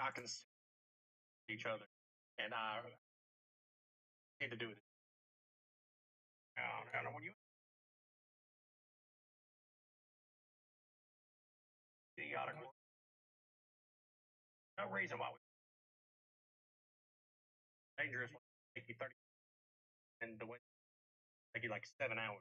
I can see each other, and I need to do it. I don't know when you idiotic. No reason why we dangerous take you 30 and the way take you like 7 hours.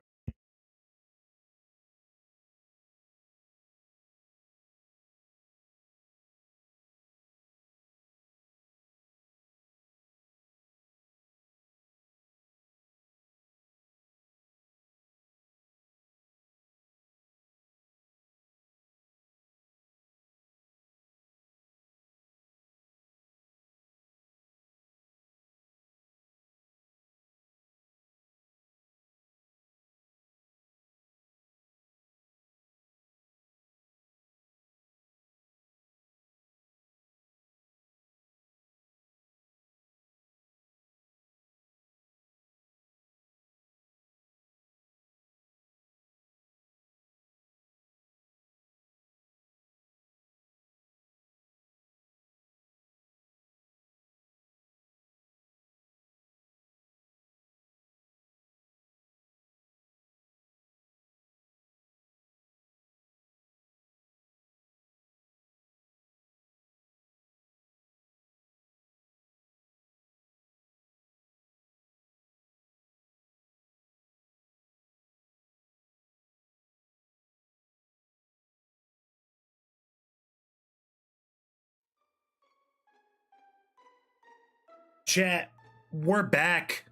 Chat, we're back.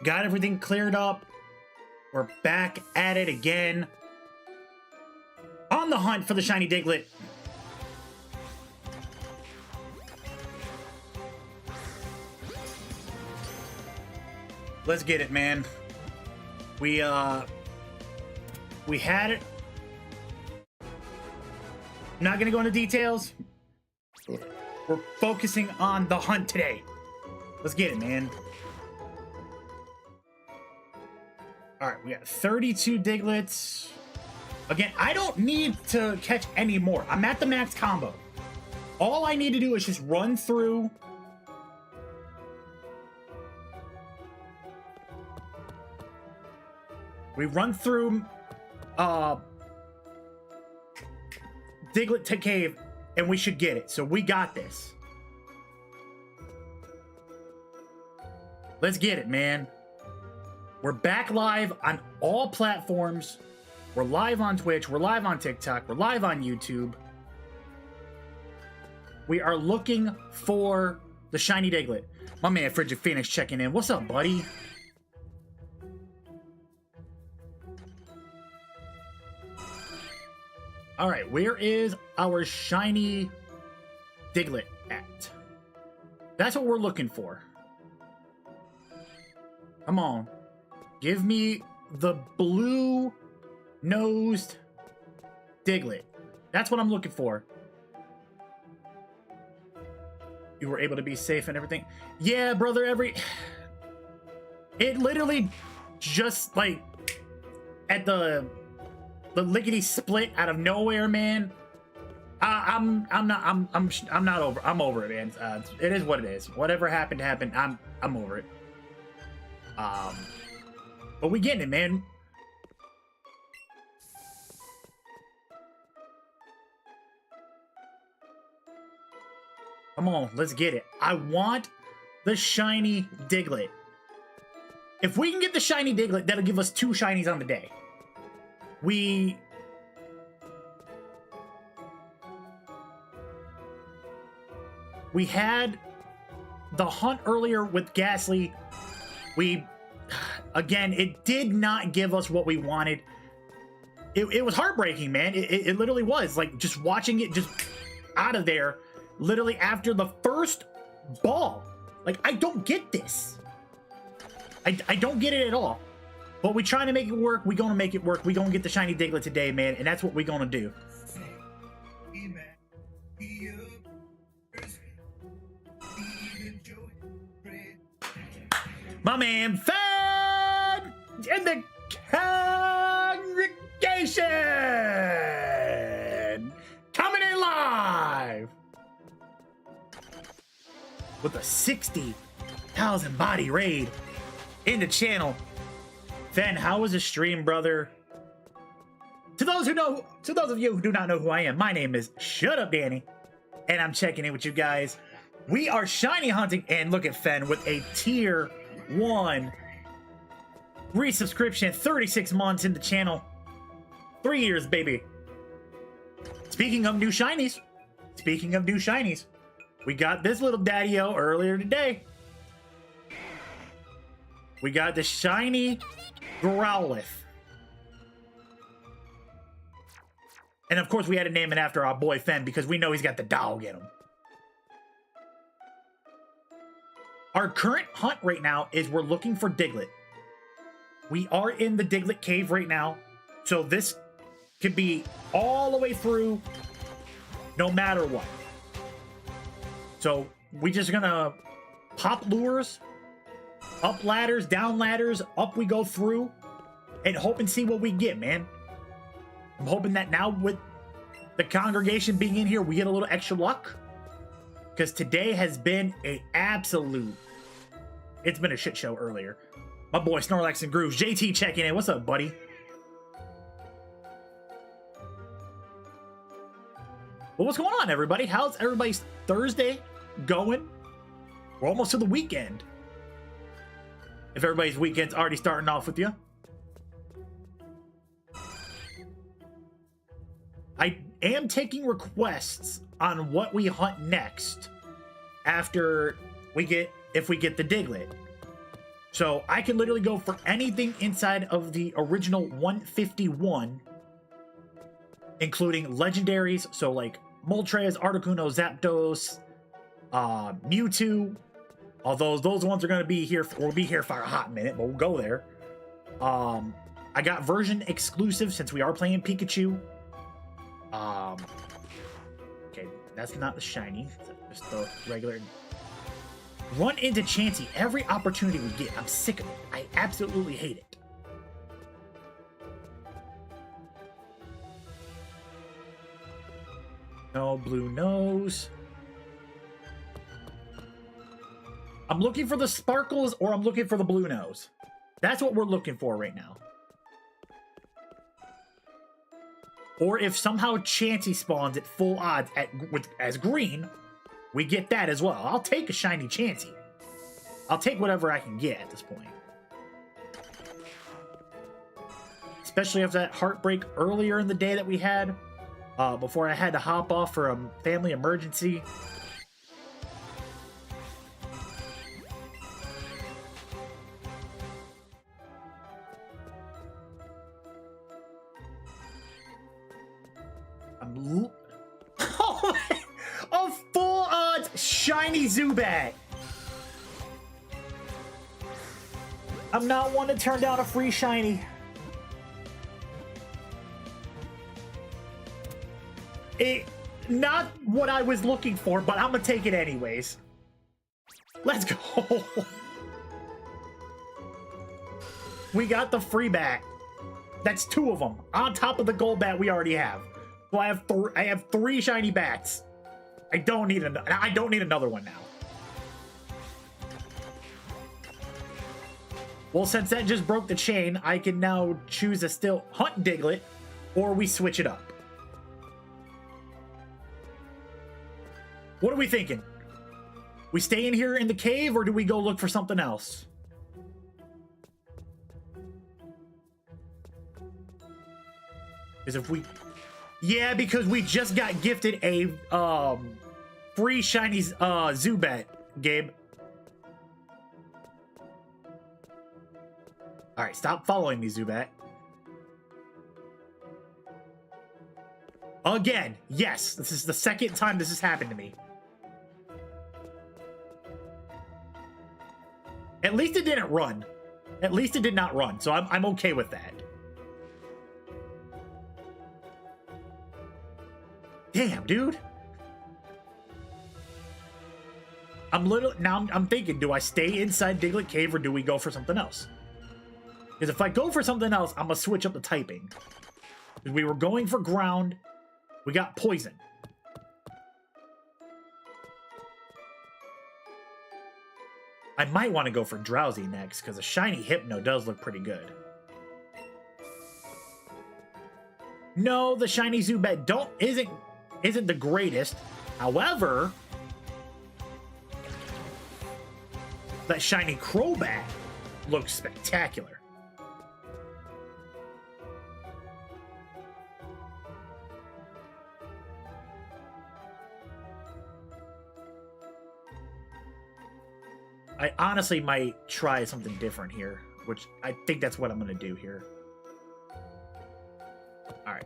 Got everything cleared up. We're back at it again. On the hunt for the shiny Diglett. Let's get it, man. We had it. I'm not gonna go into details. We're focusing on the hunt today. Let's get it, man. All right, we got 32 Digletts. Again, I don't need to catch any more. I'm at the max combo. All I need to do is just run through. We run through Diglett to cave, and we should get it. So we got this. Let's get it, man. We're back live on all platforms. We're live on Twitch. We're live on TikTok. We're live on YouTube. We are looking for the shiny Diglett. My man Frigid Phoenix checking in. What's up, buddy? All right, where is our shiny Diglett at? That's what we're looking for. Come on. Give me the blue-nosed Diglett. That's what I'm looking for. You were able to be safe and everything? Yeah, brother, it literally just, like, at the lickety split out of nowhere, man. I'm not over. I'm over it, man. It is what it is. Whatever happened happened. I'm over it. But we getting it, man. Come on, let's get it. I want the shiny Diglett. If we can get the shiny Diglett, that'll give us 2 shinies on the day. We had the hunt earlier with Ghastly. Again, it did not give us what we wanted. It was heartbreaking, man. It literally was. Like, just watching it just out of there, literally after the first ball. Like, I don't get this. I don't get it at all. But we trying to make it work. We gonna make it work. We gonna get the shiny Diglett today, man. And that's what we gonna do. My man Fan in the congregation coming in live. with a 60,000 body raid in the channel. Fen, how was the stream, brother? To those of you who do not know who I am, my name is Shut Up Danny, and I'm checking in with you guys. We are shiny hunting, and look at Fen with a tier 1 resubscription, 36 months in the channel, 3 years, baby. Speaking of new shinies, we got this little daddy-o earlier today. We got the shiny Growlithe. And of course we had to name it after our boy Fen because we know he's got the dog in him. Our current hunt right now is we're looking for Diglett. We are in the Diglett cave right now, so this could be all the way through no matter what. So we just gonna pop lures, up ladders, down ladders, up we go through, and hope and see what we get, man. I'm hoping that now with the congregation being in here, we get a little extra luck. Because today has been a absolute... It's been a shit show earlier. My boy Snorlax and Grooves. JT checking in. What's up, buddy? Well, what's going on, everybody? How's everybody's Thursday going? We're almost to the weekend. If everybody's weekend's already starting off with you. I am taking requests on what we hunt next after we get, if we get the Diglett. So I can literally go for anything inside of the original 151, including legendaries. So like Moltres, Articuno, Zapdos, Mewtwo. Although those ones are going to be here, we'll be here for a hot minute, but we'll go there. I got version exclusive since we are playing Pikachu. Okay, that's not the shiny, just the regular. Run into Chansey every opportunity we get. I'm sick of it. I absolutely hate it. No blue nose. I'm looking for the sparkles or I'm looking for the blue nose. That's what we're looking for right now. Or if somehow Chansey spawns at full odds as green, we get that as well. I'll take a shiny Chansey. I'll take whatever I can get at this point. Especially after that heartbreak earlier in the day that we had, before I had to hop off for a family emergency. A full odds shiny Zubat. I'm not one to turn down a free shiny. Not what I was looking for, but I'm gonna take it anyways. Let's go. We got the free bat. That's 2 of them on top of the gold bat we already have. So I have 3 shiny bats. I don't need another one now. Well, since that just broke the chain, I can now choose to still hunt Diglett, or we switch it up. What are we thinking? We stay in here in the cave, or do we go look for something else? Because if we... Yeah, because we just got gifted a free shiny Zubat, Gabe. Alright, stop following me, Zubat. Again, yes, this is the second time this has happened to me. At least it didn't run. At least it did not run, so I'm okay with that. Damn, dude. I'm thinking, do I stay inside Diglett Cave or do we go for something else? Because if I go for something else, I'm gonna switch up the typing. Because we were going for ground, we got poison. I might want to go for Drowsy next, because a shiny Hypno does look pretty good. No, the shiny Zubat isn't the greatest. However, that shiny Crobat looks spectacular. I honestly might try something different here, which I think that's what I'm going to do here. All right.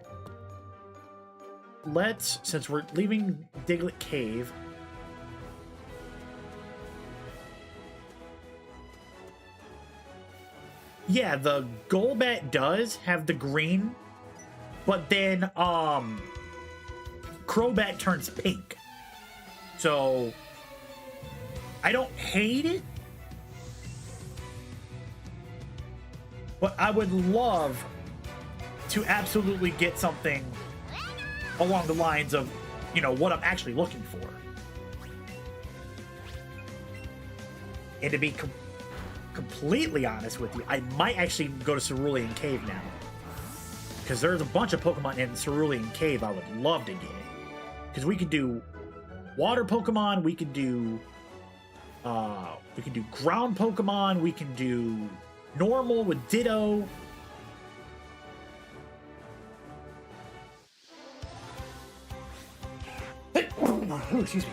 Since we're leaving Diglett Cave, yeah, the Golbat does have the green, but then Crobat turns pink. So I don't hate it, but I would love to absolutely get something along the lines of, you know, what I'm actually looking for. And to be completely honest with you, I might actually go to Cerulean Cave now, because there's a bunch of Pokemon in Cerulean Cave I would love to get. Because we could do water Pokemon, we could do ground Pokemon, we can do normal with Ditto. Oh, excuse me.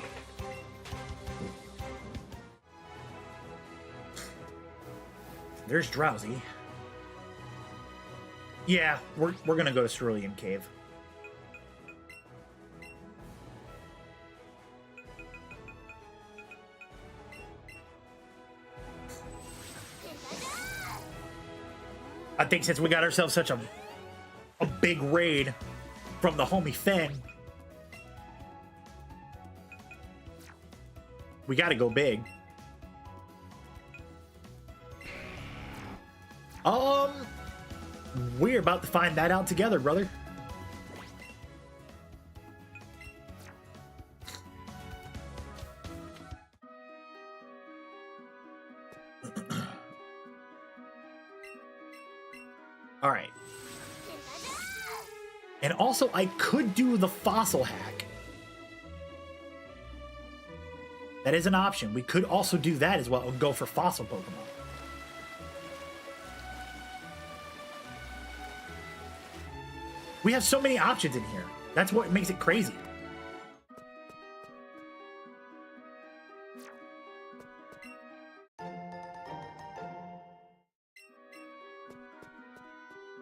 There's Drowsy. Yeah, we're gonna go to Cerulean Cave. I think since we got ourselves such a big raid from the homie Finn, we gotta go big. We're about to find that out together, brother. All right. And also, I could do the fossil hack. That is an option. We could also do that as well and go for fossil Pokemon. We have so many options in here. That's what makes it crazy.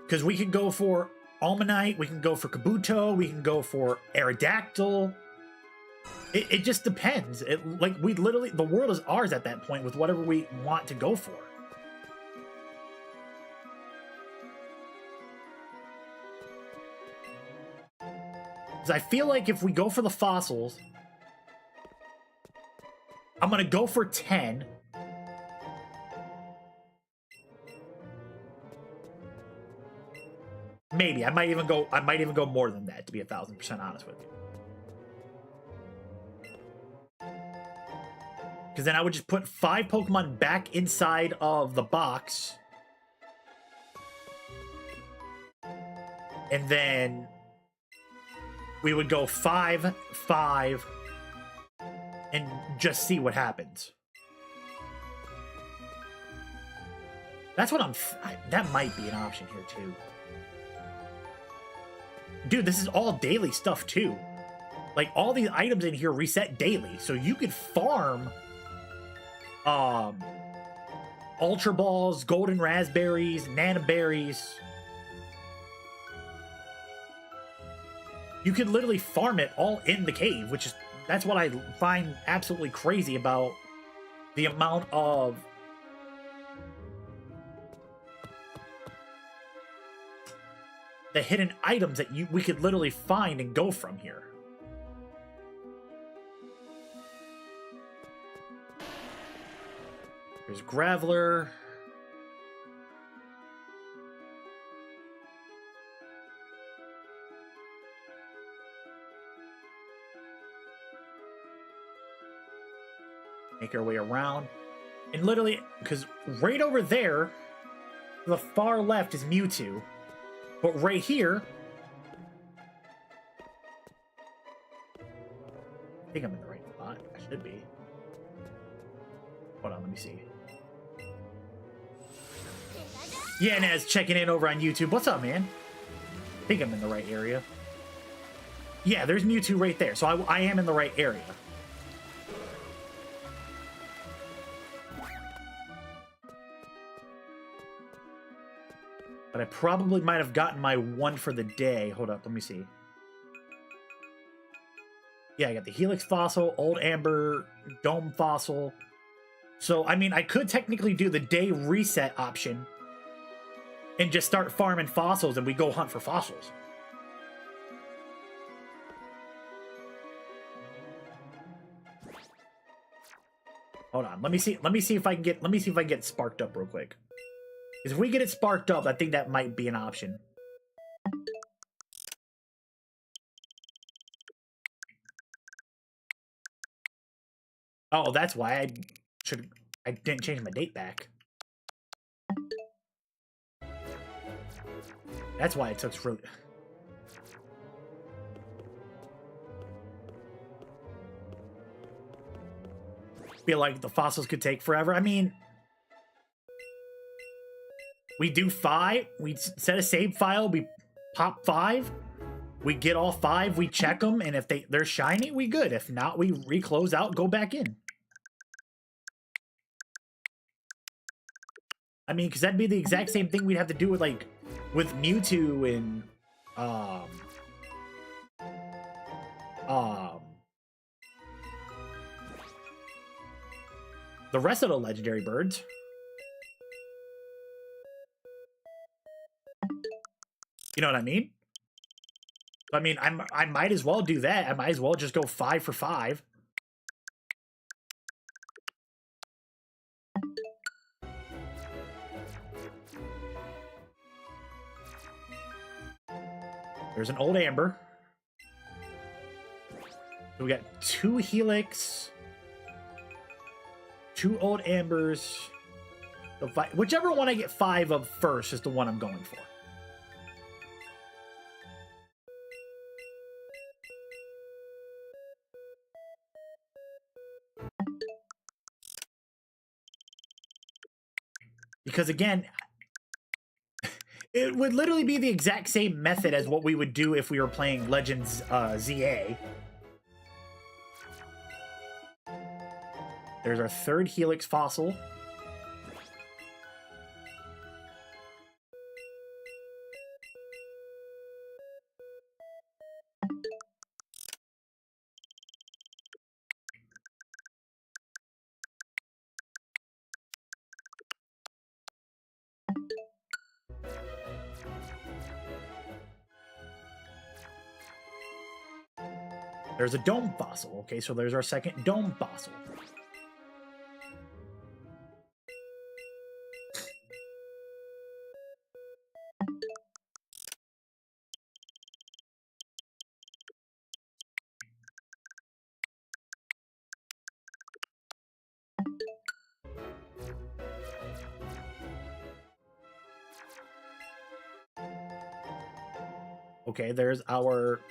Because we can go for Almanite, we can go for Kabuto, we can go for Aerodactyl. It just depends. Like, we literally, the world is ours at that point with whatever we want to go for. Because I feel like if we go for the fossils, I'm going to go for 10. Maybe. I might even go more than that, to be 1,000% honest with you. Because then I would just put 5 Pokemon back inside of the box. And then we would go 5, 5, and just see what happens. That's what that might be an option here too. Dude, this is all daily stuff too. Like, all these items in here reset daily, so you could farm Ultra Balls, Golden Raspberries, Nana Berries. You could literally farm it all in the cave, that's what I find absolutely crazy about the amount of the hidden items that we could literally find and go from here. There's Graveler. Make our way around. And literally, because right over there, the far left is Mewtwo. But right here, I think I'm in the right spot. I should be. Hold on, let me see. Yeah, Naz, checking in over on YouTube. What's up, man? I think I'm in the right area. Yeah, there's Mewtwo right there, so I am in the right area. But I probably might have gotten my one for the day. Hold up, let me see. Yeah, I got the Helix Fossil, Old Amber, Dome Fossil. So, I mean, I could technically do the day reset option and just start farming fossils and we go hunt for fossils. Hold on, let me see if I can get sparked up real quick. Because if we get it sparked up, I think that might be an option. Oh, that's why I didn't change my date back. That's why it took fruit. Feel like the fossils could take forever. I mean, we do 5. We set a save file. We pop 5. We get all 5. We check them, and if they're shiny, we good. If not, we reclose out, go back in. I mean, because that'd be the exact same thing we'd have to do with with Mewtwo and the rest of the legendary birds. You know what I mean? I mean, I might as well do that. I might as well just go 5 for 5. There's an Old Amber. So we got 2 Helix, 2 Old Ambers. So whichever one I get 5 of first is the one I'm going for. Because again, it would literally be the exact same method as what we would do if we were playing Legends ZA. There's our 3rd Helix Fossil. There's a Dome Fossil. Okay, so there's our 2nd Dome Fossil. Okay, there's our...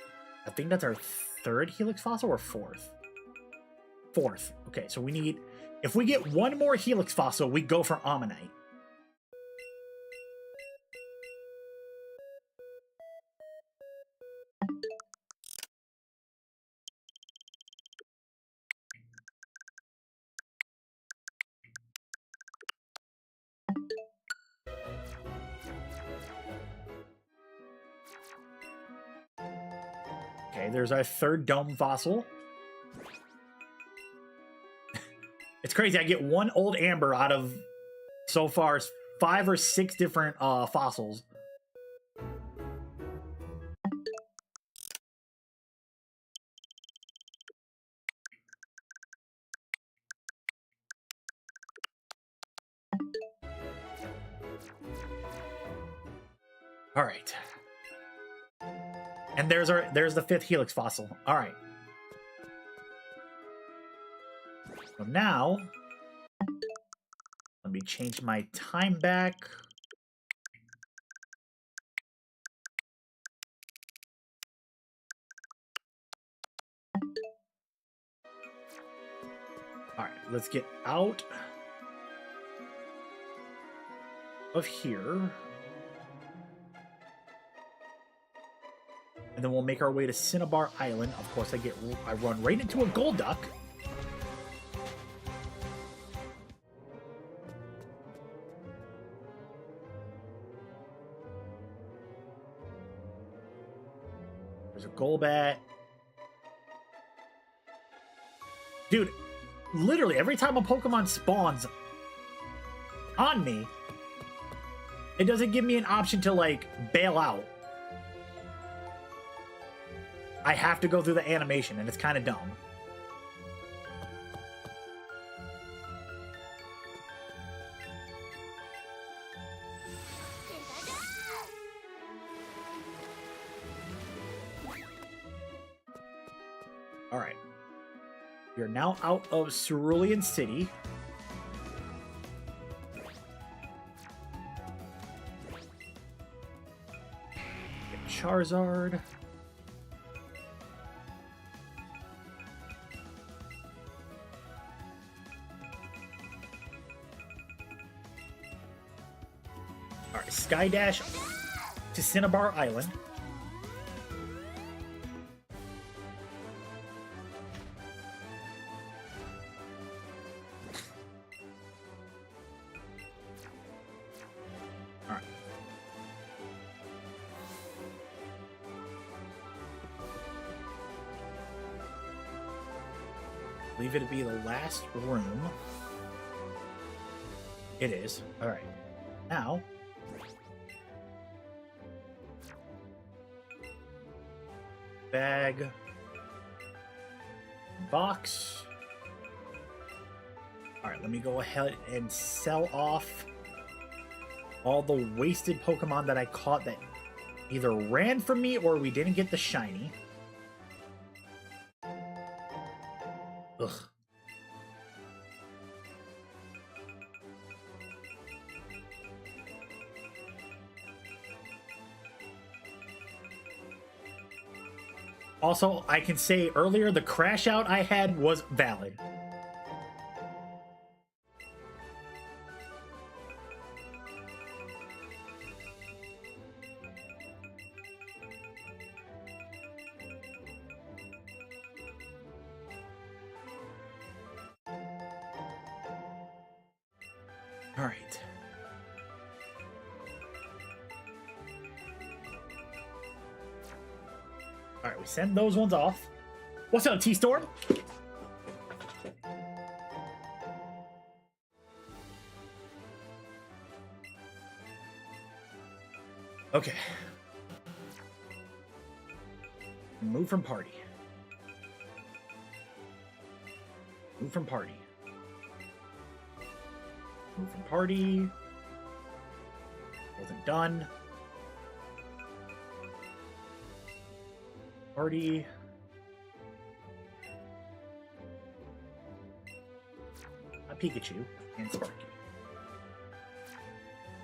I think that's our 3rd Helix Fossil or 4th? 4th. Okay, so we need... If we get 1 more Helix Fossil, we go for Ammonite. Okay, there's our 3rd Dome Fossil. It's crazy. I get 1 Old Amber out of, so far, 5 or 6 different fossils. All right. And there's the 5th Helix Fossil. All right. So now Let me change my time back. All right, let's get out of here. And then we'll make our way to Cinnabar Island. Of course, I run right into a gold duck. There's a Golbat. Dude, literally every time a Pokemon spawns on me, it doesn't give me an option to, like, bail out. I have to go through the animation, and it's kind of dumb. All right. We are now out of Cerulean City. Get Charizard. All right, Skydash to Cinnabar Island. Leave it to be the last room. It is. All right. Now, bag, box. All right, let me go ahead and sell off all the wasted Pokemon that I caught that either ran from me or we didn't get the shiny. Ugh. Also, I can say earlier the crash out I had was valid. All right. All right, we send those ones off. What's up, T-Storm? Okay. Move from party. Move from party. Move from party. Wasn't done. Party. A Pikachu and Sparky.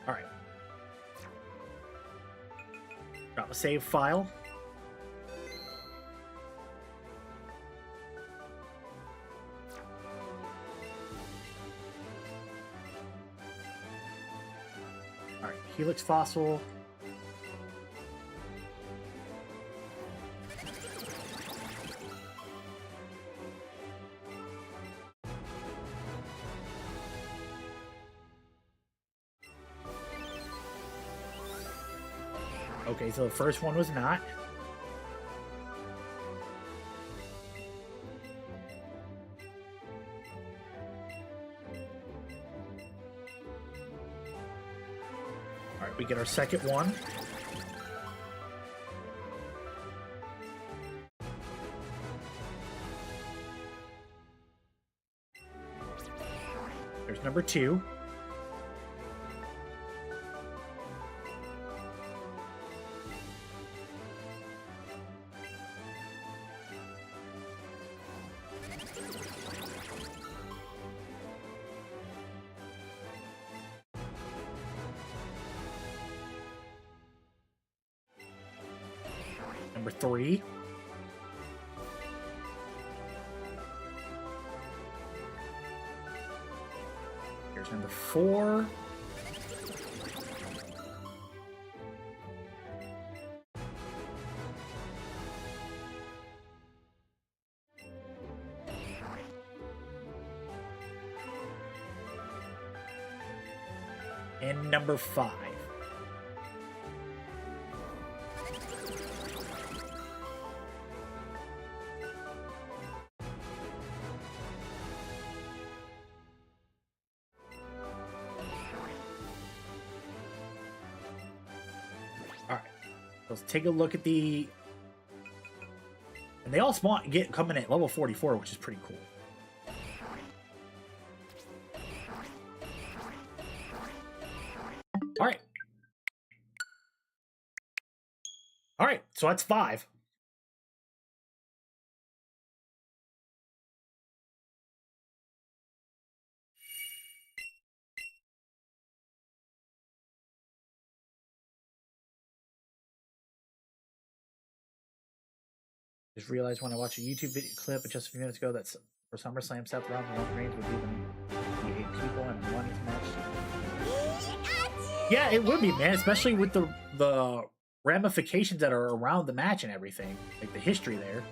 Alright. Drop a save file. Alright, Helix Fossil. Okay, so the first one was not. Alright, we get our second one. There's number 2. 3. Here's number 4. And number 5. All right, let's take a look at the. And they all come in at level 44, which is pretty cool. All right. All right, so that's 5. Just realized when I watched a YouTube video clip just a few minutes ago that for SummerSlam, Seth Rollins and Roman Reigns would be the 8 people in a Money's match. Yeah, it would be, man, especially with the ramifications that are around the match and everything, like the history there.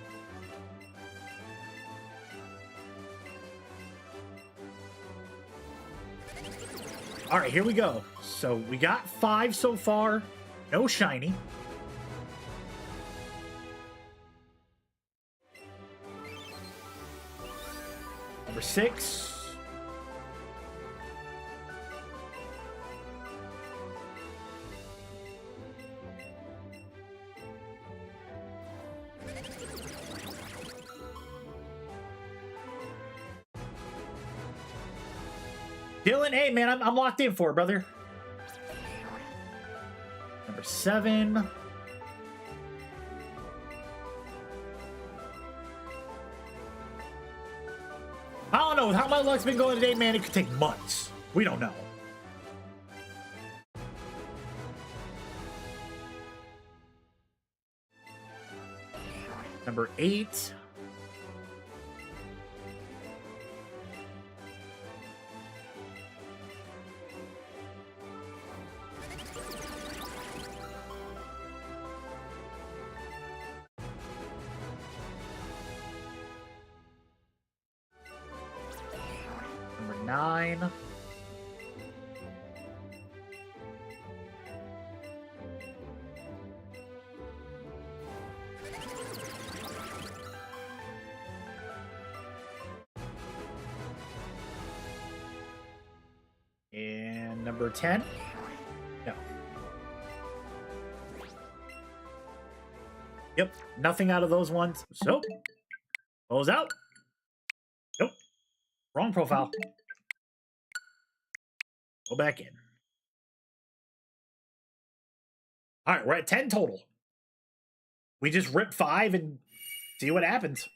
All right, here we go. So we got 5 so far. No shiny. Number 6. Dylan, hey man, I'm locked in for it, brother. Number 7. I don't know how my luck's been going today, man. It could take months. We don't know. Number 8. Number 9. And number 10. No. Yep, nothing out of those ones. So, close out. Nope. Wrong profile. Go back in. All right, we're at 10 total. We just rip 5 and see what happens.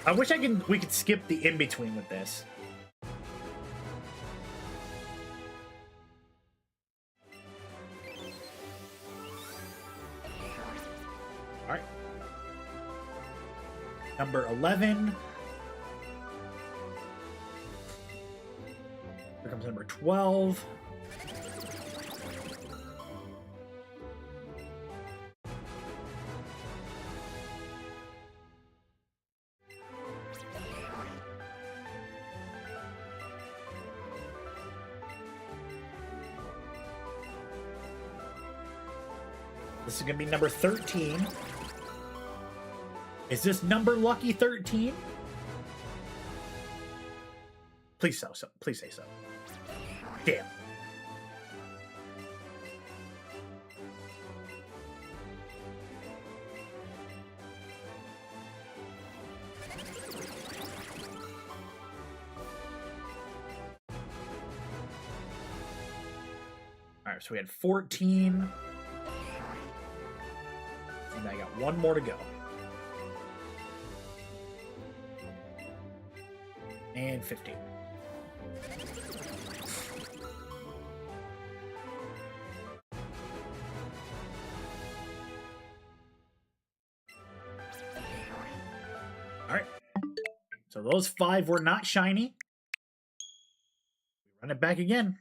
I wish we could skip the in-between with this. All right. Number 11. Here comes number 12. This is going to be number 13. Is this number lucky 13? Please so. Please say so. Damn. right, so we had 14. And I got one more to go. And 15. All right. So those 5 were not shiny. We run it back again.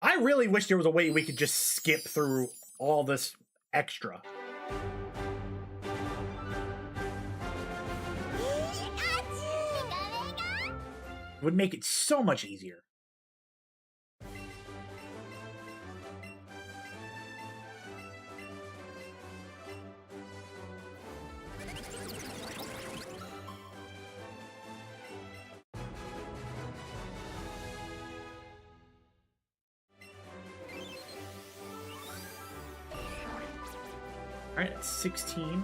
I really wish there was a way we could just skip through all this extra. It would make it so much easier. All right, that's 16.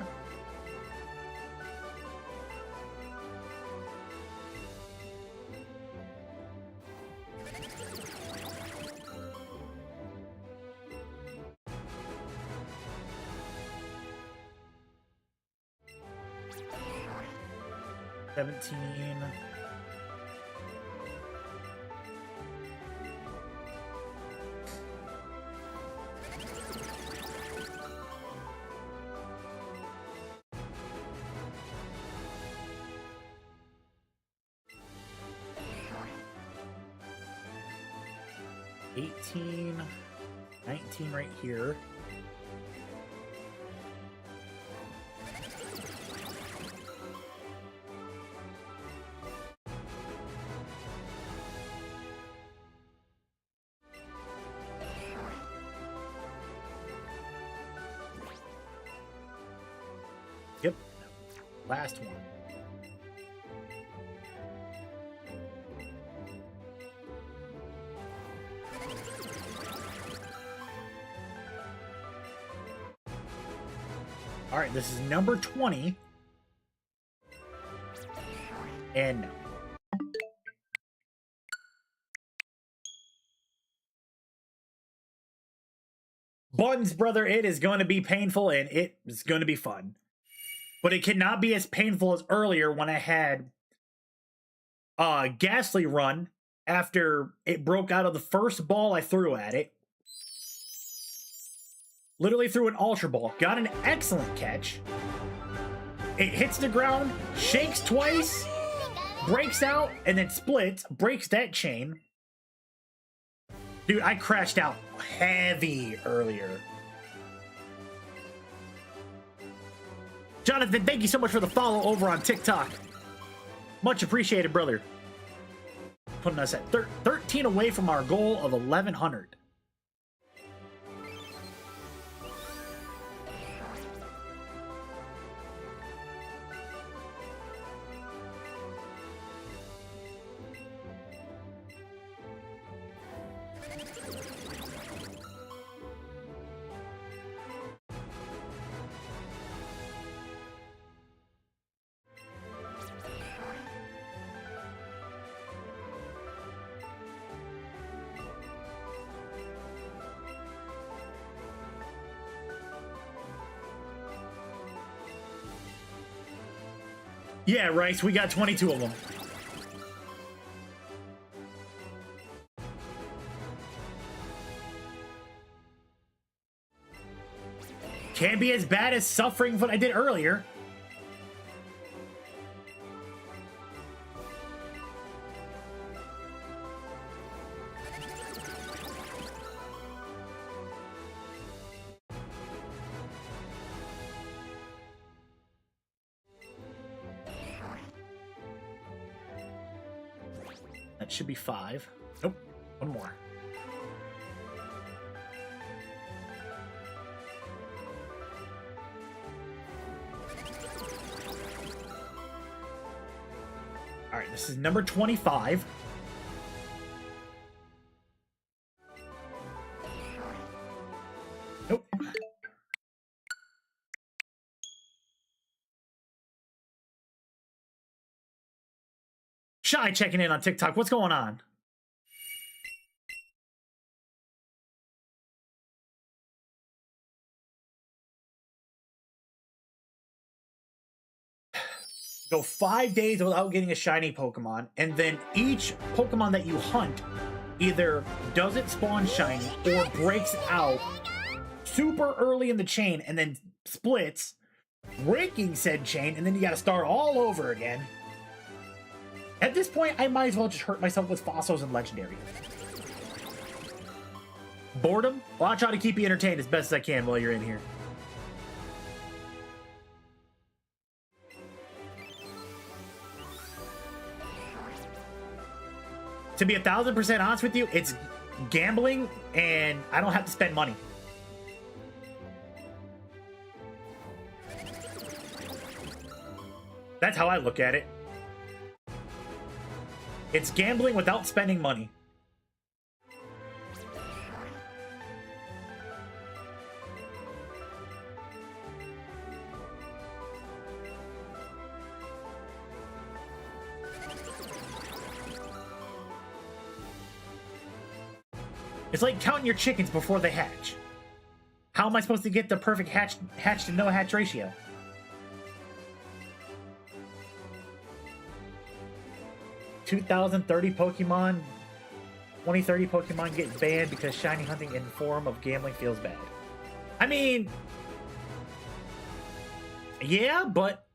$17. $18. 19 right here. Yep. Last one. All right, this is number 20. And no. Buttons, brother, it is going to be painful and it is going to be fun. But it cannot be as painful as earlier when I had Ghastly run after it broke out of the first ball I threw at it. Literally threw an Ultra Ball. Got an excellent catch. It hits the ground, shakes twice, breaks out, and then splits, breaks that chain. Dude, I crashed out heavy earlier. Jonathan, thank you so much for the follow over on TikTok. Much appreciated, brother. Putting us at 13 away from our goal of 1,100. Yeah, Rice, we got 22 of them. Can't be as bad as suffering what I did earlier. That should be 5. Nope, one more. All right, this is number 25. Nope. Shy checking in on TikTok. What's going on? Go 5 days without getting a shiny Pokemon, and then each Pokemon that you hunt either doesn't spawn shiny or breaks out super early in the chain and then splits, breaking said chain, and then you gotta start all over again. At this point, I might as well just hurt myself with fossils and legendary. Boredom? Well, I'll try to keep you entertained as best as I can while you're in here. To be 1,000% honest with you, it's gambling and I don't have to spend money. That's how I look at it. It's gambling without spending money. It's like counting your chickens before they hatch. How am I supposed to get the perfect hatch to no hatch ratio? $2,030 Pokemon, 2030 Pokemon get banned because shiny hunting in form of gambling feels bad. I mean, yeah, but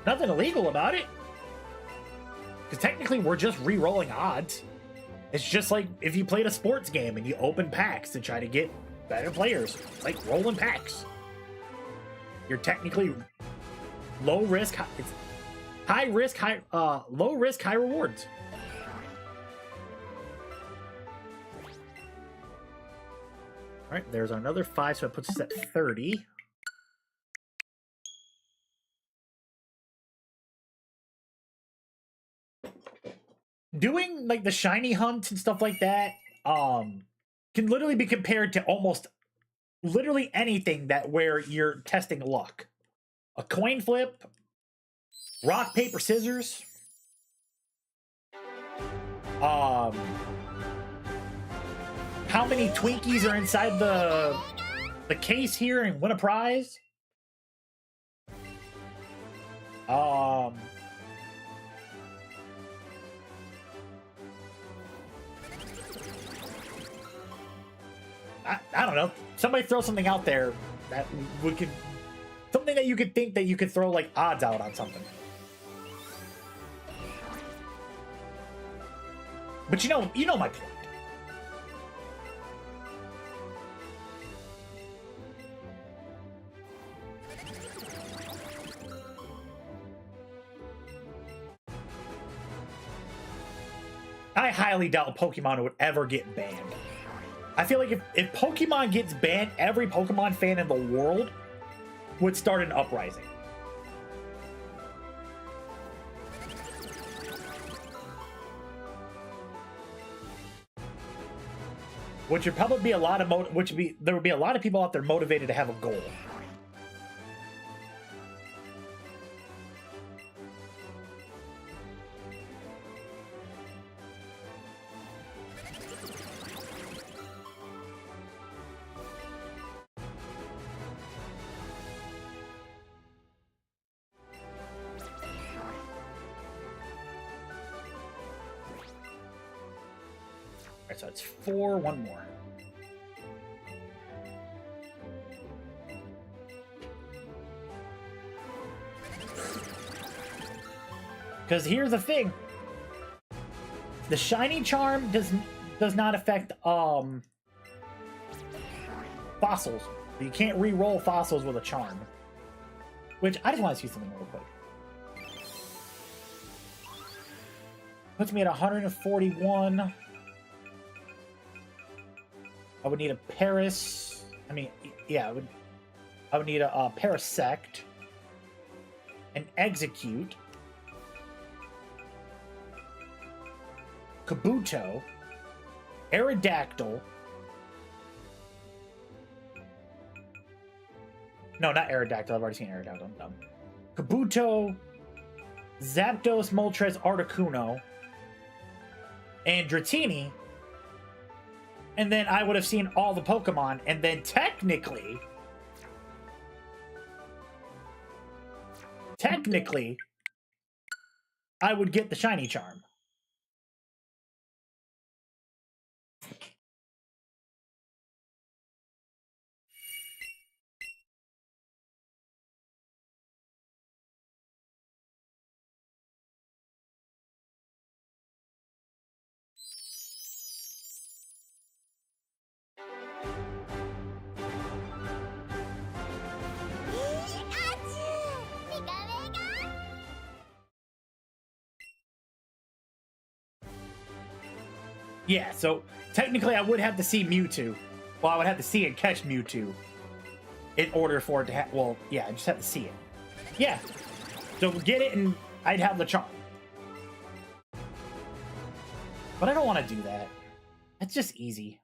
nothing illegal about it. Because technically we're just re-rolling odds. It's just like if you played a sports game and you open packs to try to get better players. It's like rolling packs. You're technically low risk, it's high risk, low risk, high rewards. All right, there's another 5, so it puts us at 30. Doing like the shiny hunts and stuff like that can literally be compared to almost literally anything that where you're testing luck. A coin flip, rock, paper, scissors. How many Twinkies are inside the case here and win a prize? I don't know. Somebody throw something out there that we could, something that you could think that you could throw like odds out on something. But you know my point. I highly doubt Pokemon would ever get banned. I feel like if Pokemon gets banned, every Pokemon fan in the world would start an uprising. Which would probably be a lot of there would be a lot of people out there motivated to have a goal. Alright, so it's 4, one more. Because here's the thing. The shiny charm does not affect fossils. You can't re-roll fossils with a charm. Which I just want to see something real quick. Puts me at 141. I would need a Paris. I mean, yeah, I would need a Parasect, an Execute, Kabuto, Aerodactyl. No, not Aerodactyl. I've already seen Aerodactyl. I'm dumb. Kabuto, Zapdos, Moltres, Articuno, and Dratini, and then I would have seen all the Pokemon, and then technically, I would get the Shiny Charm. Yeah, so technically I would have to see Mewtwo. Well, I would have to see and catch Mewtwo in order for it to have... Well, yeah, I just have to see it. Yeah. So get it and I'd have the charm. But I don't want to do that. That's just easy.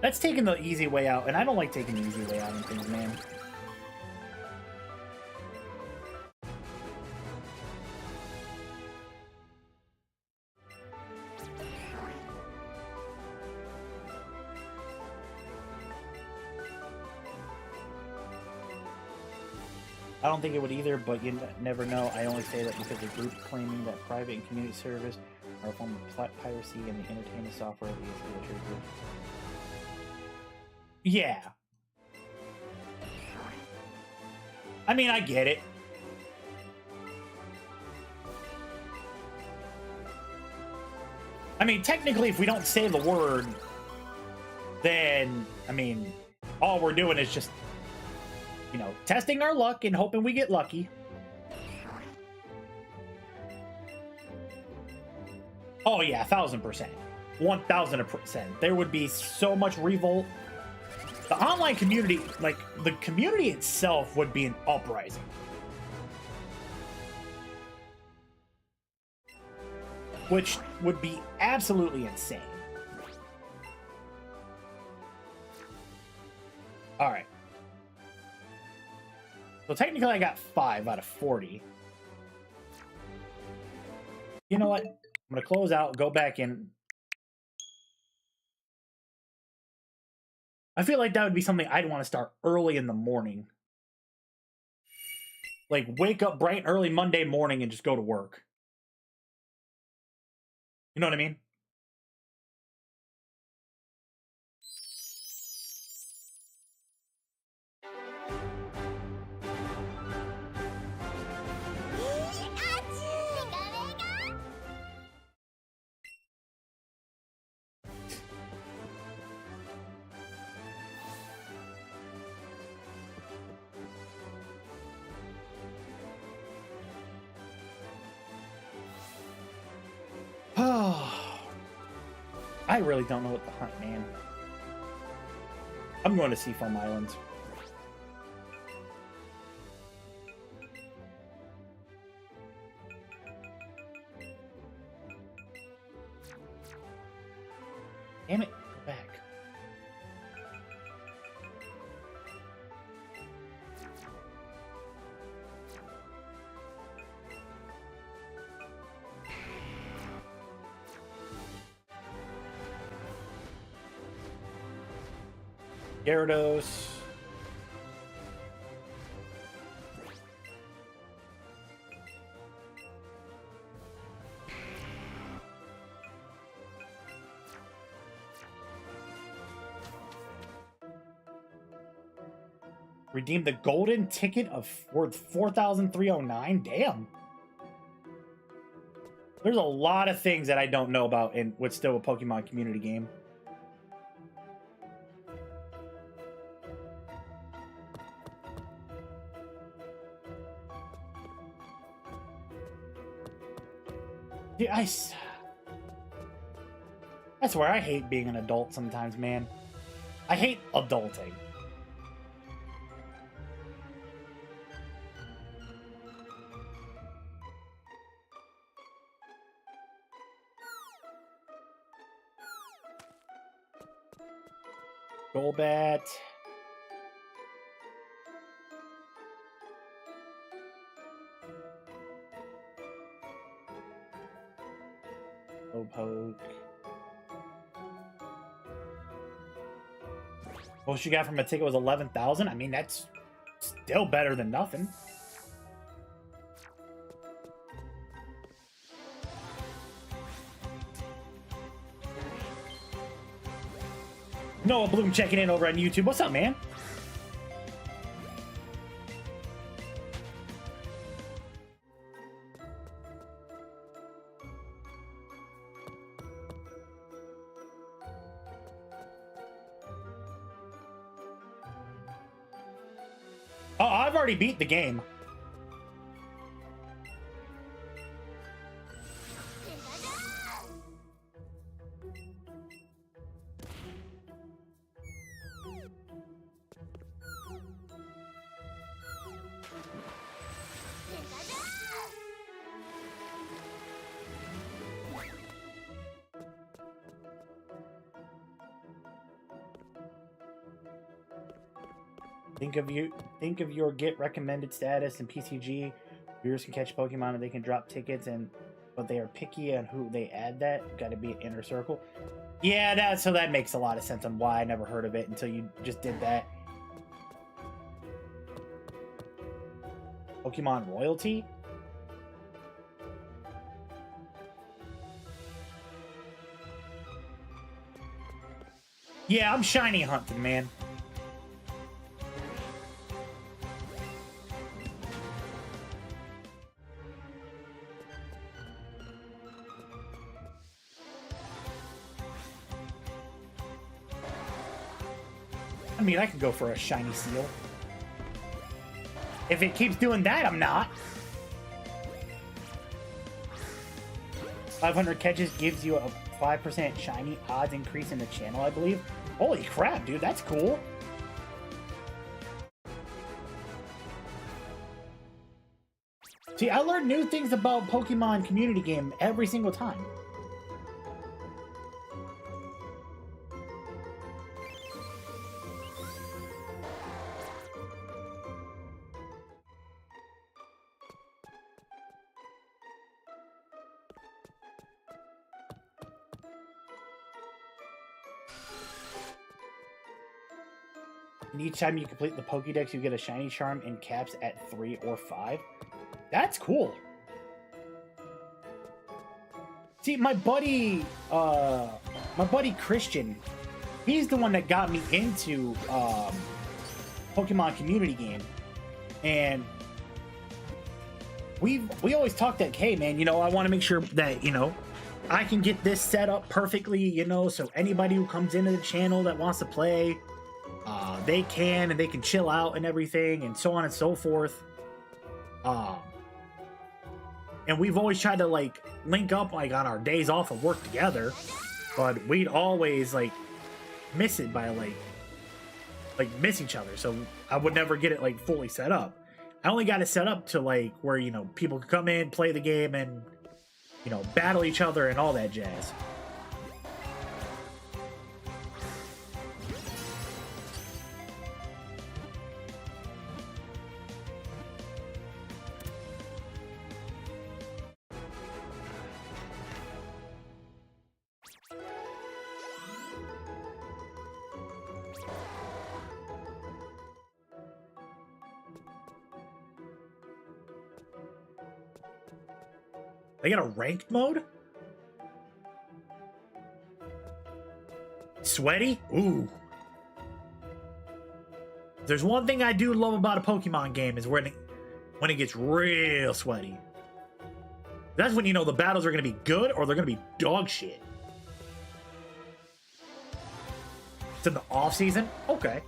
That's taking the easy way out, and I don't like taking the easy way out in things, man. I don't think it would either, but you never know. I only say that because the group claiming that private and community service are a form of piracy and the entertainment software is literature group. Yeah. I mean, I get it. I mean, technically, if we don't say the word, then, I mean, all we're doing is just, you know, testing our luck and hoping we get lucky. Oh, yeah, 1,000%. 1,000%. There would be so much revolt. The online community, like, the community itself would be an uprising. Which would be absolutely insane. Alright. So technically I got 5 out of 40. You know what? I'm going to close out, go back in. I feel like that would be something I'd want to start early in the morning. Like, wake up bright and early Monday morning and just go to work. You know what I mean? I really don't know what to hunt, man. I'm going to Seafoam Islands. Damn it, go back. Gyarados. Redeem the golden ticket of worth 4,309. Damn. There's a lot of things that I don't know about in what's still a Pokemon community game. Dude, I swear I hate being an adult sometimes, man. I hate adulting. Golbat. Slowpoke. Most you got from a ticket was 11,000. I mean, that's still better than nothing. Noah Bloom checking in over on YouTube. What's up, man? Oh, I've already beat the game. Think of your get recommended status in PCG. Viewers can catch Pokemon and they can drop tickets, but they are picky on who they add. That got to be an inner circle. Yeah, so that makes a lot of sense on why I never heard of it until you just did that. Pokemon royalty. Yeah, I'm shiny hunting, man. I mean, I could go for a shiny seal. If it keeps doing that, I'm not. 500 catches gives you a 5% shiny odds increase in the channel, I believe. Holy crap, dude, that's cool. See, I learn new things about Pokemon community game every single time. And each time you complete the Pokédex, you get a shiny charm in caps at 3 or 5. That's cool. See, my buddy Christian, he's the one that got me into Pokemon community game, and we always talk that, hey man, you know, I want to make sure that, you know, I can get this set up perfectly, you know, so anybody who comes into the channel that wants to play, they can, and they can chill out and everything, and so on and so forth. And we've always tried to like link up like on our days off and work together, but we'd always like miss it by like miss each other. So I would never get it like fully set up. I only got it set up to like where, you know, people could come in, play the game, and, you know, battle each other and all that jazz. They got a ranked mode? Sweaty? Ooh. There's one thing I do love about a Pokemon game is when it gets real sweaty. That's when you know the battles are going to be good or they're going to be dog shit. It's in the off season? Okay.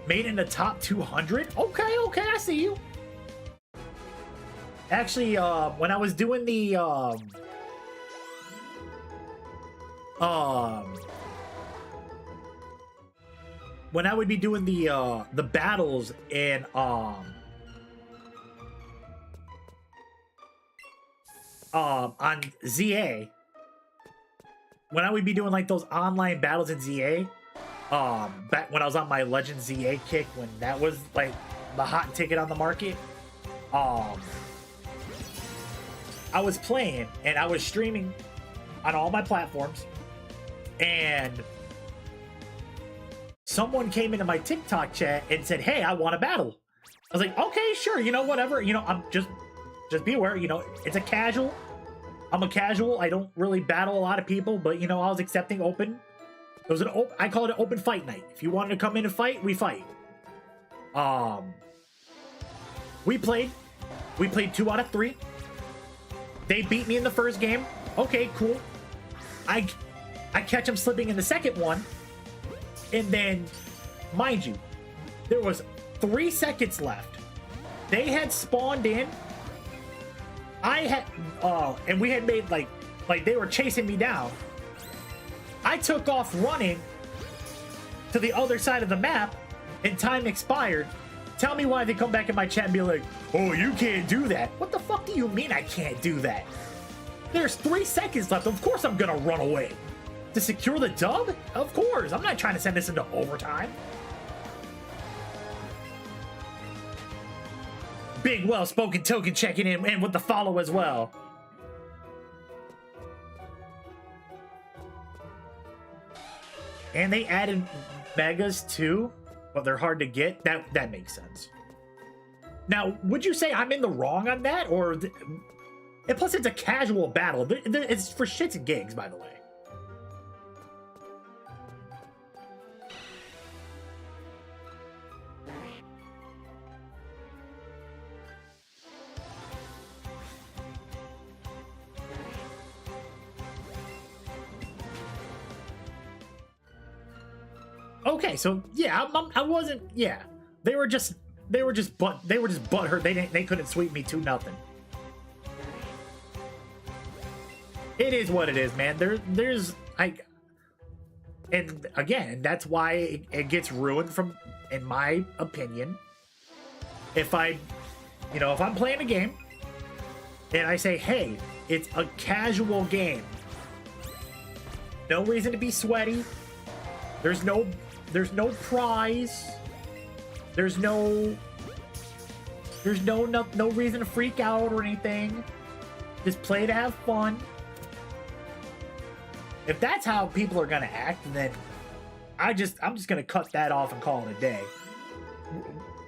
Made in the top 200? Okay, I see you. Actually, when I was doing the when I would be doing the battles in on ZA, when I would be doing like those online battles in ZA, back when I was on my Legend ZA kick, when that was like the hot ticket on the market, I was playing and I was streaming on all my platforms, and someone came into my TikTok chat and said, "Hey, I want a battle." I was like, "Okay, sure, you know, whatever. You know, I'm just be aware. You know, it's a casual. I'm a casual. I don't really battle a lot of people, but you know, I was accepting open. It was I call it an open fight night. If you wanted to come in and fight, we fight. We played 2 out of 3. They beat me in the first game. Okay, cool. I catch them slipping in the second one, and then, mind you, there was 3 seconds left. They had spawned in. I had, and we had made like they were chasing me down. I took off running to the other side of the map, and time expired. Tell me why they come back in my chat and be like, "Oh, you can't do that." What the fuck do you mean I can't do that? There's 3 seconds left. Of course I'm gonna run away. To secure the dub? Of course. I'm not trying to send this into overtime. Big well-spoken token checking in and with the follow as well. And they added megas too, but they're hard to get. That makes sense. Now, would you say I'm in the wrong on that, or? And plus, it's a casual battle. It's for shits and gigs, by the way. Okay, so yeah, I wasn't. Yeah, they were just butthurt. They couldn't sweep me 2-0. It is what it is, man. There's and again, that's why it gets ruined from, in my opinion. If I'm playing a game and I say, "Hey, it's a casual game. No reason to be sweaty. There's no prize. There's no reason to freak out or anything. Just play to have fun." If that's how people are gonna act, then I'm just gonna cut that off and call it a day.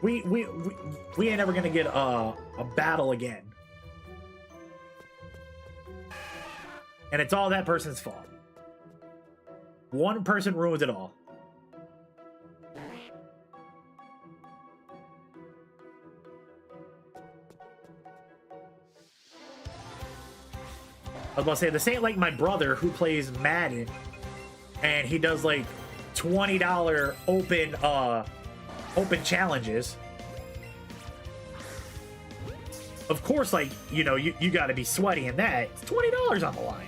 We ain't ever gonna get a battle again, and it's all that person's fault. One person ruins it all. I was about to say, this ain't like my brother who plays Madden and he does like $20 open challenges. Of course, like, you know, you got to be sweaty in that. It's $20 on the line.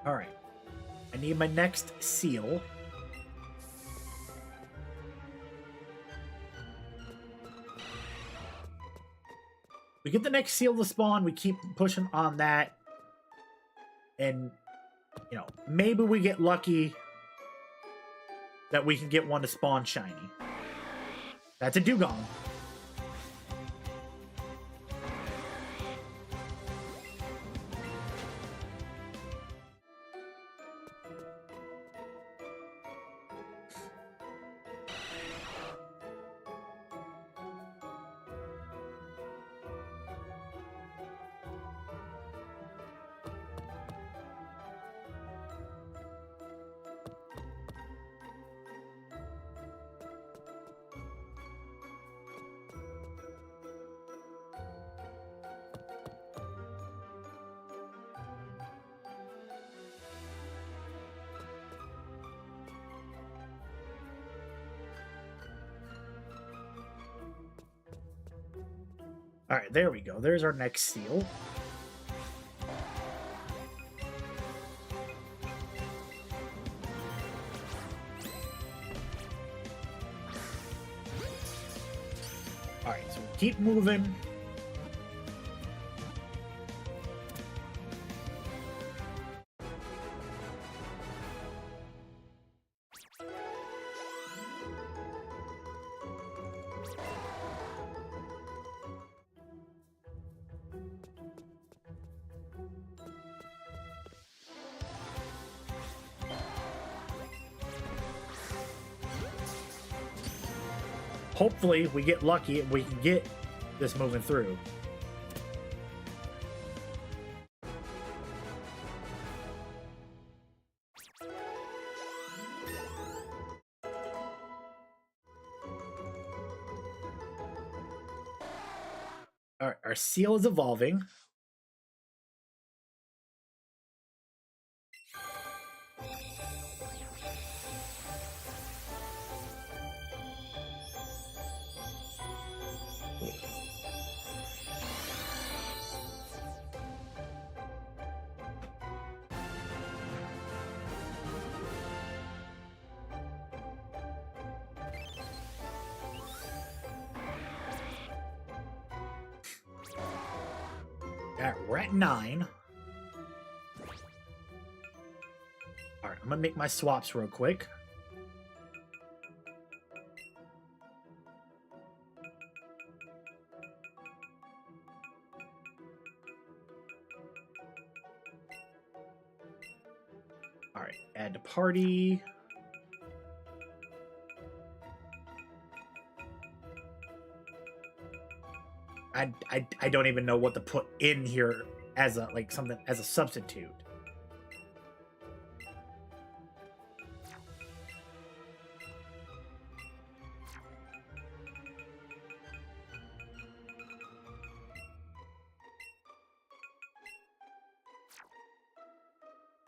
All right. I need my next seal. We get the next seal to spawn. We keep pushing on that. And, you know, maybe we get lucky that we can get one to spawn shiny. That's a dugong. All right, there we go. There's our next seal. All right, so we keep moving. Hopefully, we get lucky and we can get this moving through. All right, our seal is evolving. All right, we're at 9. All right, I'm gonna make my swaps real quick. All right, add to party. I don't even know what to put in here as a something as a substitute.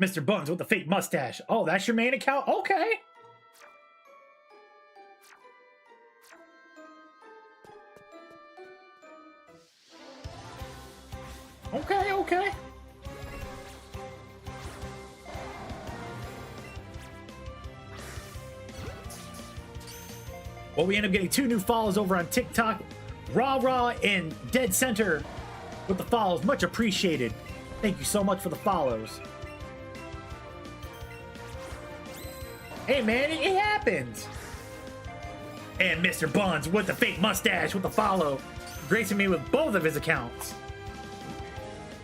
Mr. Buns with the fake mustache. Oh, that's your main account? Okay. Okay. Well, we end up getting 2 new follows over on TikTok. Raw and Dead Center with the follows. Much appreciated. Thank you so much for the follows. Hey, man, it happens. And Mr. Buns with the fake mustache with the follow, gracing me with both of his accounts.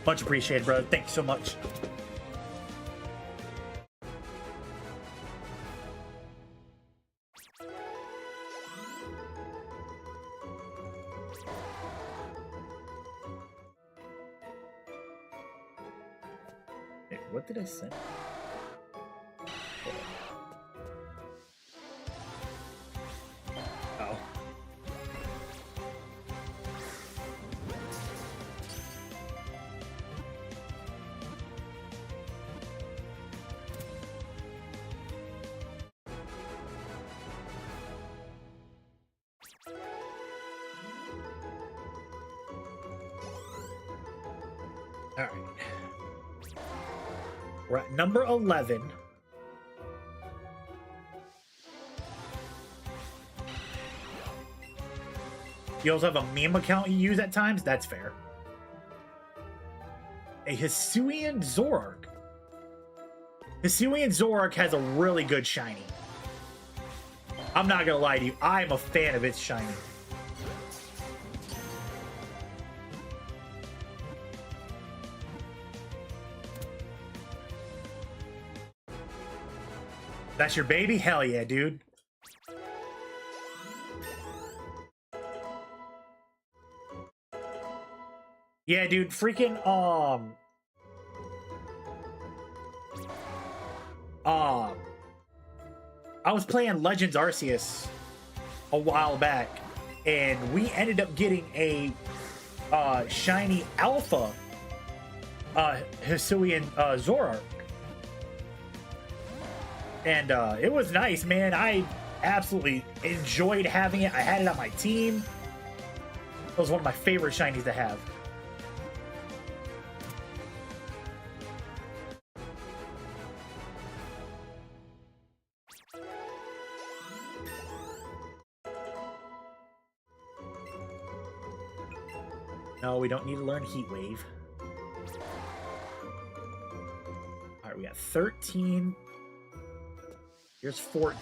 Much appreciated, brother. Thank you so much. Hey, what did I say? Oh. All right. We're at number 11. You also have a meme account you use at times? That's fair. A Hisuian Zoroark. Hisuian Zoroark has a really good shiny. I'm not gonna lie to you, I'm a fan of its shiny. That's your baby? Hell yeah, dude. Yeah, dude, freaking, I was playing Legends Arceus a while back, and we ended up getting a, shiny alpha, Hisuian, Zoroark. And, it was nice, man. I absolutely enjoyed having it. I had it on my team. That was one of my favorite shinies to have. No, we don't need to learn Heat Wave. All right, we got 13. Here's 14.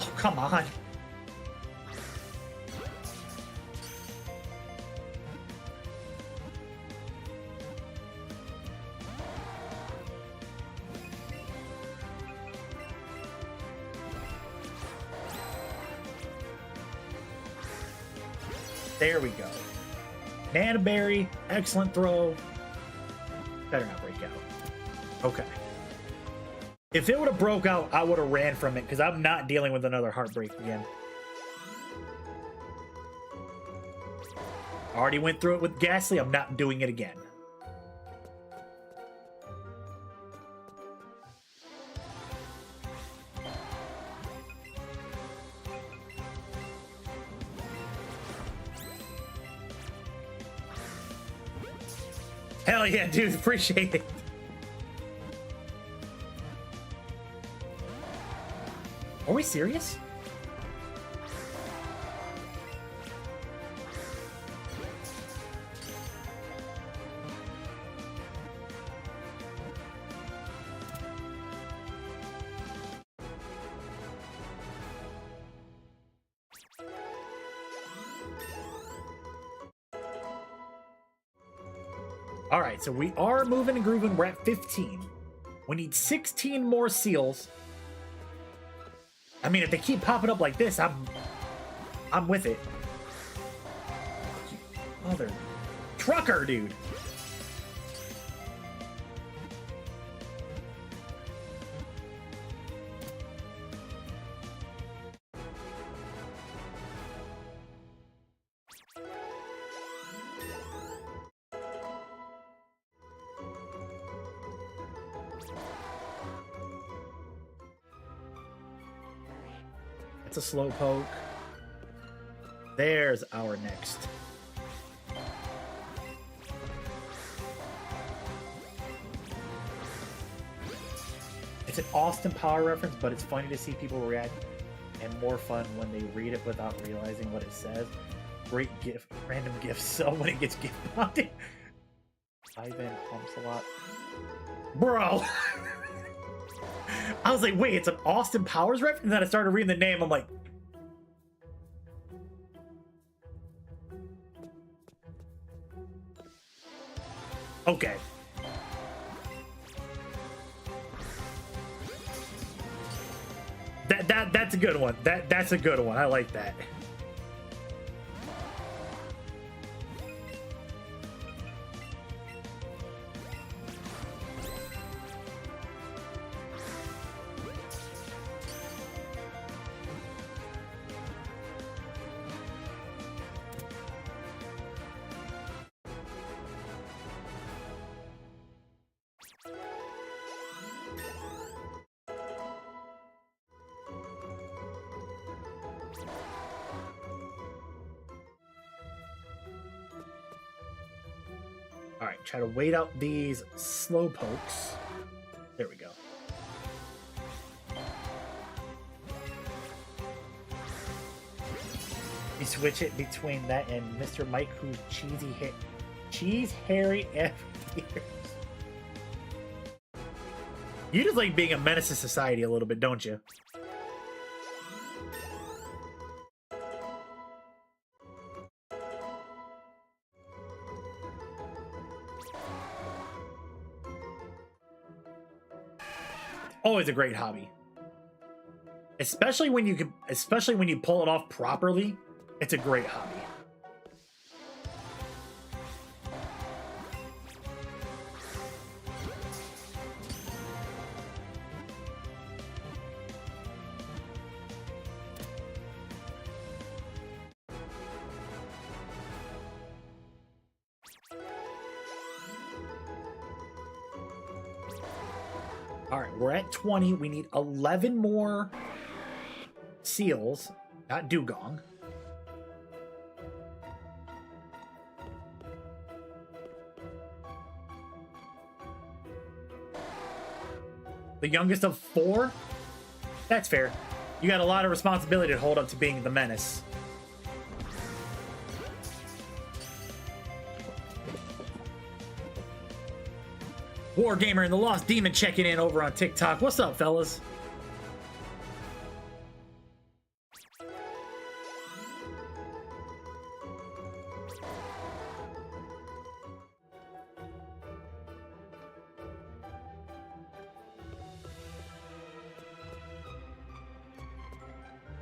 Oh, come on. There we go. Mana Berry, excellent throw. Better not break out. Okay. If it would have broke out, I would have ran from it because I'm not dealing with another heartbreak again. Already went through it with Ghastly. I'm not doing it again. Hell yeah, dude. Appreciate it. Are we serious? All right, so we are moving and grooving. We're at 15. We need 16 more seals. I mean, if they keep popping up like this, I'm with it. Mother trucker, dude. It's a slow poke. There's our next. It's an Austin Power reference, but it's funny to see people react, and more fun when they read it without realizing what it says. Great gift, random gifts. So when it gets gift bounded, Ivan pumps a lot, bro. I was like, wait, it's an Austin Powers reference? And then I started reading the name. I'm like, okay. That's a good one. That's a good one. I like that. All right, try to wait out these slow pokes. There we go. You switch it between that and Mr. Mike, who's cheese hairy every year. You just like being a menace to society a little bit, don't you? Always a great hobby, especially when you pull it off properly. It's a great hobby. All right, we're at 20. We need 11 more seals, not dugong. The youngest of 4? That's fair. You got a lot of responsibility to hold up to being the menace. Wargamer and the Lost Demon checking in over on TikTok. What's up, fellas?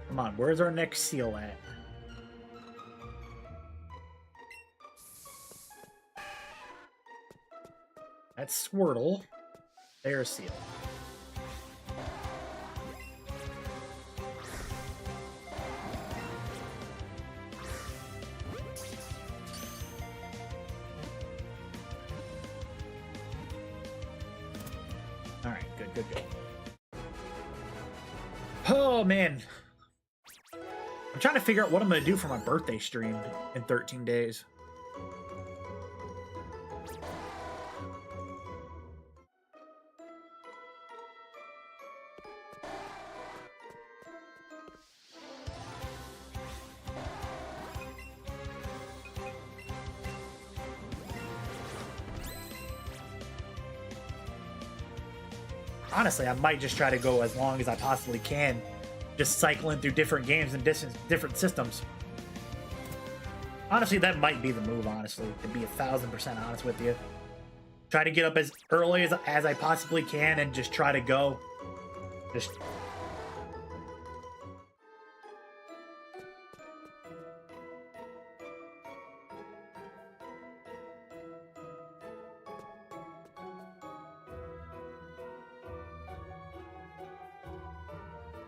Come on, where's our next seal at? That's Squirtle. There's seal. All right, good, good, good. Oh, man. I'm trying to figure out what I'm going to do for my birthday stream in 13 days. Honestly, I might just try to go as long as I possibly can, just cycling through different games and different systems. Honestly, that might be the move, honestly, to be 1000% honest with you. Try to get up as early as I possibly can and just try to go. Just...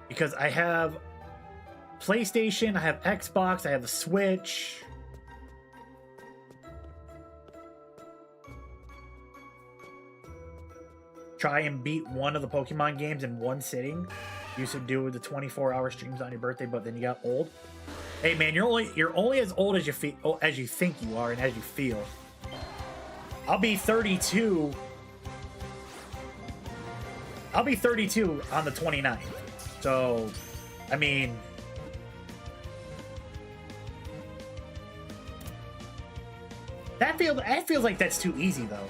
because I have PlayStation, I have Xbox, I have the Switch. Try and beat one of the Pokemon games in one sitting. Used to do the 24-hour streams on your birthday, but then you got old. Hey man, you're only as old as you feel, as you think you are, and as you feel. I'll be 32. I'll be 32 on the 29th. So, I mean, that feels like that's too easy though.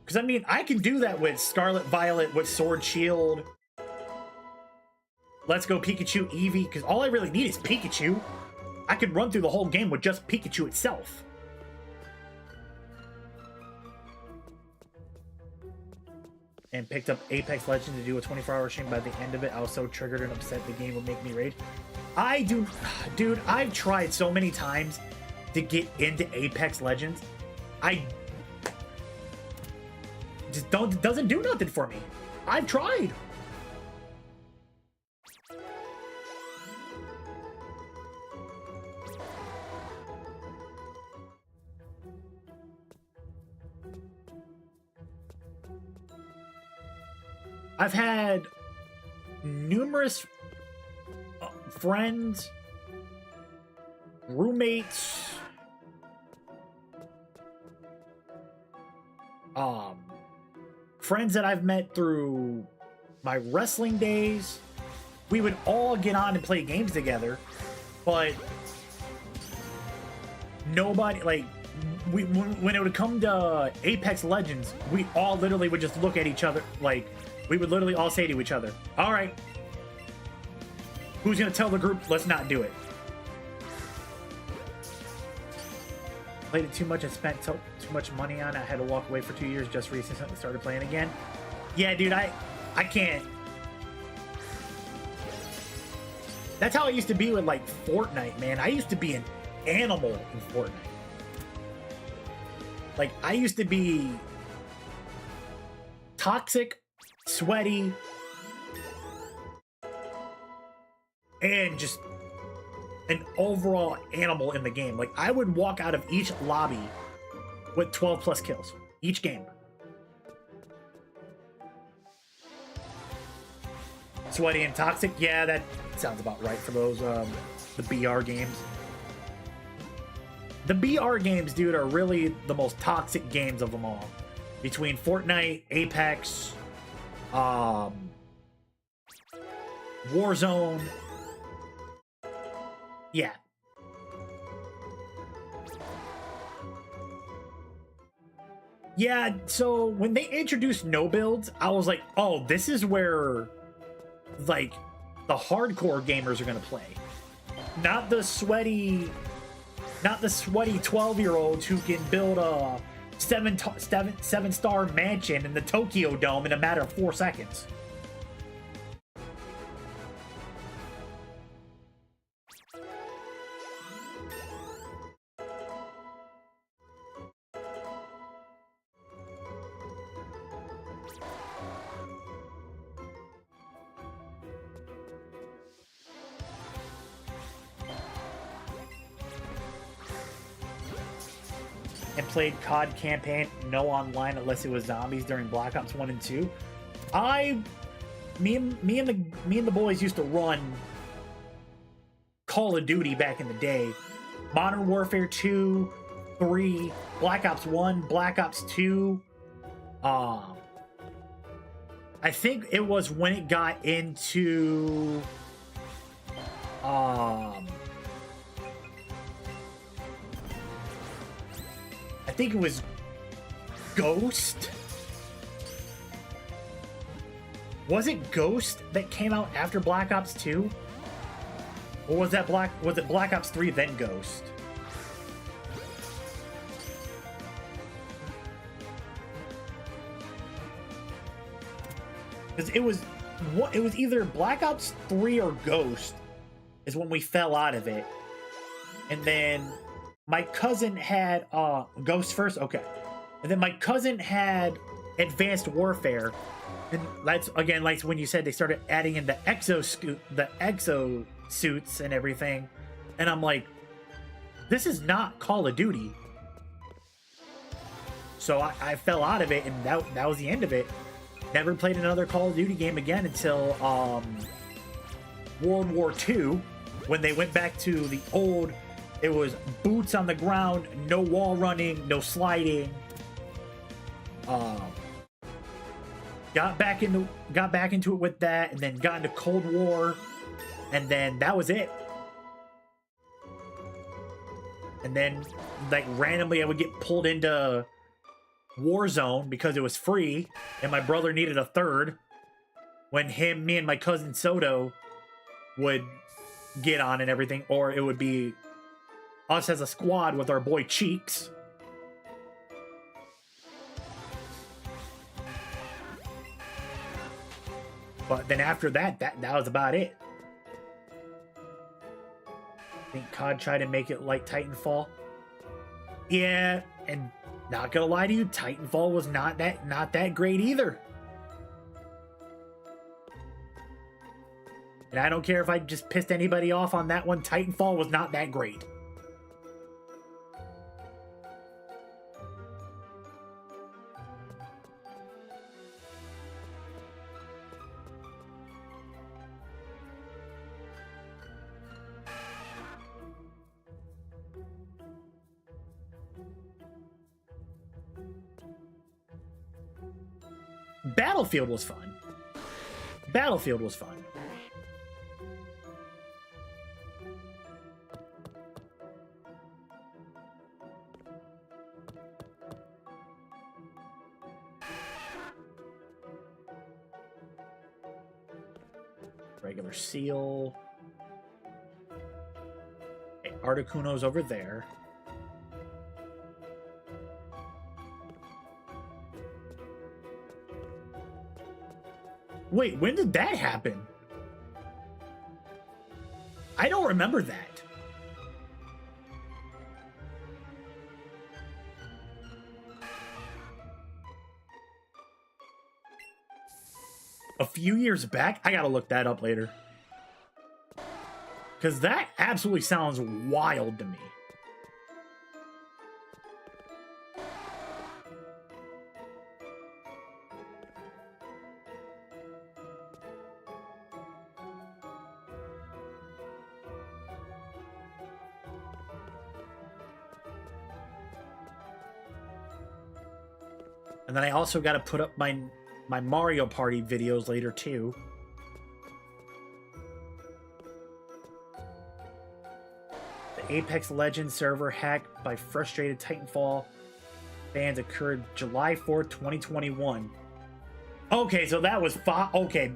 Because I mean, I can do that with Scarlet Violet, with Sword Shield. Let's Go Pikachu Eevee, because all I really need is Pikachu. I could run through the whole game with just Pikachu itself. And picked up Apex Legends to do a 24-hour stream. By the end of it, I was so triggered and upset the game would make me rage. Dude, I've tried so many times to get into Apex Legends. I just doesn't do nothing for me. I've tried. I've had numerous friends, roommates, friends that I've met through my wrestling days. We would all get on and play games together, but nobody, like, when it would come to Apex Legends, we all literally would just look at each other, like, we would literally all say to each other, all right, who's going to tell the group, let's not do it. Played it too much and spent too much money on it. I had to walk away for 2 years just recently started playing again. Yeah, dude, I can't. That's how I used to be with, like, Fortnite, man. I used to be an animal in Fortnite. Like, I used to be toxic, sweaty, and just an overall animal in the game. Like, I would walk out of each lobby with 12 plus kills each game. Sweaty and toxic. Yeah, that sounds about right for those the BR games. The BR games, dude, are really the most toxic games of them all. Between Fortnite, Apex, Warzone. Yeah. Yeah, so when they introduced no builds, I was like, oh, this is where, like, the hardcore gamers are gonna play. Not the sweaty 12-year-olds who can build a seven-star mansion in the Tokyo Dome in a matter of 4 seconds. And played COD campaign, no online unless it was zombies during Black Ops 1 and 2. Me and the boys used to run Call of Duty back in the day. Modern Warfare 2, 3, Black Ops 1, Black Ops 2. I think it was when it got into I think it was Ghost. Was it Ghost that came out after Black Ops 2? Or was it Black Ops 3 then Ghost? Because it was either Black Ops 3 or Ghost is when we fell out of it. And then my cousin had Ghost first, okay. And then my cousin had Advanced Warfare. And that's again, like when you said they started adding in the exo suits and everything. And I'm like, this is not Call of Duty. So I fell out of it, and that was the end of it. Never played another Call of Duty game again until World War II, when they went back to the old. It was boots on the ground, no wall running, no sliding. Got back into it with that, and then got into Cold War, and then that was it. And then, like, randomly I would get pulled into Warzone because it was free, and my brother needed a third. When me and my cousin Soto would get on and everything, or it would be us as a squad with our boy Cheeks. But then after that was about it. I think COD tried to make it like Titanfall. Yeah, and not gonna lie to you, Titanfall was not that great either. And I don't care if I just pissed anybody off on that one, Titanfall was not that great. Battlefield was fun. Battlefield was fun. Regular seal. Okay, Articuno's over there. Wait, when did that happen? I don't remember that. A few years back? I gotta look that up later. Because that absolutely sounds wild to me. And then I also got to put up my Mario Party videos later too. The Apex Legends server hacked by frustrated Titanfall fans occurred July 4th, 2021. Okay, so that was okay.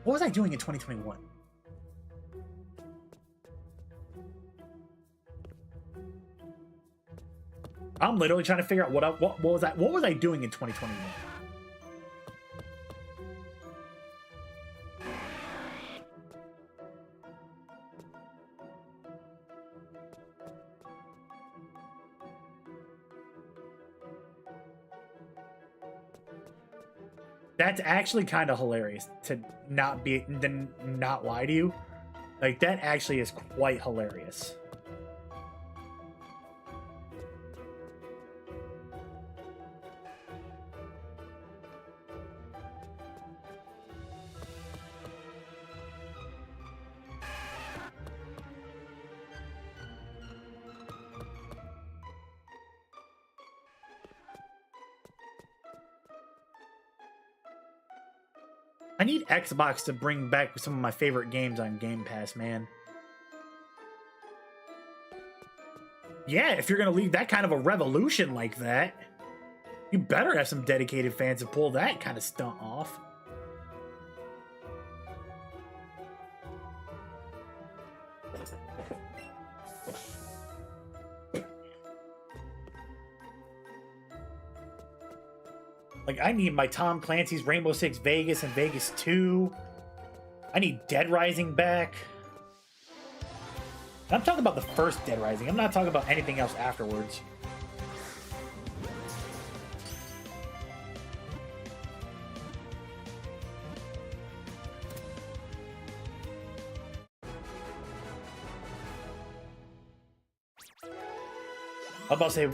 What was I doing in 2021? I'm literally trying to figure out what was I doing in 2021? That's actually kind of hilarious to not lie to you. Like, that actually is quite hilarious. I need Xbox to bring back some of my favorite games on Game Pass, man. Yeah, if you're gonna leave that kind of a revolution like that, you better have some dedicated fans to pull that kind of stunt off. Like, I need my Tom Clancy's Rainbow Six Vegas and Vegas 2. I need Dead Rising back. And I'm talking about the first Dead Rising. I'm not talking about anything else afterwards. I'm about to say,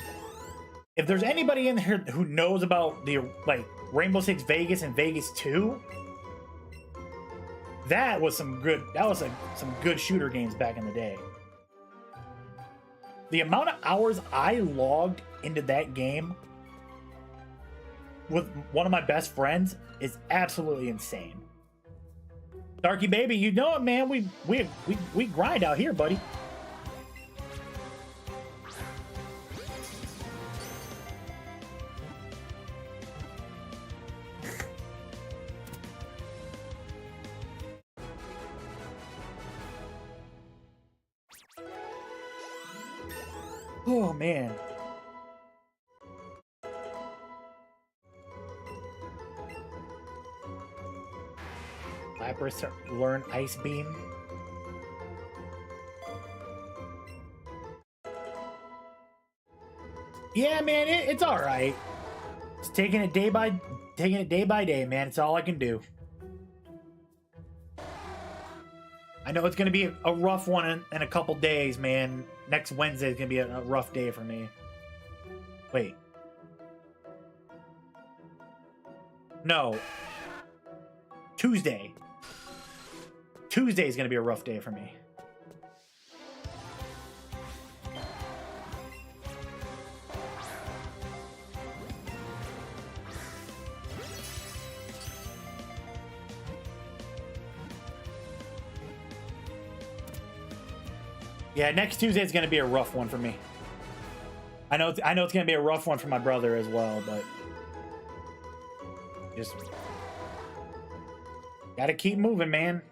if there's anybody in here who knows about the Rainbow Six Vegas and Vegas 2, that was some good shooter games back in the day. The amount of hours I logged into that game with one of my best friends is absolutely insane. Darky baby, you know it, man. We grind out here, buddy. Oh, man. Lapras learn Ice Beam. Yeah, man, it's all right. Just taking it day by day, man. It's all I can do. I know it's going to be a rough one in a couple days, man. Next Wednesday is going to be a rough day for me. Wait. No. Tuesday. Tuesday is going to be a rough day for me. Yeah, next Tuesday is going to be a rough one for me. I know it's going to be a rough one for my brother as well, but just got to keep moving, man.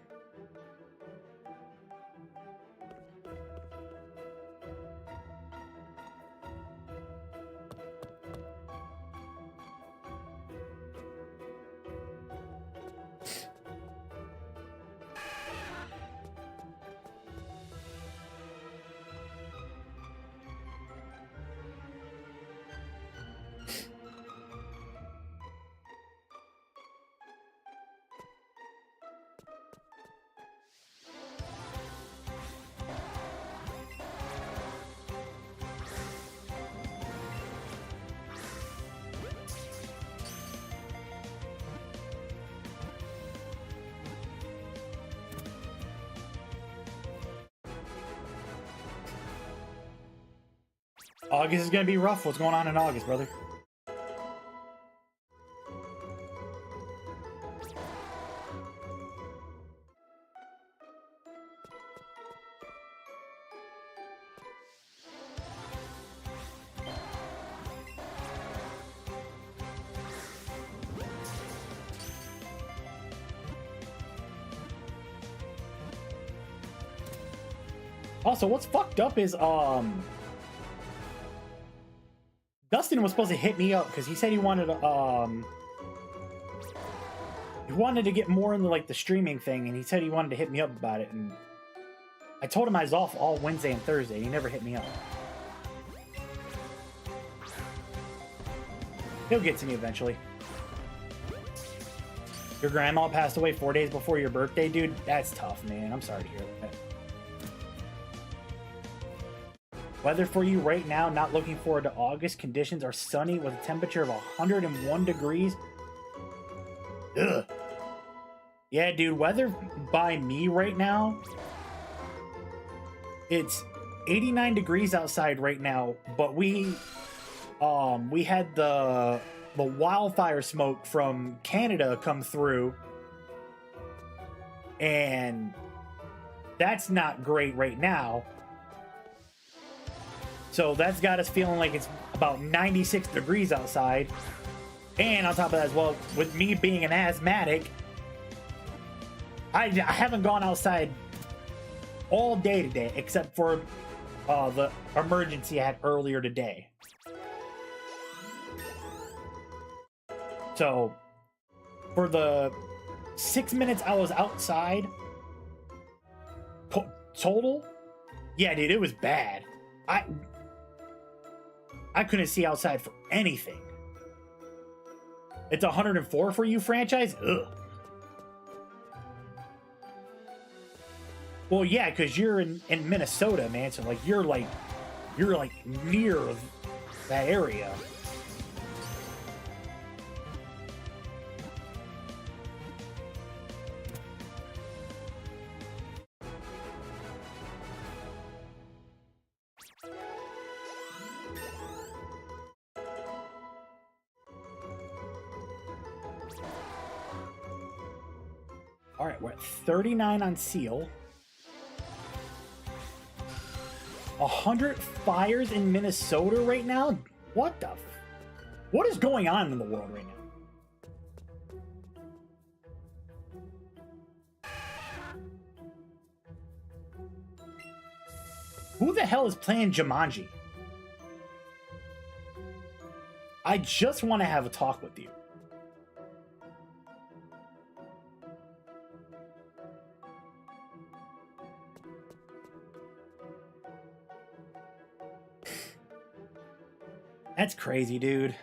August is going to be rough. What's going on in August, brother? Also, what's fucked up is Dustin was supposed to hit me up because he said he wanted to get more into like the streaming thing, and he said he wanted to hit me up about it, and I told him I was off all Wednesday and Thursday. He never hit me up. He'll get to me eventually. Your grandma passed away 4 days before your birthday, dude? That's tough, man. I'm sorry to hear that. Weather for you right now, not looking forward to August. Conditions are sunny with a temperature of 101 degrees. Ugh. Yeah, dude, weather by me right now, it's 89 degrees outside right now, but we had the wildfire smoke from Canada come through, and that's not great right now. So that's got us feeling like it's about 96 degrees outside. And on top of that as well, with me being an asthmatic, I haven't gone outside all day today, except for the emergency I had earlier today. So, for the 6 minutes I was outside, total, yeah, dude, it was bad. I couldn't see outside for anything. It's 104 for you, franchise? Ugh. Well, yeah, because you're in Minnesota, man. So like you're near that area. All right, we're at 39 on Seal. 100 fires in Minnesota right now? What the what is going on in the world right now? Who the hell is playing Jumanji? I just want to have a talk with you. That's crazy, dude.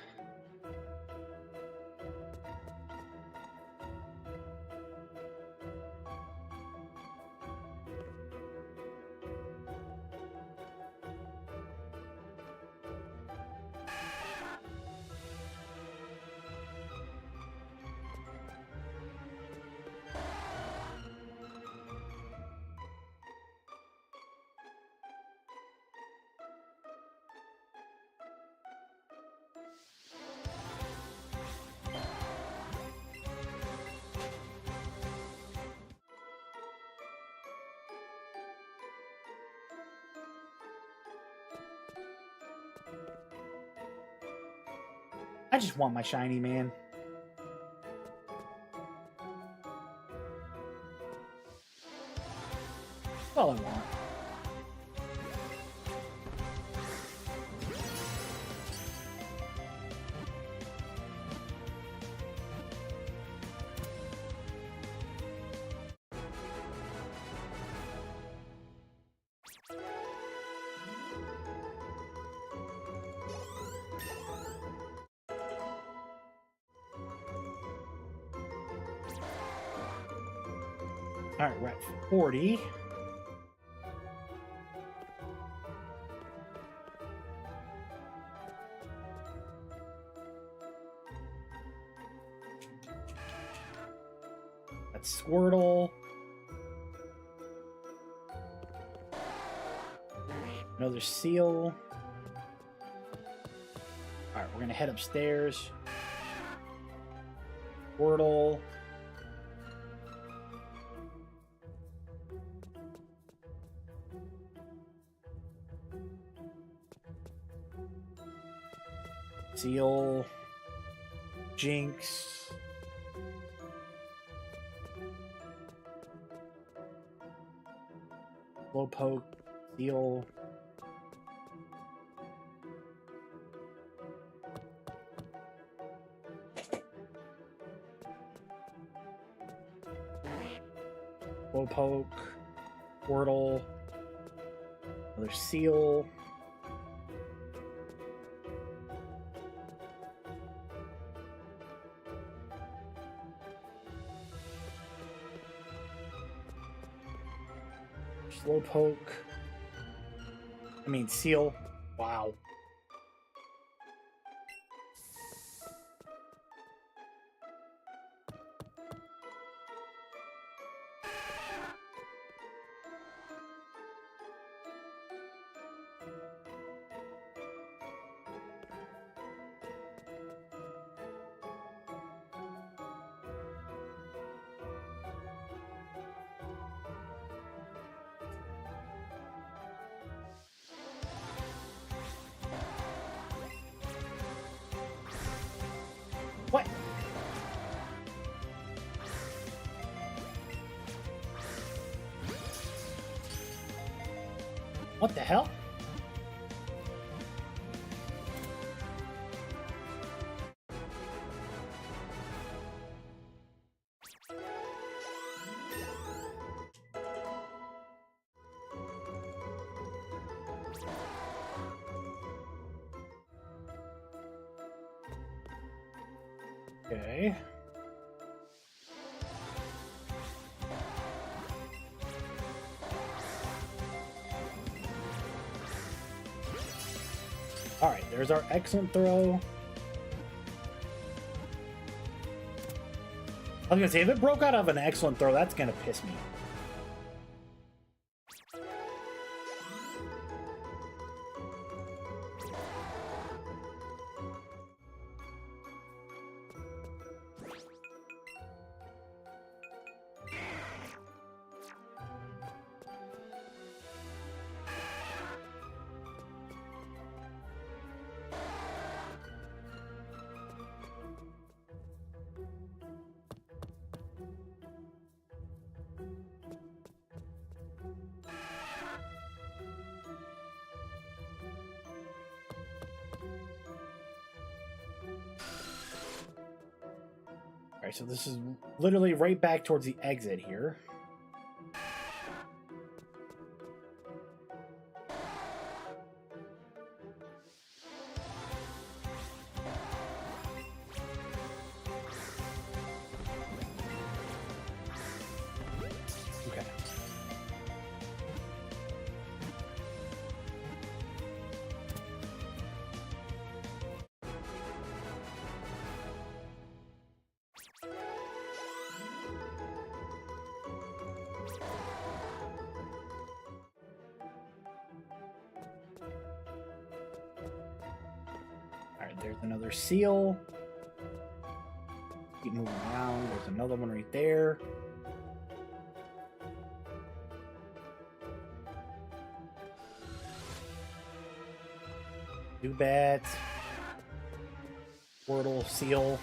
I just want my shiny, man. That's all I want. All right, we're at 40. That's Squirtle. Another Seal. All right, we're gonna head upstairs. Squirtle. Seal, Jinx, Slowpoke, Seal. Slowpoke. Squirtle. Another seal. Slowpoke. I mean, seal. Wow. What? What the hell? Okay. All right, there's our excellent throw. I was gonna say, if it broke out of an excellent throw, that's gonna piss me. All right, so this is literally right back towards the exit here. Okay. There's another seal. Keep moving around. There's another one right there. Zubat. Squirtle, seal.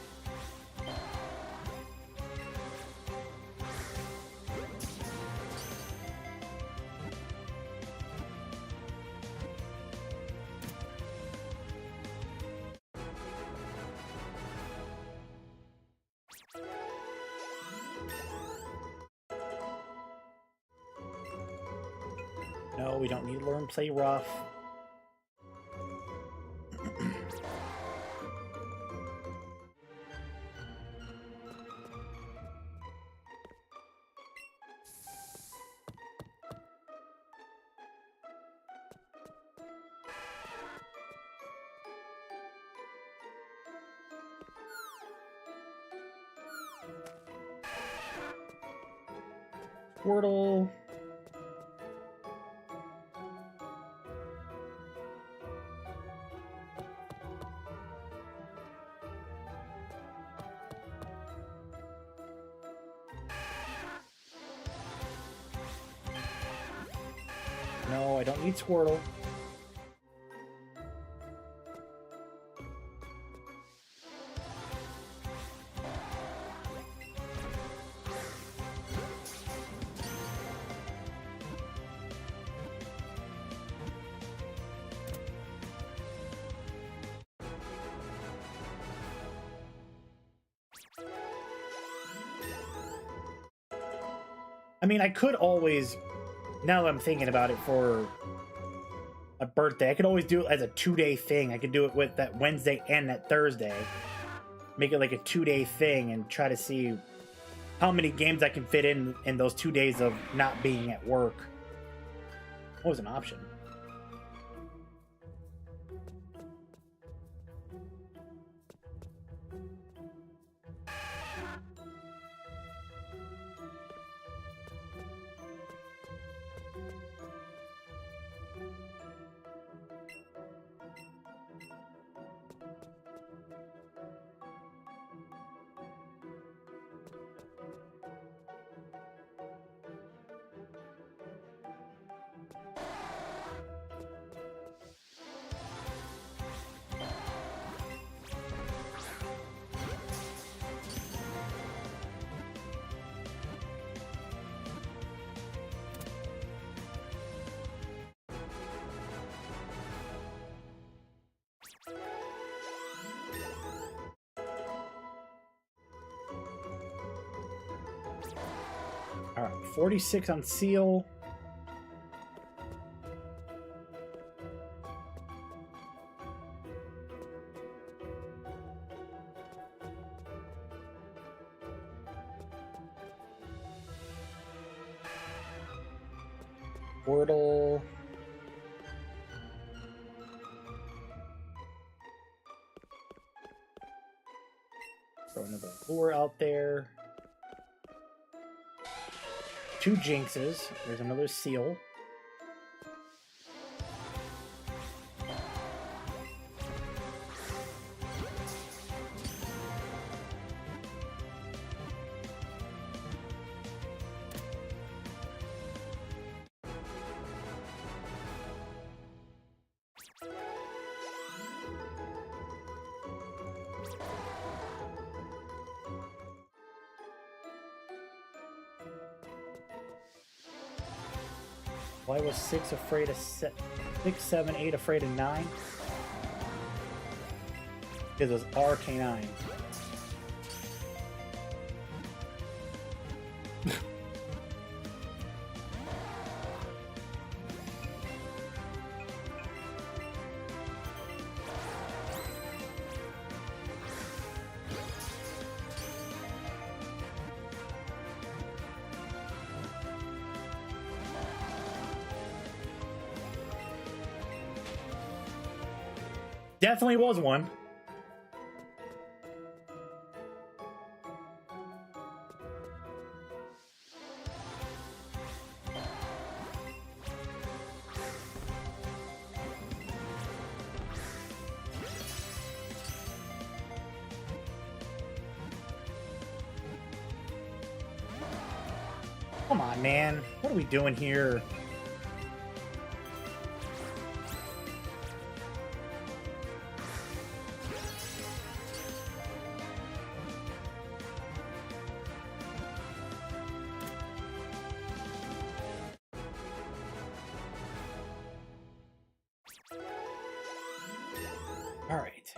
No, we don't need to learn play rough. Squirtle. No, I don't need Squirtle. I mean, I could always, now that I'm thinking about it, for a birthday, I could always do it as a 2-day thing. I could do it with that Wednesday and that Thursday. Make it like a 2-day thing and try to see how many games I can fit in those 2 days of not being at work. What was an option? All right, 46 on seal. Wordle. Throw another lure out there. 2 jinxes. There's another seal. Why was 6 afraid of 6, 7, 8 afraid of 9? Because it was RK9. Definitely was one. Come on, man. What are we doing here? All right.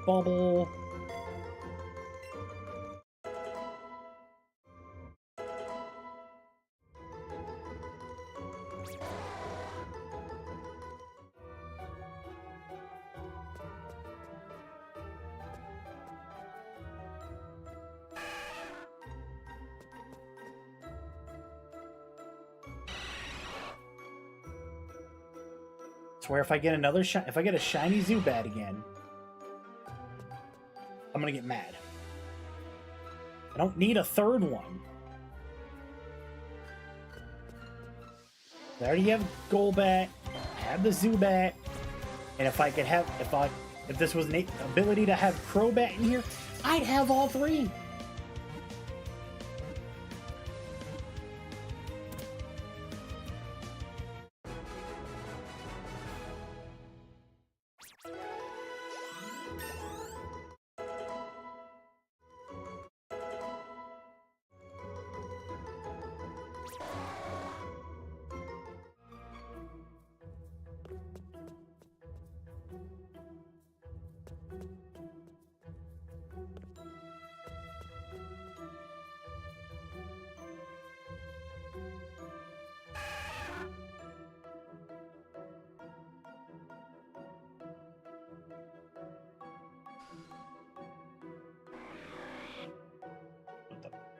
Bubble. Swear if I get another if I get a shiny Zubat again, I'm gonna get mad. I don't need a third one. I already have Golbat, I have the Zubat, and if I could have, if this was an ability to have Crobat in here, I'd have all 3.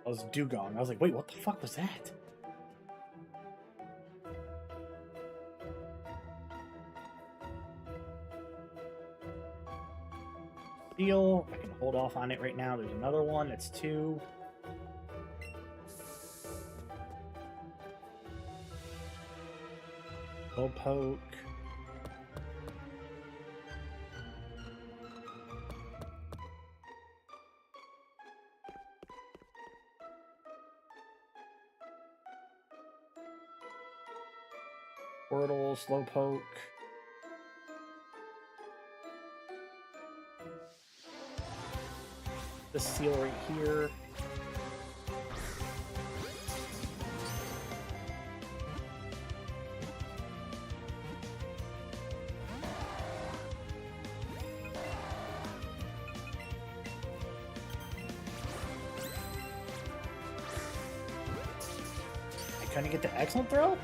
I was dugong. I was like, wait, what the fuck was that? Seal. I can hold off on it right now. There's another one. That's 2. Low poke. Squirtle, Slowpoke. The seal right here. I couldn't get the excellent throw?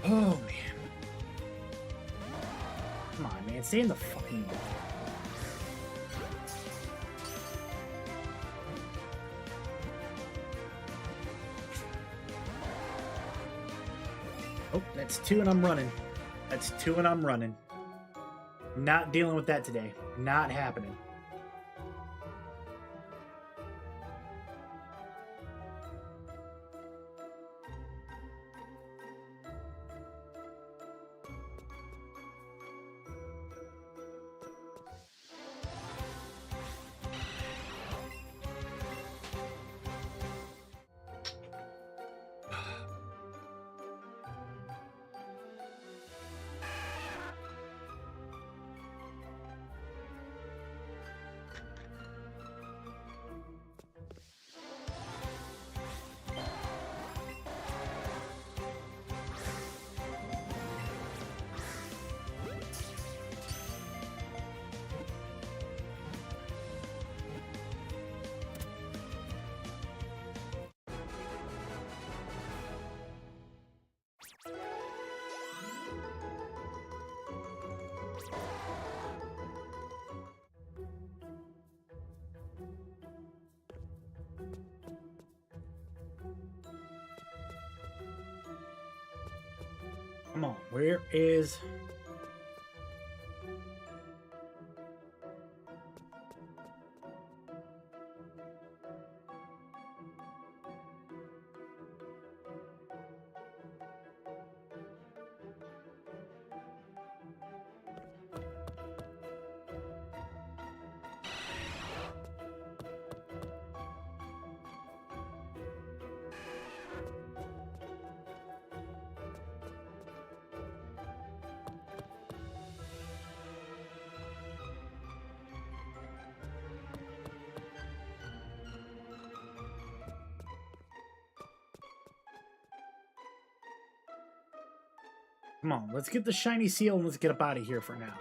Oh, man. Come on, man. Stay in the fucking... Oh, that's 2 and I'm running. That's 2 and I'm running. Not dealing with that today. Not happening. Come on, where is... Come on, let's get the shiny seal and let's get up out of here for now.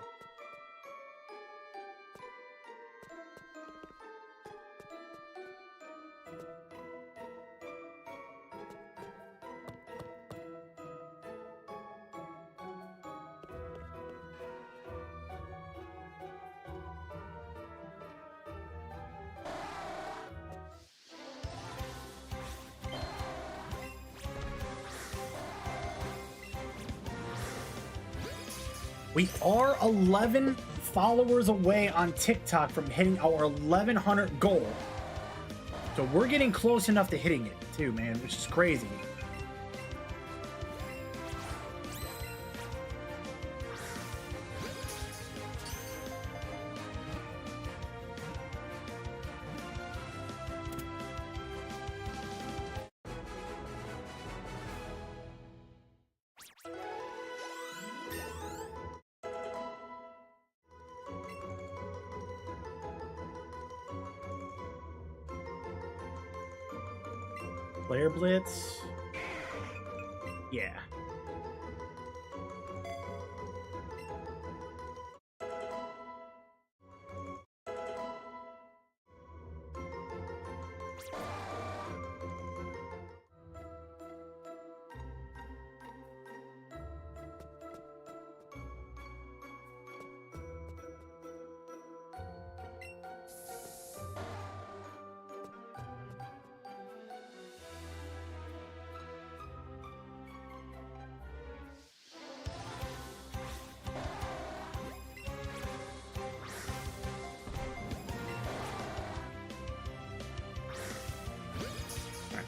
We are 11 followers away on TikTok from hitting our 1100 goal. So we're getting close enough to hitting it too, man, which is crazy. Player Blitz. Yeah.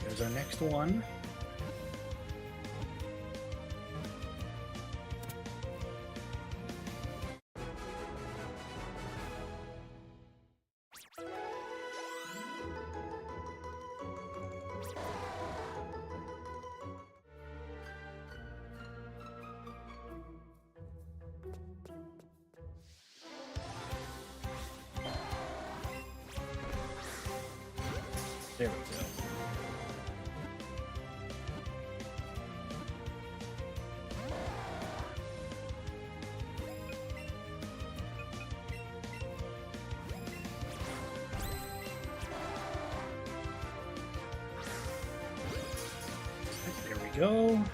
There's our next one. There we go. There we go.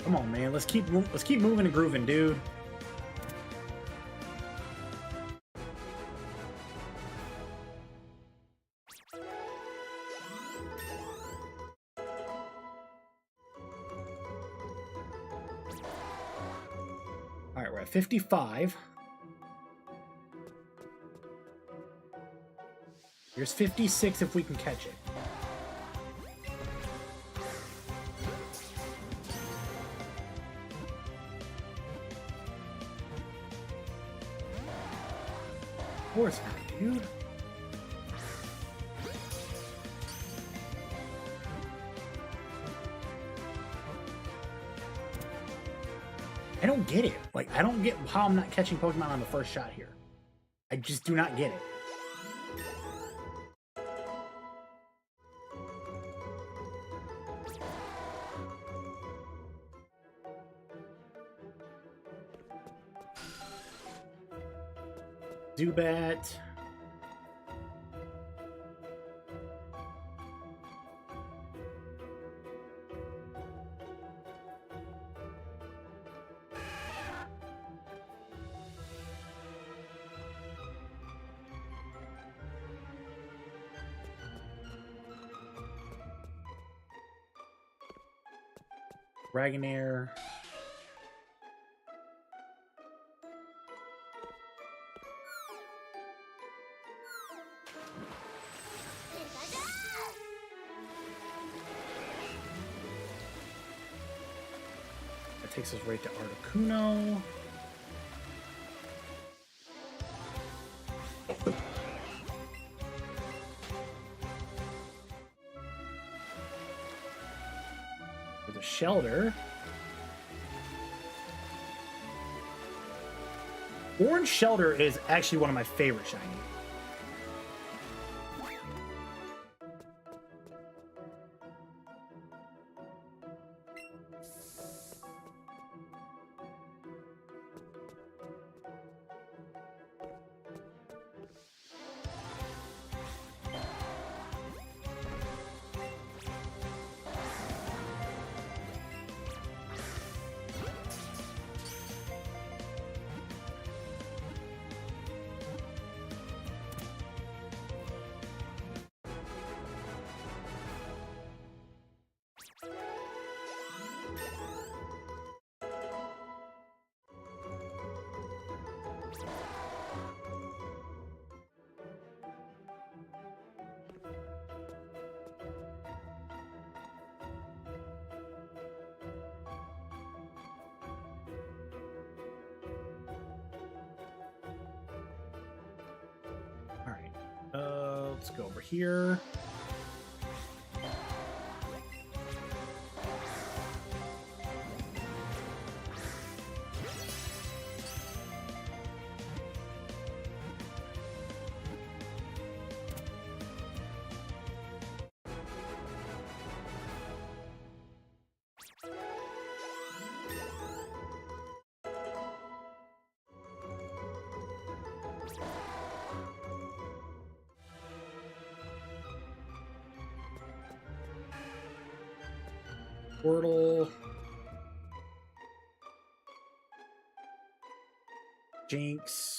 Come on, man. Let's keep moving and grooving, dude. All right, we're at 55. Here's 56 if we can catch it. Of course not, dude. I don't get it. Like, I don't get how I'm not catching Pokemon on the first shot here. I just do not get it. Zubat. Dragonair. That takes us right to Articuno. There's a Shelter. Orange Shelter is actually one of my favorite shiny. let's go over here. Portal. Jinx.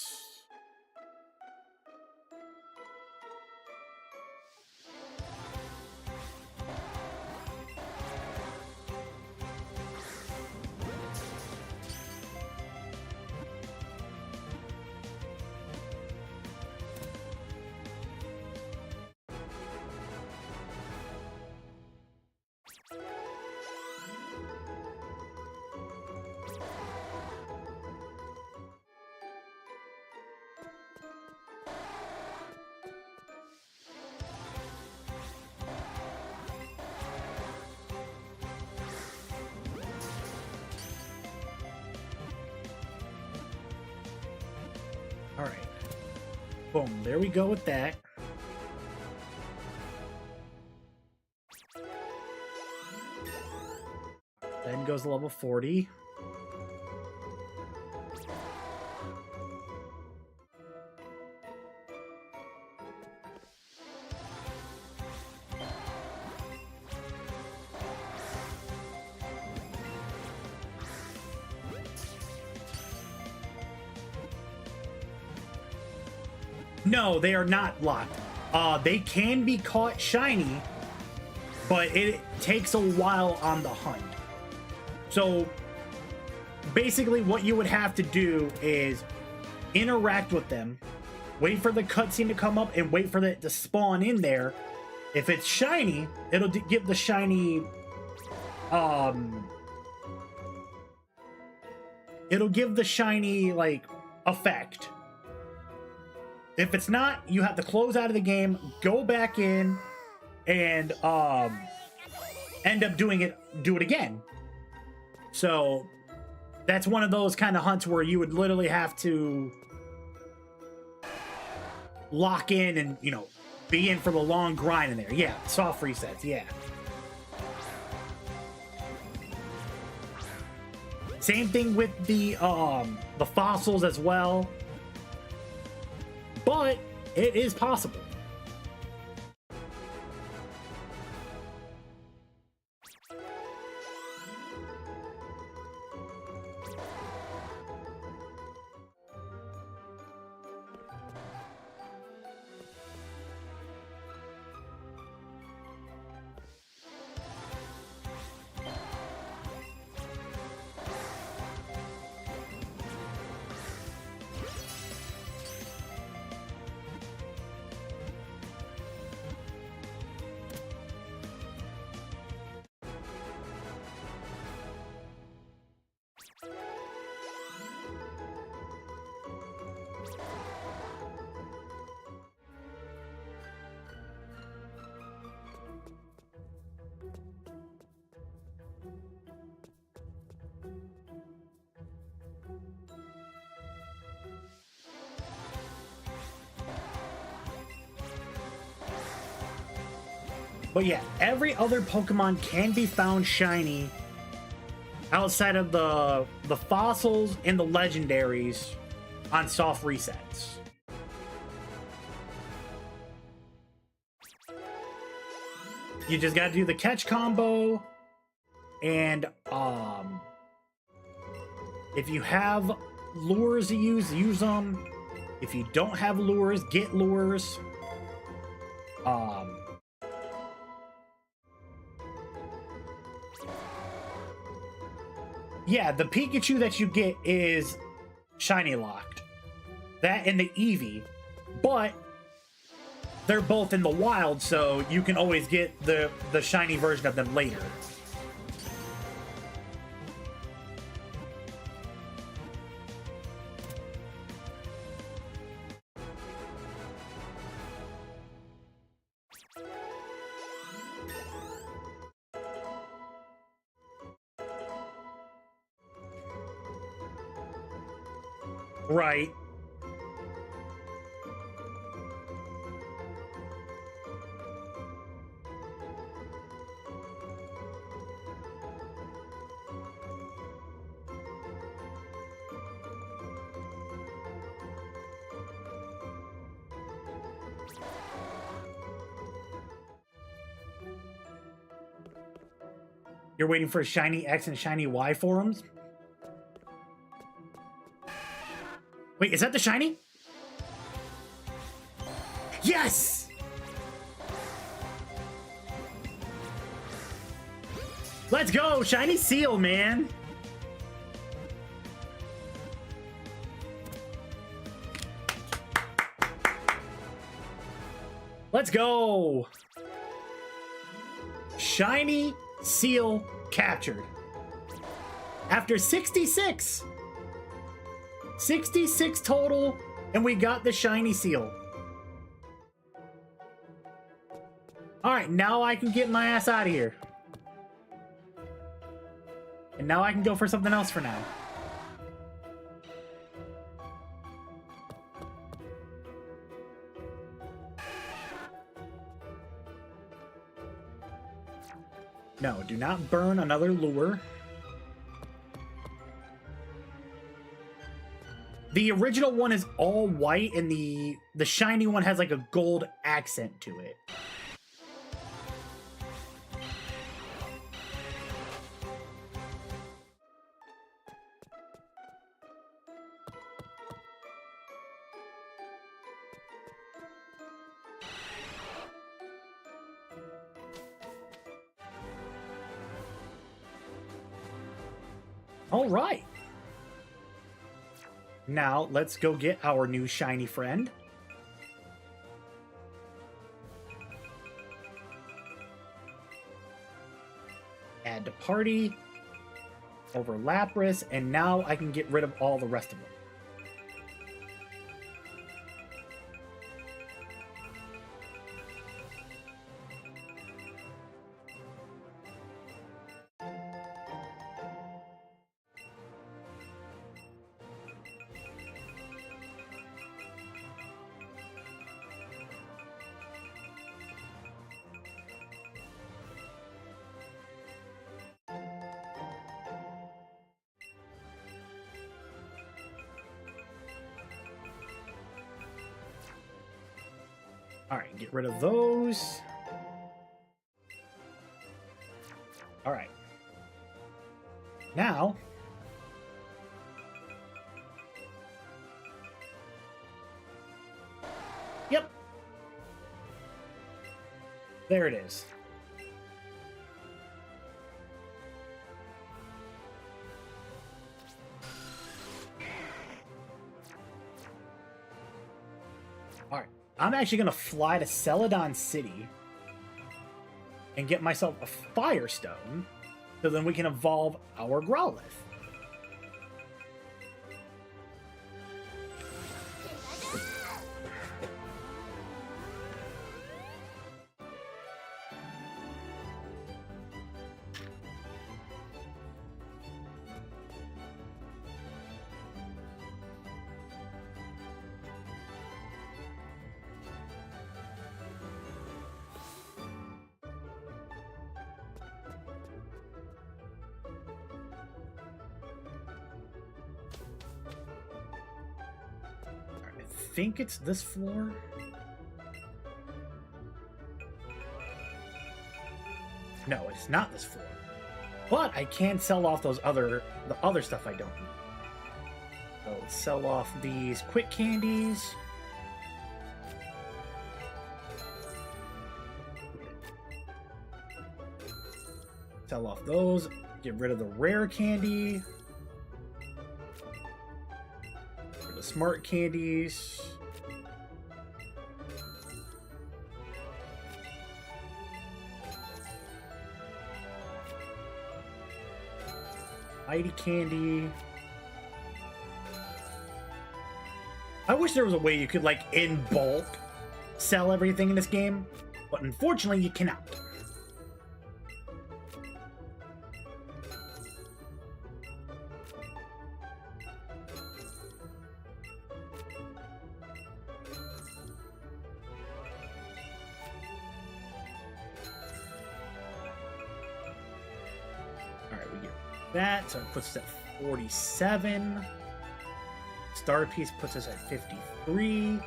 All right. Boom. There we go with that. Then goes level 40. No, they are not locked. They can be caught shiny, but it takes a while on the hunt. So basically what you would have to do is interact with them, wait for the cutscene to come up, and wait for it to spawn in there. If it's shiny, it'll give the shiny like effect. If it's not, you have to close out of the game, go back in, and end up do it again. So that's one of those kind of hunts where you would literally have to lock in and, you know, be in for the long grind in there. Yeah, soft resets, yeah. Same thing with the fossils as well. But it is possible. But yeah, every other Pokemon can be found shiny outside of the fossils and the legendaries on soft resets. You just gotta do the catch combo, and if you have lures to use them. If you don't have lures, get lures. Yeah, the Pikachu that you get is shiny locked. That and the Eevee. But they're both in the wild, so you can always get the shiny version of them later. Right. You're waiting for shiny X and shiny Y forums? Wait, is that the shiny? Yes! Let's go! Shiny seal, man! Let's go! Shiny seal captured. After 66! 66 total, and we got the shiny seal. Alright, now I can get my ass out of here. And now I can go for something else for now. No, do not burn another lure. The original one is all white, and the shiny one has like a gold accent to it. All right. Now, let's go get our new shiny friend. Add to party. Over Lapras. And now I can get rid of all the rest of them. All right, get rid of those. All right. Now, yep. There it is. All right. I'm actually going to fly to Celadon City and get myself a Firestone so then we can evolve our Growlithe. I think it's this floor. No, it's not this floor. But I can sell off the other stuff I don't need. So let's sell off these quick candies. Sell off those. Get rid of the rare candy. The smart candies. Mighty candy. I wish there was a way you could, like, in bulk sell everything in this game, but unfortunately you cannot. that, so it puts us at 47. Star piece puts us at 53.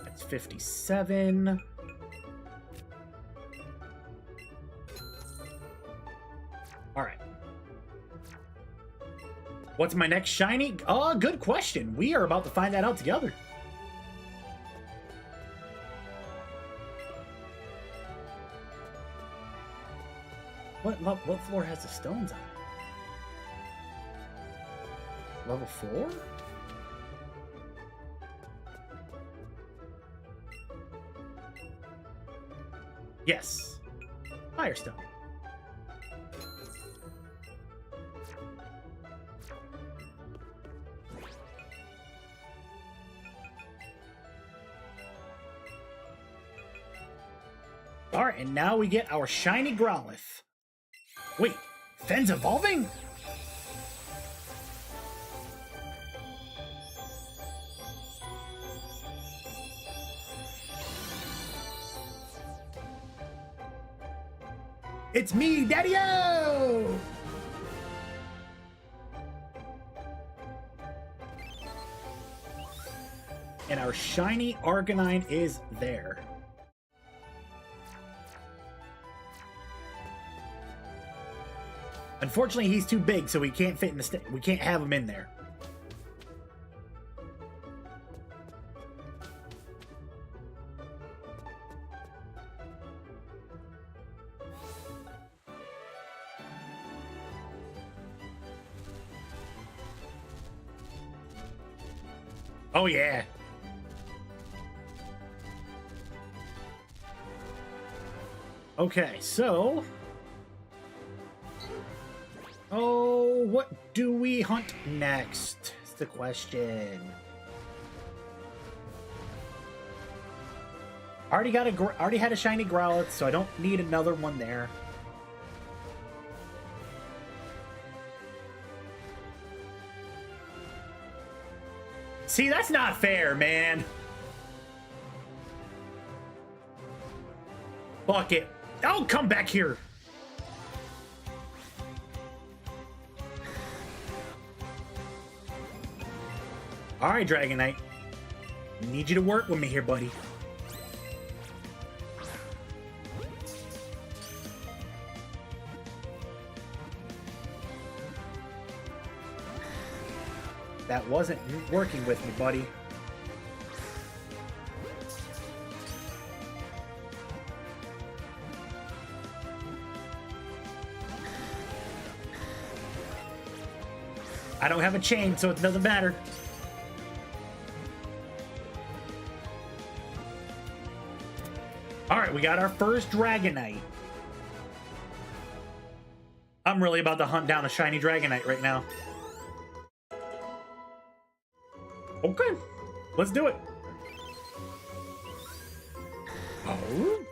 That's 57. All right. What's my next shiny? Oh, good question. We are about to find that out together. What floor has the stones on it? Level 4? Yes. Firestone. Alright, and now we get our shiny Growlithe. Wait, Fen's evolving? It's me, Daddy-O! And our shiny Arcanine is there. Unfortunately, he's too big, so we can't fit in the we can't have him in there. Oh yeah. Okay, so what do we hunt next? Is the question. Already had a shiny Growlithe, so I don't need another one there. See, that's not fair, man. Fuck it. I'll come back here. All right, Dragonite. Need you to work with me here, buddy. That wasn't working with me, buddy. I don't have a chain, so it doesn't matter. All right, we got our first Dragonite. I'm really about to hunt down a shiny Dragonite right now. Okay, let's do it. Oh.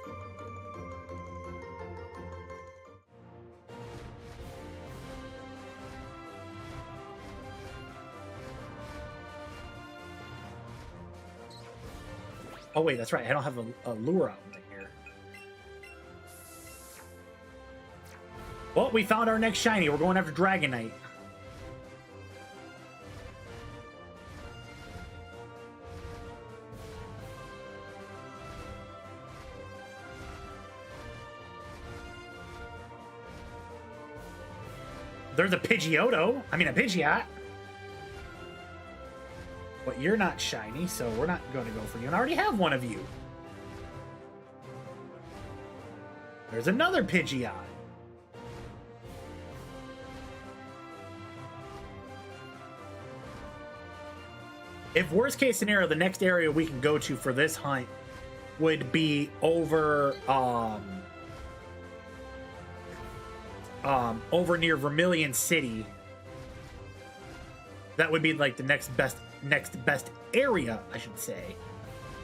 Oh wait, that's right. I don't have a lure out here. Well, we found our next shiny. We're going after Dragonite. There's a Pidgeotto. I mean, a Pidgeot. But you're not shiny, so we're not going to go for you. And I already have one of you. There's another Pidgeot. If worst case scenario, the next area we can go to for this hunt would be over over near Vermilion City. That would be like the next best area, I should say,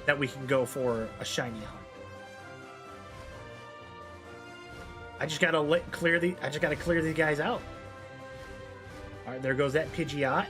that we can go for a shiny hunt. I just gotta clear these guys out. All right, there goes that Pidgeot.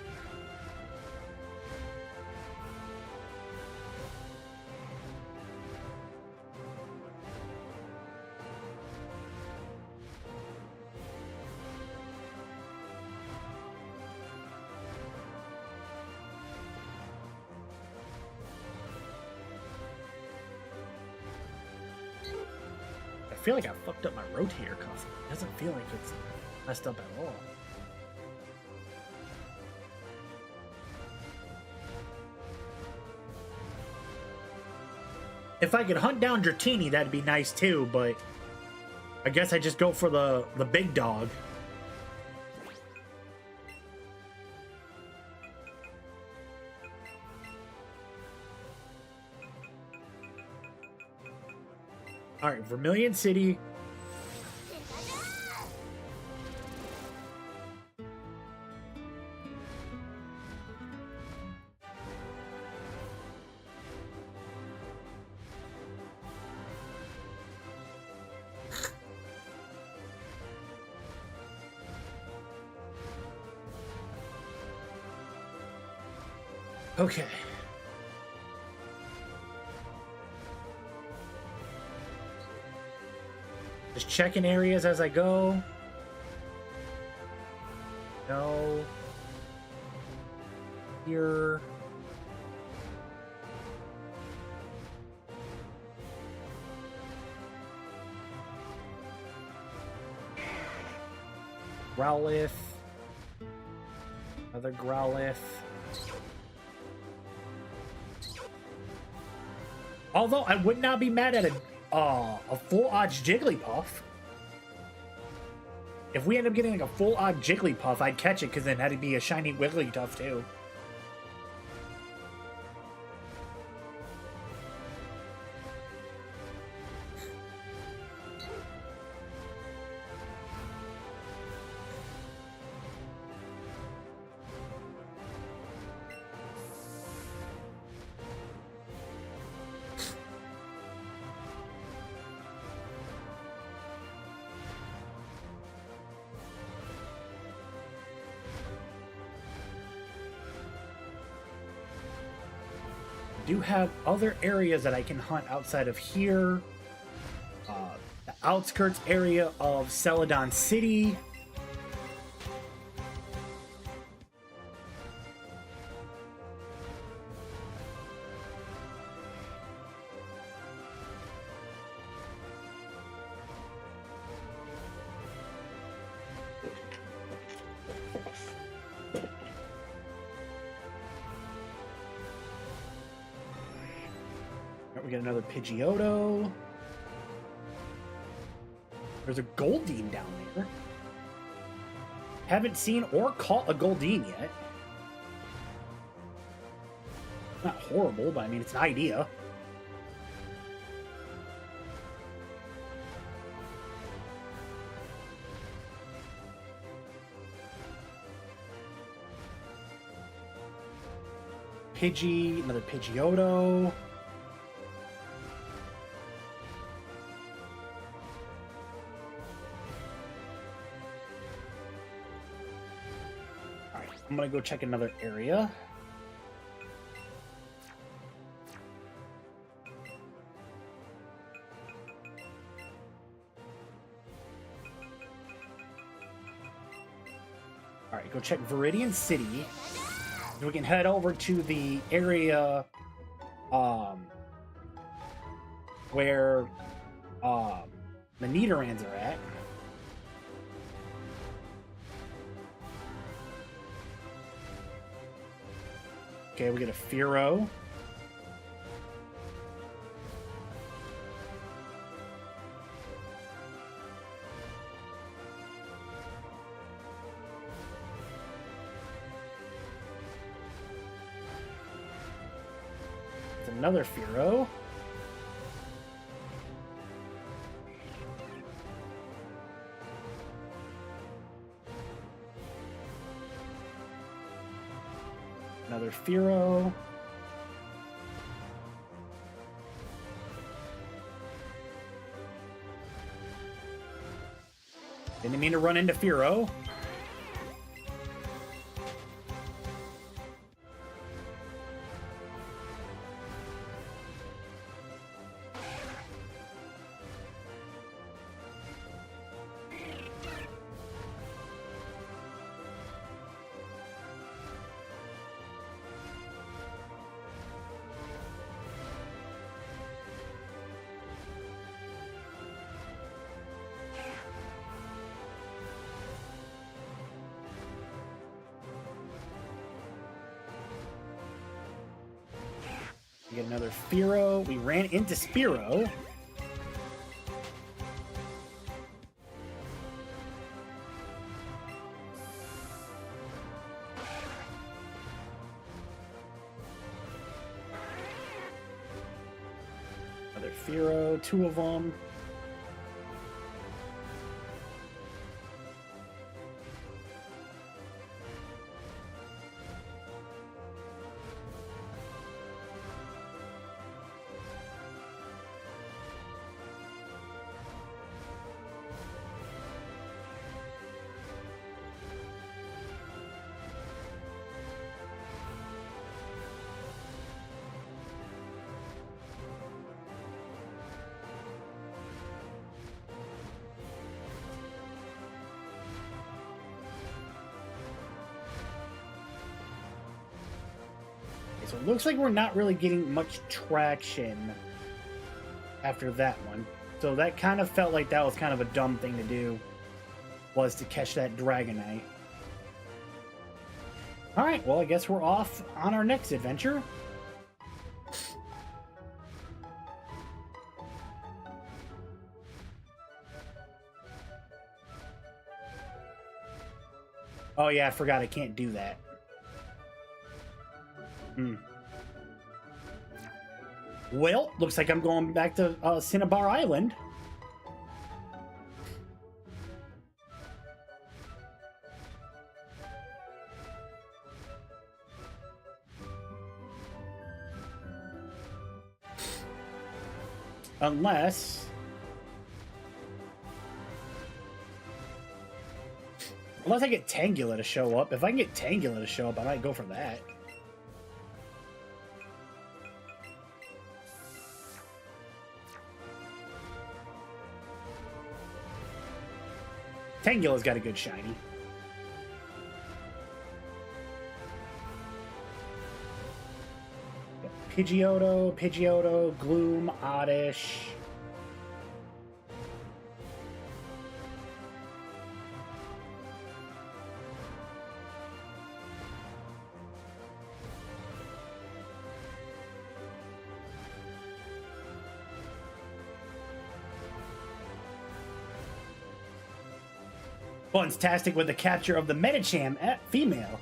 feel like I fucked up my rotator cuff. It doesn't feel like it's messed up at all. If I could hunt down Dratini, that'd be nice too, but I guess I just go for the big dog. Alright, Vermilion City. Okay. Just checking areas as I go. No. Here. Growlithe. Another Growlithe. Although I would not be mad at a full odds Jigglypuff. If we end up getting like a full odd Jigglypuff, I'd catch it because then that'd be a shiny Wigglytuff too. Do have other areas that I can hunt outside of here. The outskirts area of Celadon City. We got another Pidgeotto. There's a Goldeen down there. Haven't seen or caught a Goldeen yet. Not horrible, but I mean, it's an idea. Pidgey, another Pidgeotto. I'm gonna go check another area. Alright, go check Viridian City. So we can head over to the area where the Nidorans are at. Okay, we get a Fearow. It's another Fearow. Another Fearow. Didn't mean to run into Fearow. We get another Firo. We ran into Spiro. Another Firo, two of them. So it looks like we're not really getting much traction after that one. So that kind of felt like that was kind of a dumb thing to do, was to catch that Dragonite. Alright, well I guess we're off on our next adventure. Oh yeah, I forgot I can't do that. Well, looks like I'm going back to Cinnabar Island. Unless I get Tangela to show up. If I can get Tangela to show up, I might go for that. Tangela's got a good shiny. Pidgeotto, Gloom, Oddish. Fantastic with the capture of the Medicham at female.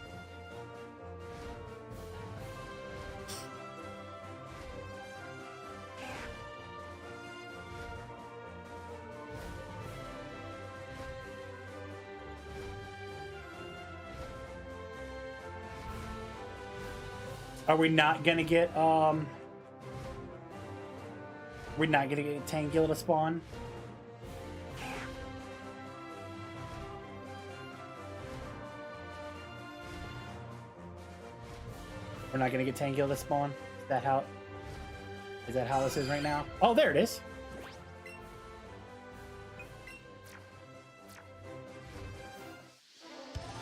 Are we not gonna get we're not gonna get Tangela to spawn? We're not gonna get Tangela to spawn? Is that how this is right now? Oh, there it is.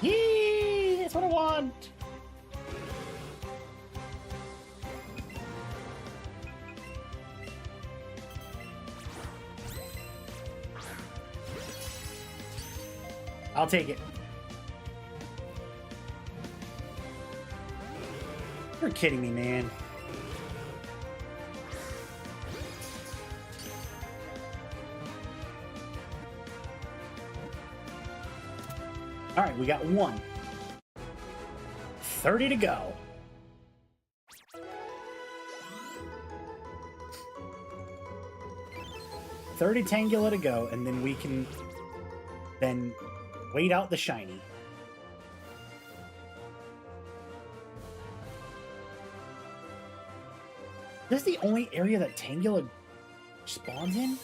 Yee! That's what I want! I'll take it. You're kidding me, man. All right, we got one. 30 to go. $30 Tangela to go, and then we can then wait out the shiny. This is the only area that Tangela spawns in?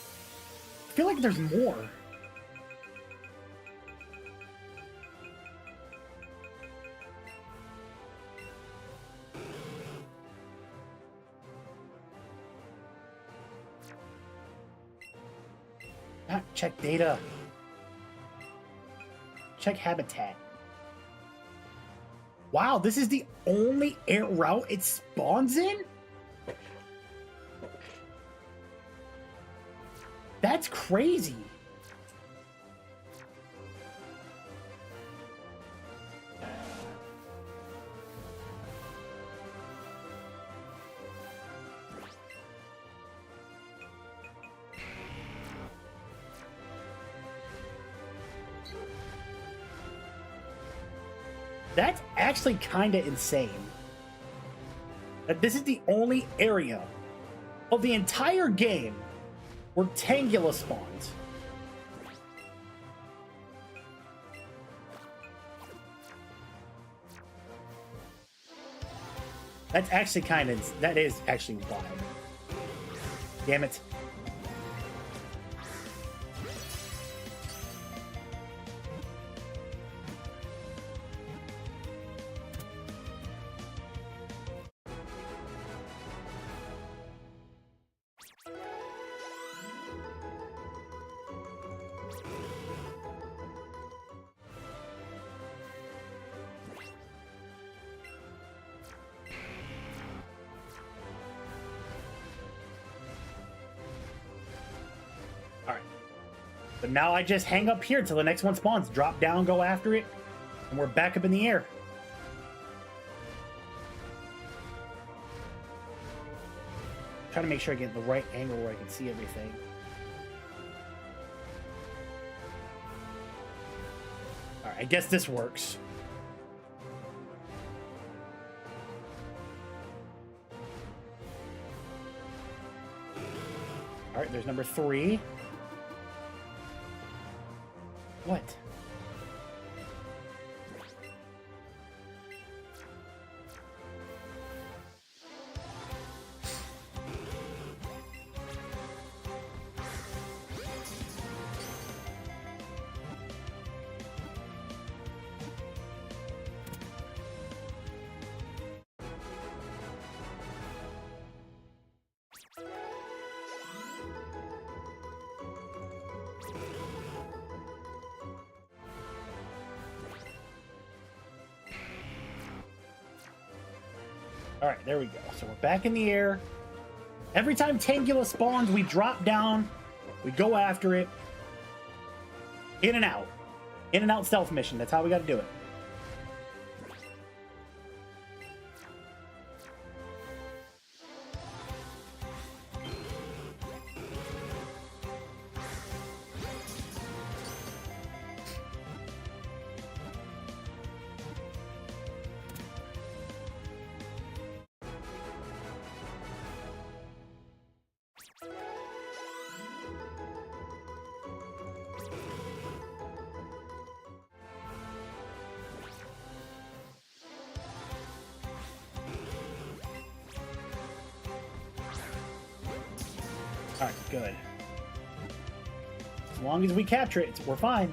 I feel like there's more. Check data. Check habitat. Wow, this is the only air route it spawns in? That's crazy. That's actually kind of insane. That this is the only area of the entire game where Tangela spawns. That's actually that is actually wild. Damn it. Alright. But now I just hang up here till the next one spawns. Drop down, go after it, and we're back up in the air. Trying to make sure I get the right angle where I can see everything. Alright, I guess this works. Alright, there's number 3. What? Alright, there we go. So we're back in the air. Every time Tangela spawns, we drop down, we go after it. In and out. In and out stealth mission. That's how we gotta do it. Alright, good. As long as we capture it, we're fine.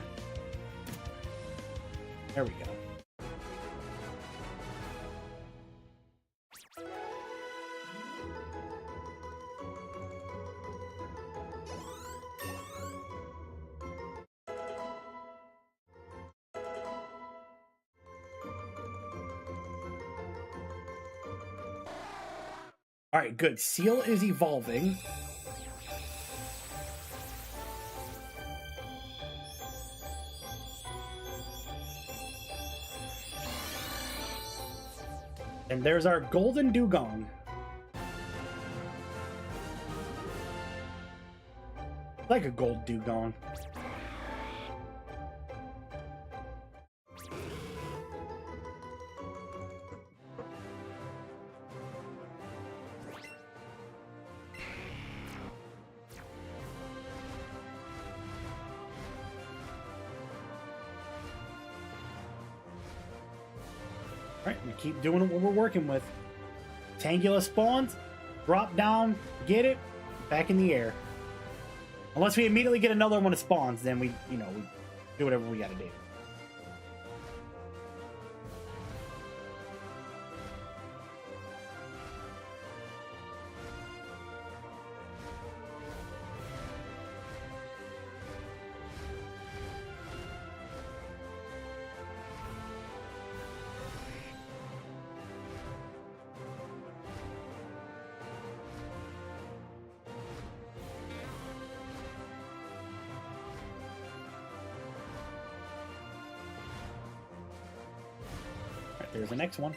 There we go. Alright, good. Seal is evolving. And there's our golden dugong. Like a gold dugong. Alright, we keep doing what we're working with. Tangela spawns, drop down, get it, back in the air. Unless we immediately get another one that spawns, then we do whatever we gotta do. There's the next one.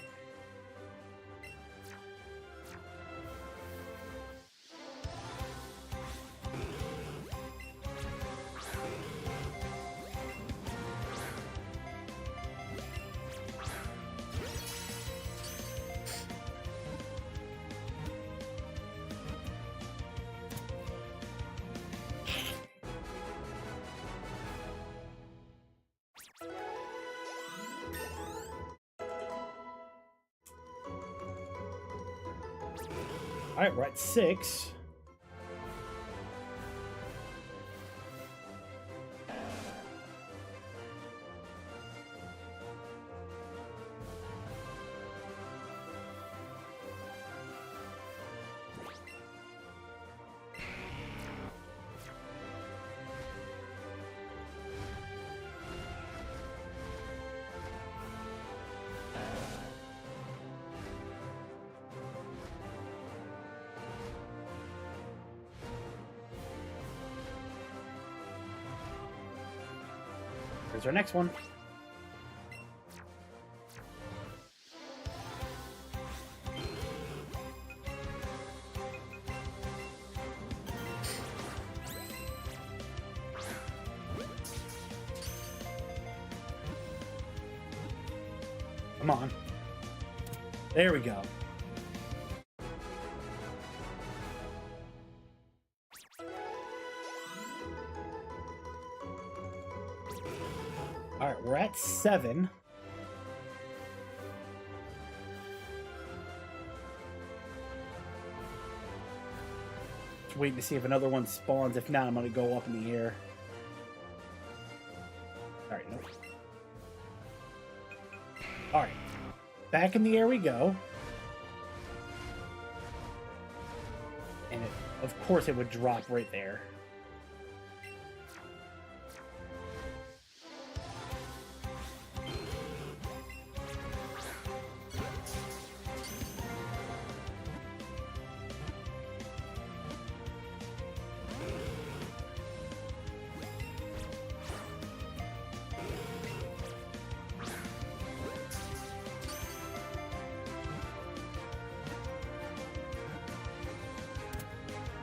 Alright, we're at 6. Here's our next one. Come on. There we go. All right, we're at 7. Just waiting to see if another one spawns. If not, I'm going to go up in the air. All right, nope. All right, back in the air we go. And of course it would drop right there.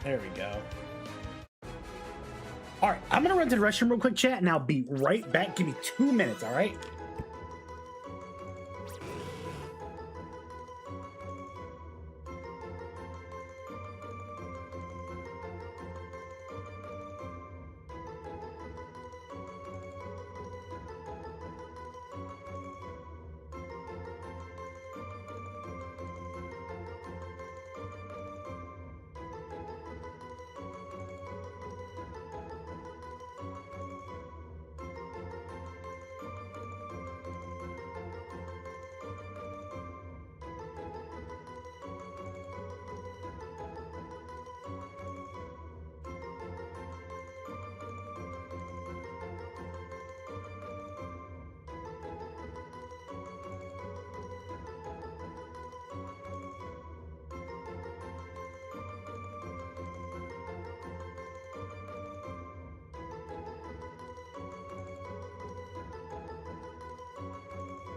There we go. All right, I'm gonna run to the restroom real quick, chat, and I'll be right back. Give me 2 minutes, all right?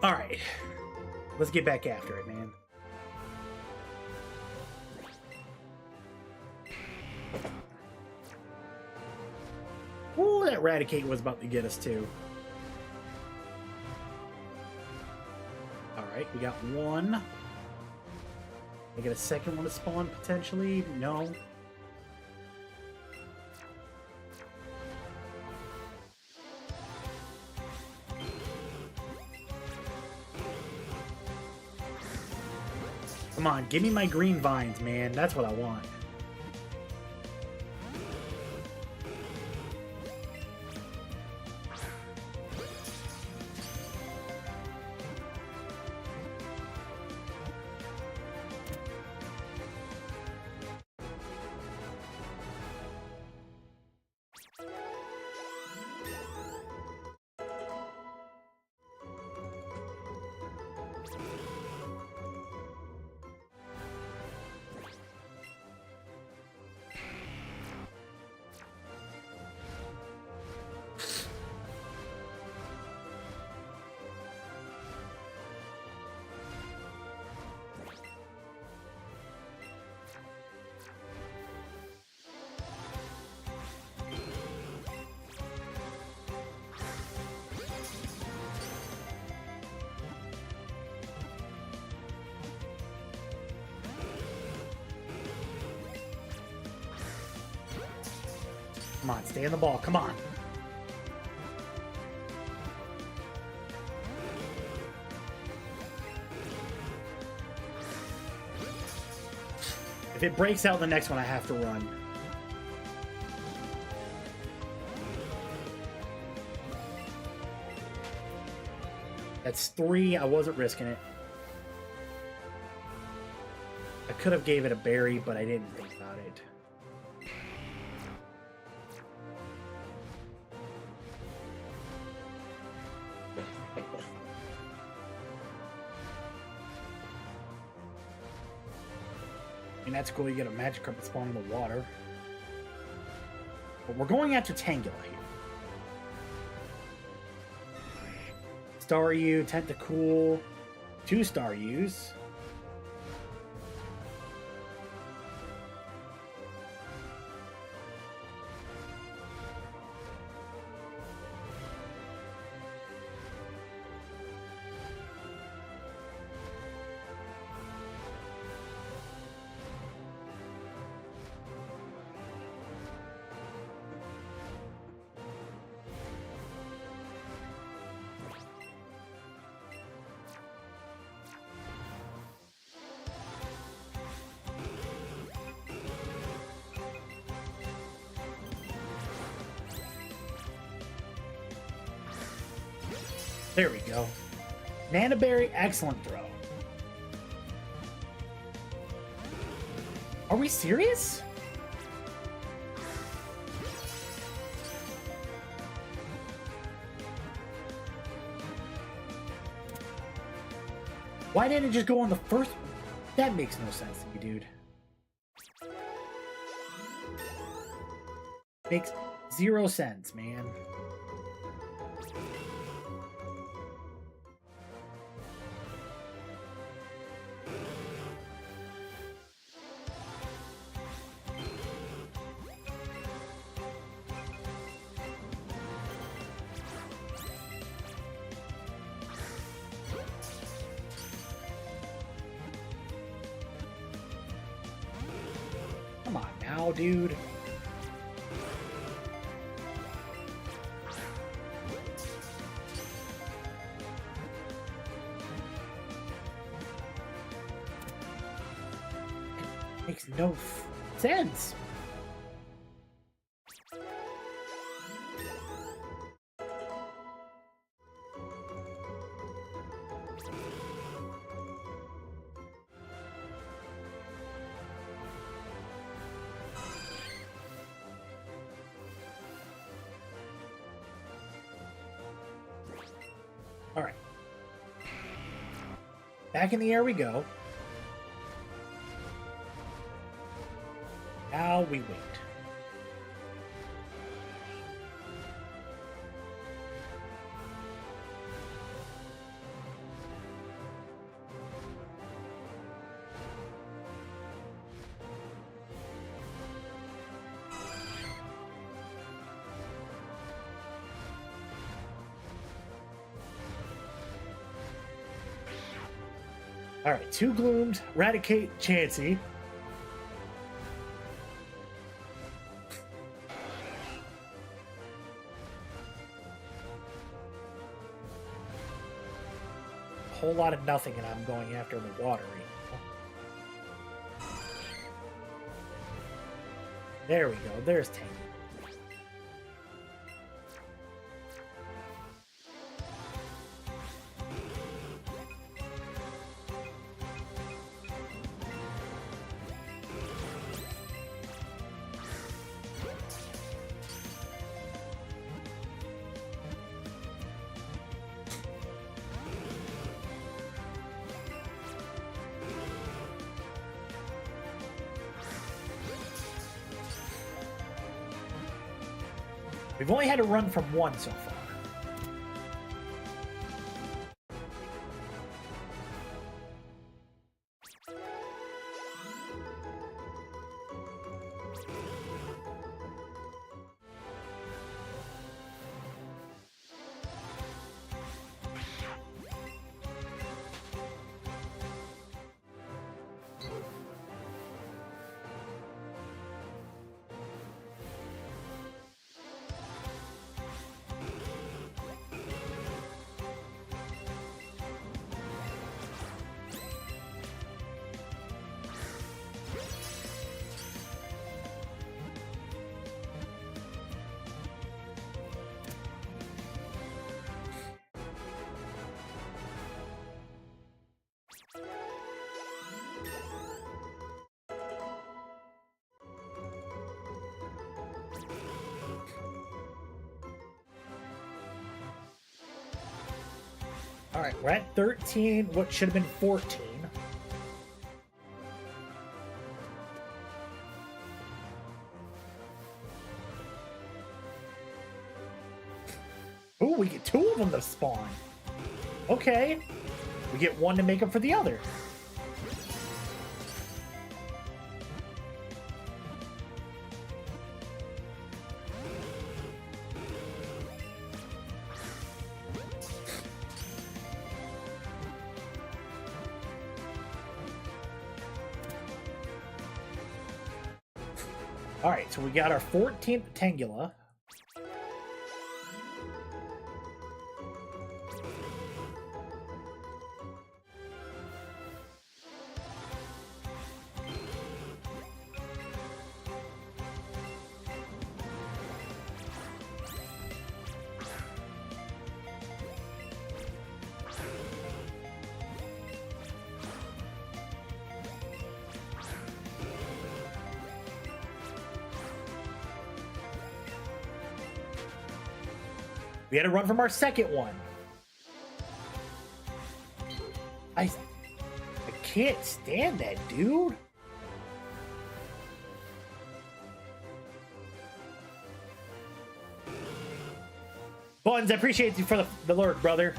All right, let's get back after it, man. Ooh, that Raticate was about to get us too. All right, we got one. I get a second one to spawn potentially. No. Come on, give me my green vines, man. That's what I want. Come on, stay on the ball. Come on. If it breaks out the next one, I have to run. That's 3. I wasn't risking it. I could have gave it a berry, but I didn't think about it. I mean, that's cool. You get a magic carpet spawn in the water. But we're going after Tangela here. Staryu, Tentacool, 2 Staryus. There we go. Nana Berry, excellent throw. Are we serious? Why didn't it just go on the first? That makes no sense to me, dude. Makes 0 sense, man. Come on now, dude. It makes no sense. All right. Back in the air we go. Now we wait. All right, 2 Glooms, Eradicate, Chansey. A whole lot of nothing, and I'm going after the water. There we go. There's Tangy. We've only had to run from 1 so far. All right, we're at 13. What should have been 14. Ooh, we get 2 of them to spawn. Okay. We get 1 to make up for the other. All right, so we got our 14th Tangula. We had to run from our second one. I can't stand that, dude. Buns, I appreciate you for the lurk, brother.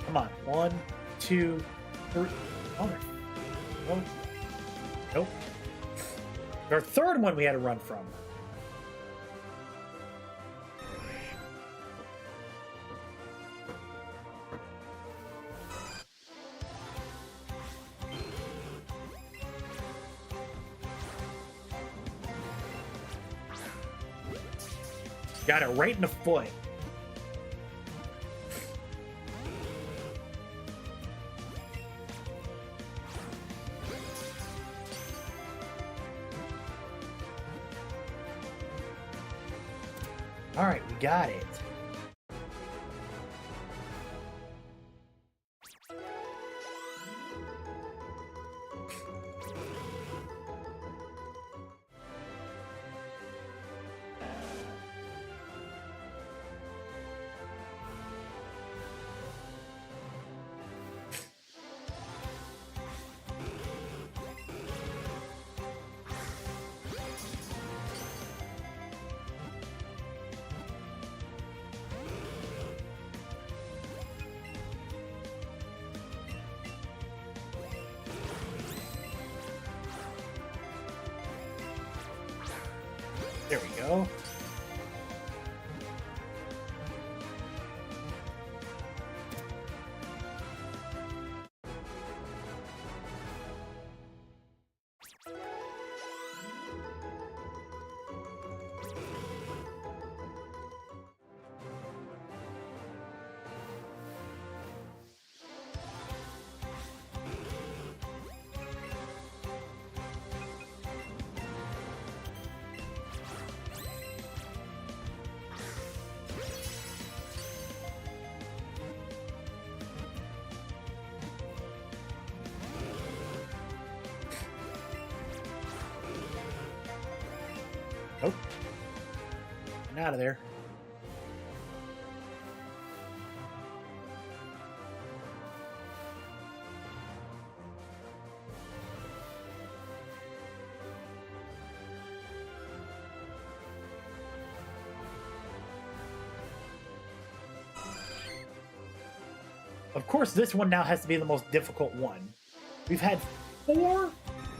Come on. 1, 2, 3. Oh, no. Nope. Our third one we had to run from. Got it right in the foot. All right, we got it. There we go. Nope. I'm out of there. Of course, this one now has to be the most difficult one. We've had 4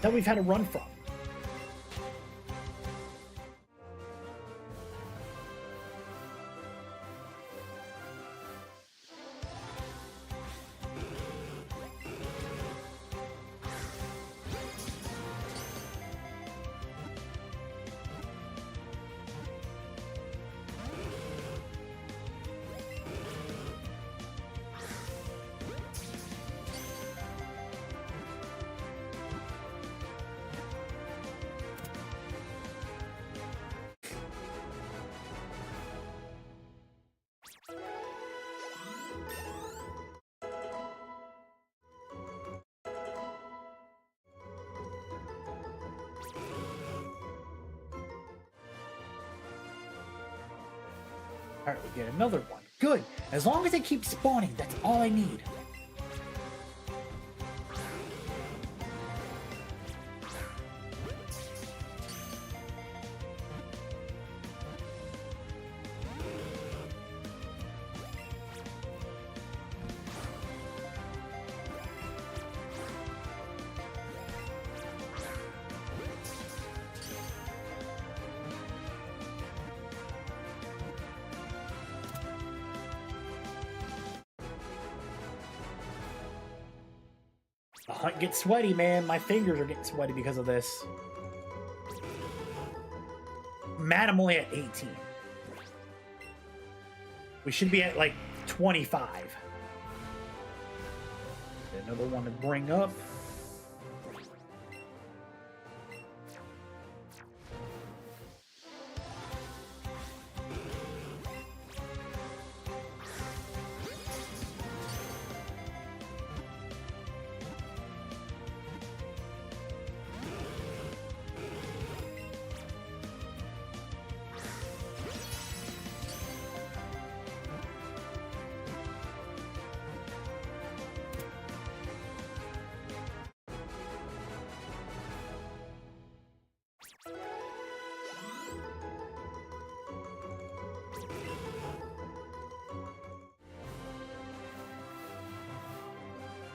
that we've had to run from. Alright, we get another one. Good. As long as they keep spawning, that's all I need. The hunt gets sweaty, man. My fingers are getting sweaty because of this. Mad, I'm only at 18. We should be at like 25. Another one to bring up.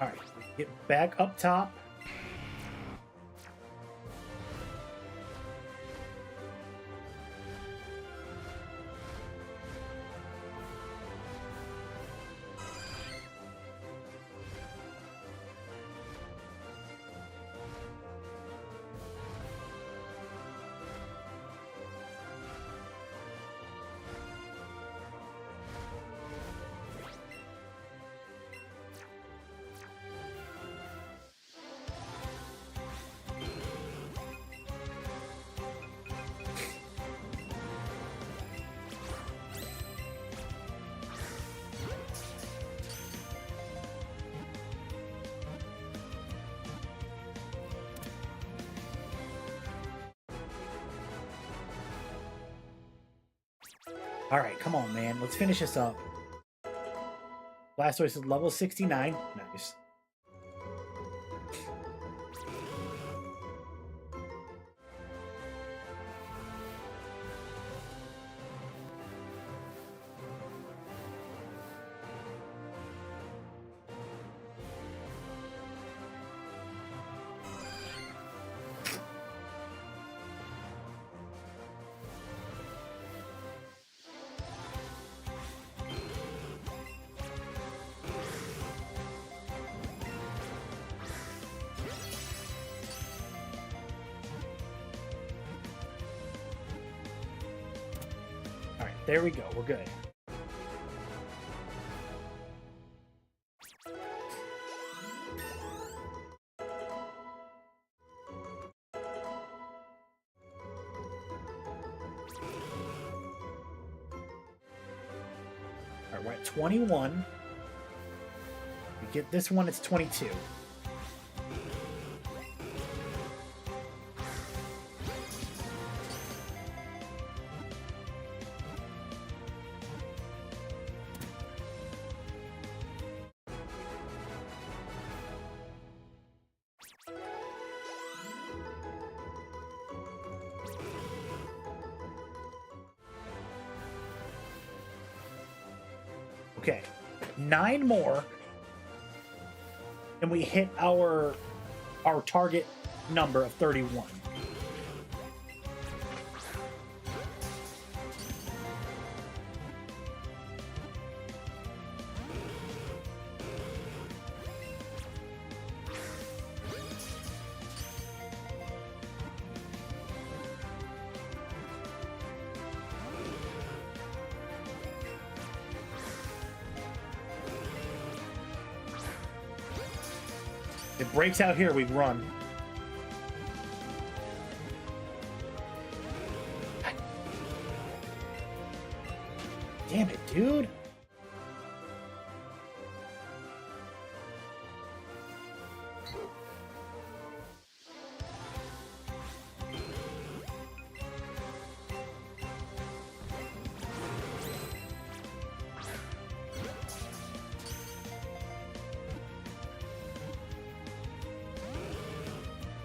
Alright, get back up top. Alright, come on, man. Let's finish this up. Blastoise is level 69. Nice. There we go. We're good. Alright, we're at 21. We get this one, it's 22. Okay, 9 more, and we hit our target number of 31. It breaks out here, we run. Damn it, dude.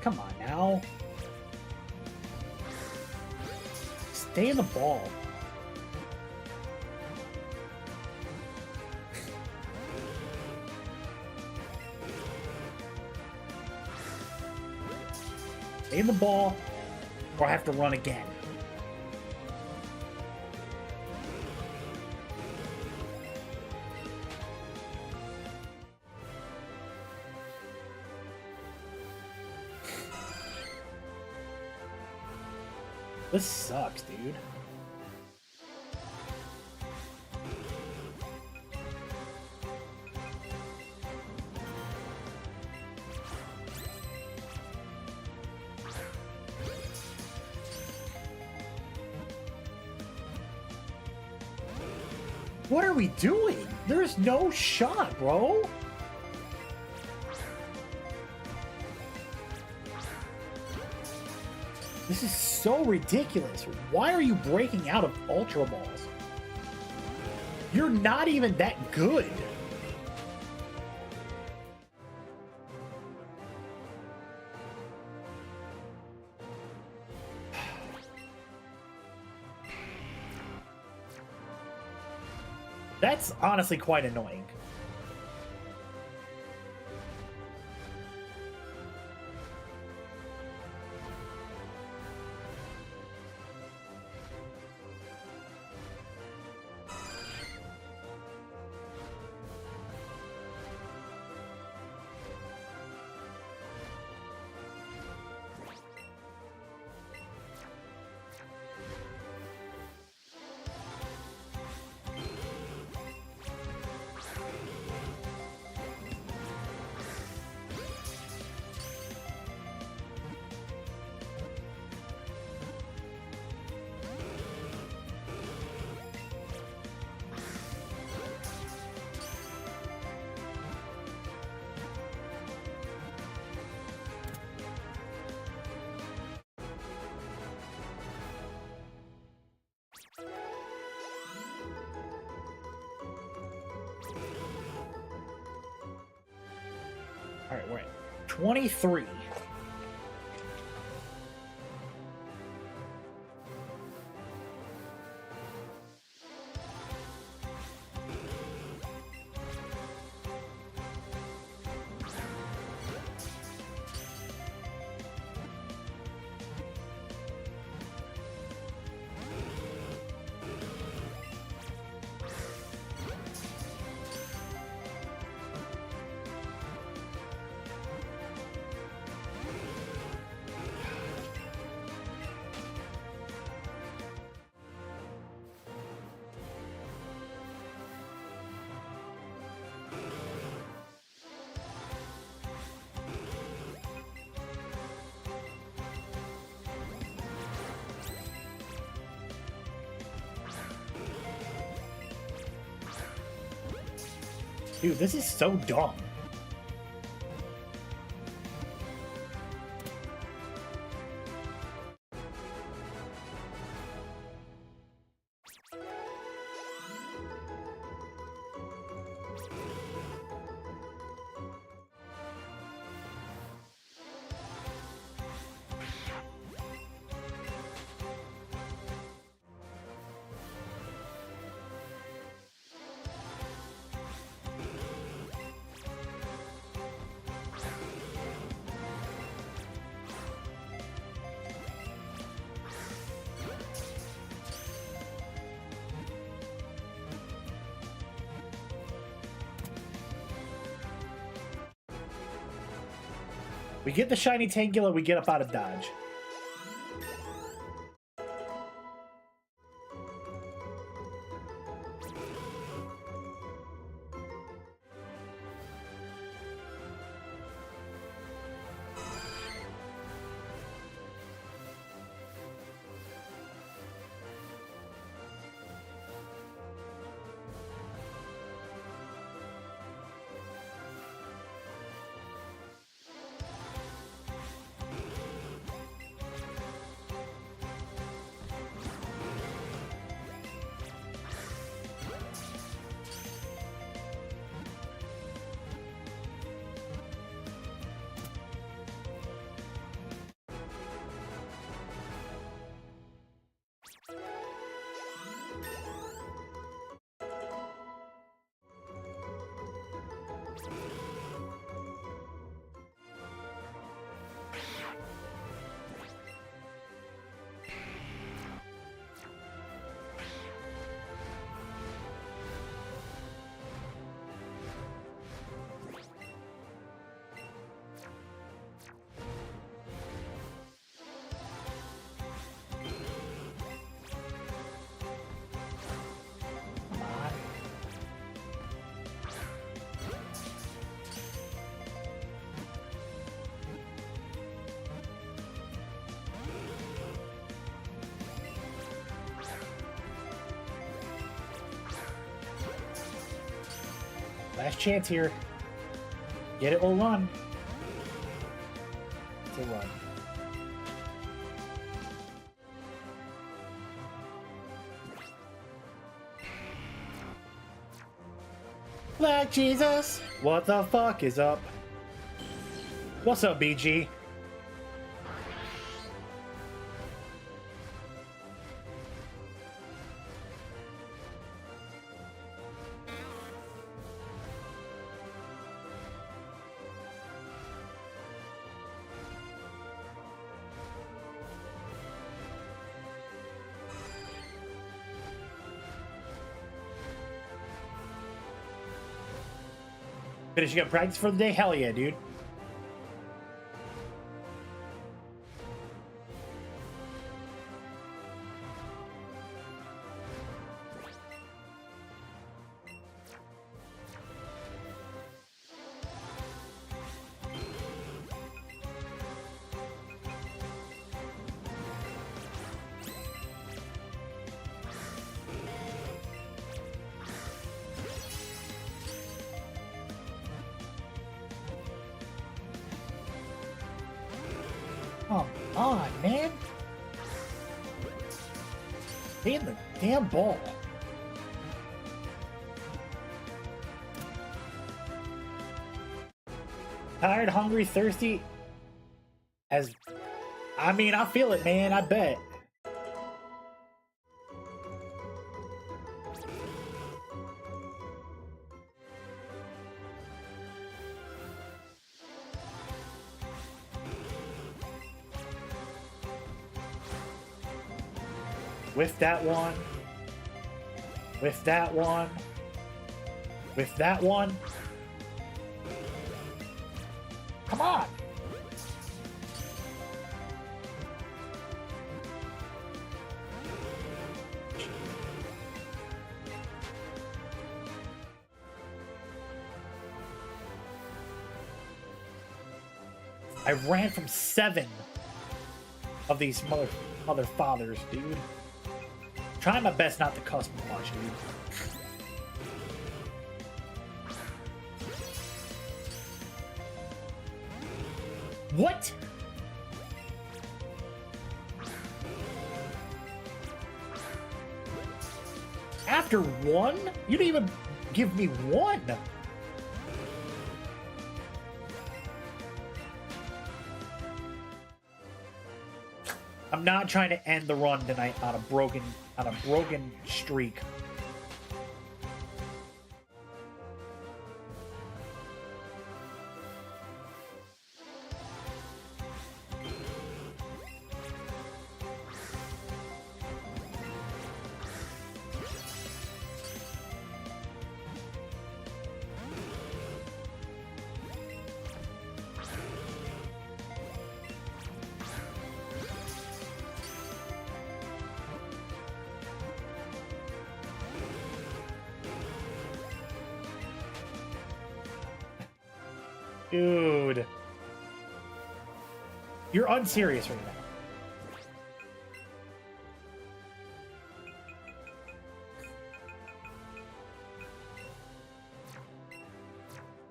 Come on now. Stay in the ball. Stay in the ball, or I have to run again. This sucks, dude. What are we doing? There's no shot, bro. This is so ridiculous. Why are you breaking out of Ultra Balls? You're not even that good. That's honestly quite annoying. All right, we're at 23. Dude, this is so dumb. We get the shiny Tangela, we get up out of dodge. Last chance here. Get it or run. It's a run. Black Jesus, what the fuck is up? What's up, BG? Finishing up practice for the day? Hell yeah, dude. Come on, man. Stay in the damn ball. Tired, hungry, thirsty. I mean, I feel it, man. I bet. With that one. With that one. With that one. Come on! I ran from 7 of these mother fathers, dude. Trying my best not to cuss much, dude. What? After 1? You didn't even give me 1. I'm not trying to end the run tonight on a broken streak. Dude. You're unserious right now.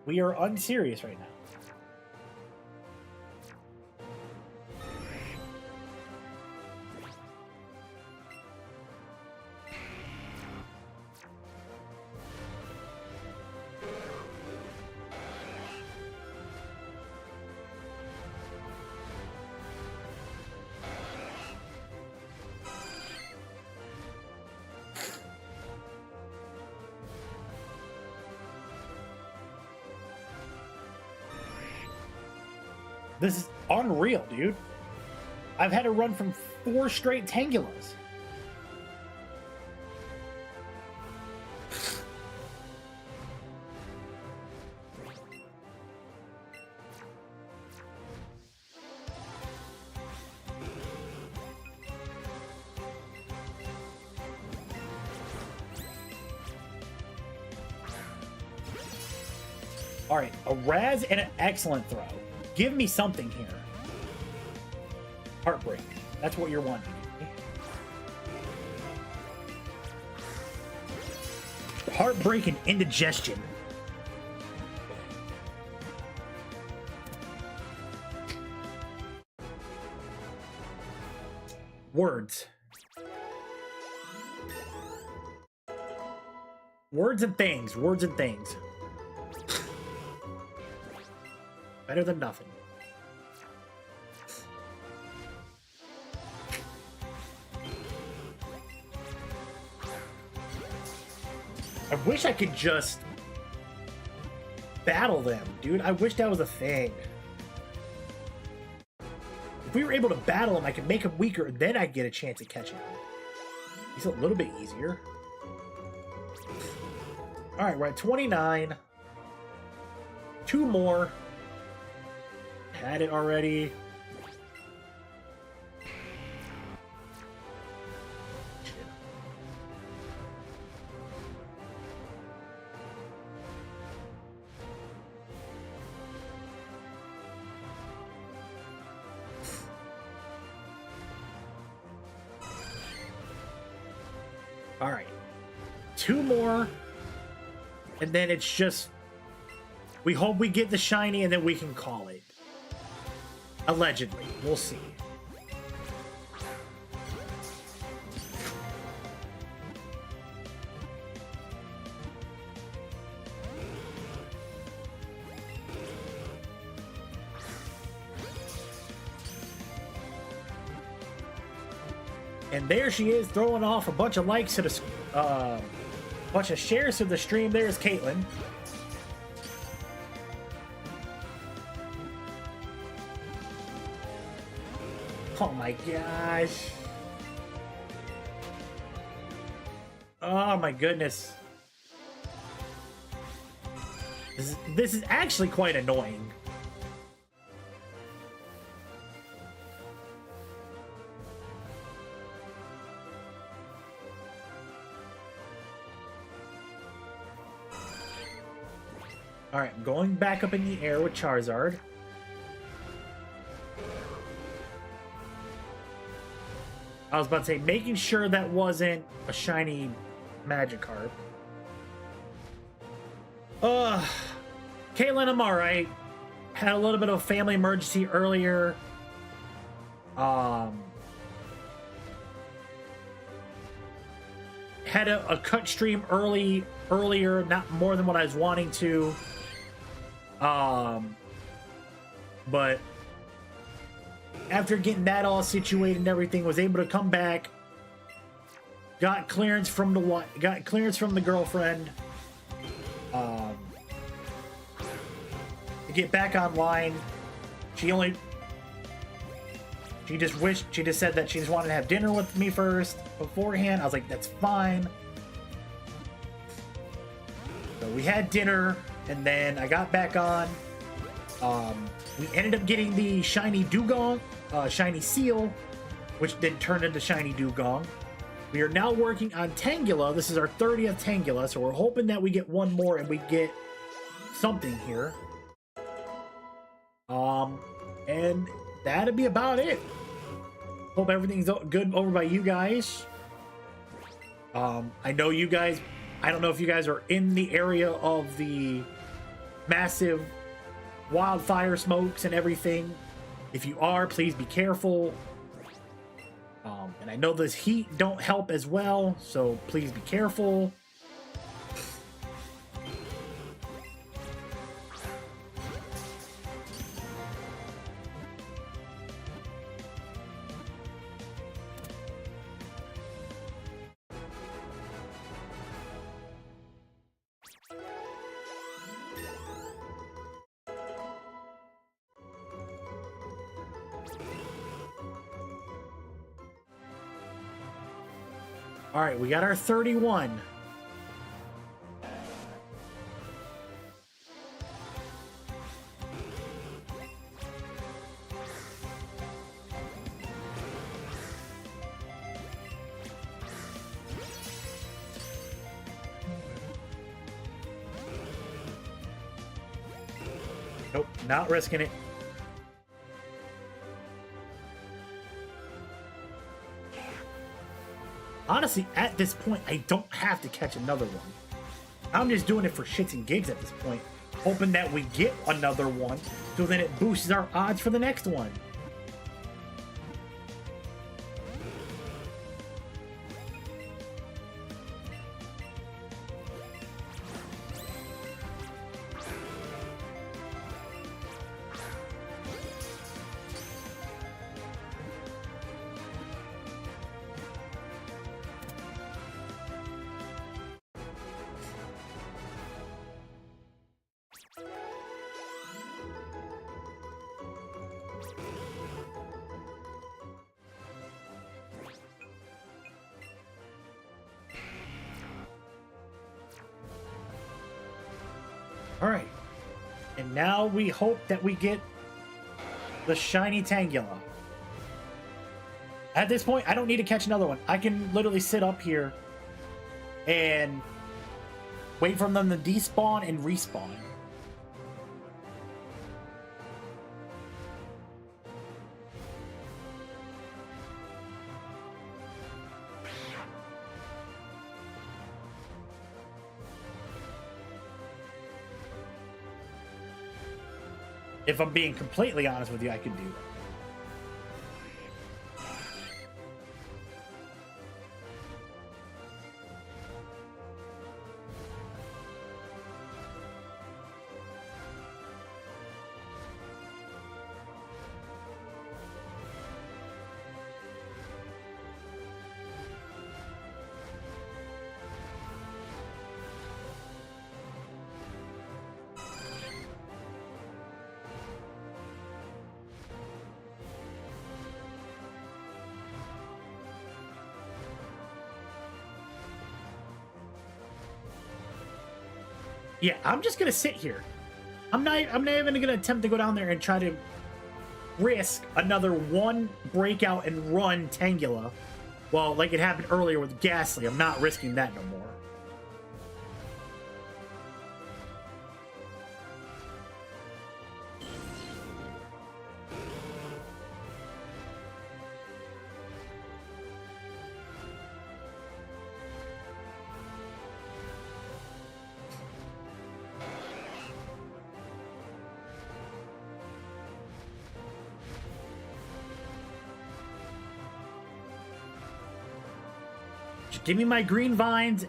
We are unserious right now. This is unreal, dude. I've had to run from 4 straight Tangulas. All right, a Raz and an excellent throw. Give me something here. Heartbreak. That's what you're wanting. Heartbreak and indigestion. Words. Words and things. Words and things. Better than nothing. I wish I could just battle them, dude. I wish that was a thing. If we were able to battle him, I could make him weaker, and then I'd get a chance at catching him. He's a little bit easier. Alright, we're at 29. 2 more. Had it already. Alright. 2 more. And then it's just... we hope we get the shiny and then we can call it. Allegedly. We'll see. And there she is, throwing off a bunch of likes to the... bunch of shares to the stream. There's Caitlin. Oh my gosh. Oh my goodness. This is actually quite annoying. Alright, I'm going back up in the air with Charizard. I was about to say, making sure that wasn't a shiny Magikarp. Caitlin, I'm alright. Had a little bit of a family emergency earlier. Had a cut stream earlier, not more than what I was wanting to. But after getting that all situated and everything, was able to come back. Got clearance from the girlfriend. To get back online. She just said that she just wanted to have dinner with me first beforehand. I was like, that's fine. So we had dinner, and then I got back on. We ended up getting the shiny Dugong, shiny Seal, which then turned into shiny Dugong. We are now working on Tangela. This is our 30th Tangela, so we're hoping that we get one more and we get something here. And that'd be about it. Hope everything's good over by you guys. I know you guys, I don't know if you guys are in the area of the massive wildfire smokes and everything. If you are, please be careful. And I know this heat don't help as well, so please be careful. All right, we got our 31. Nope, not risking it. Honestly, at this point, I don't have to catch another one. I'm just doing it for shits and gigs at this point, hoping that we get another one, so then it boosts our odds for the next one. All right. And now we hope that we get the shiny Tangela. At this point, I don't need to catch another one. I can literally sit up here and wait for them to despawn and respawn. If I'm being completely honest with you, I can do that. Yeah, I'm just gonna sit here. I'm not even gonna attempt to go down there and try to risk another one breakout and run Tangela. Well, like it happened earlier with Ghastly, I'm not risking that no more. Give me my green vines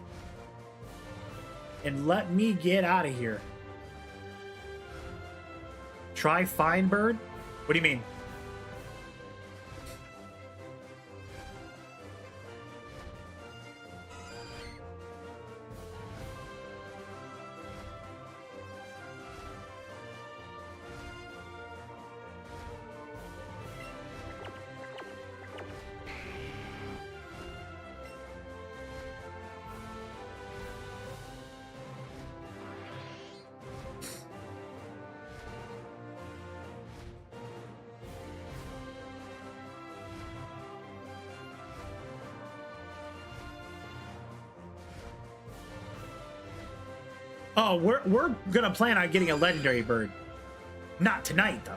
and let me get out of here. Try Fine Bird? What do you mean? Oh, we're gonna plan on getting a legendary bird. Not tonight, though.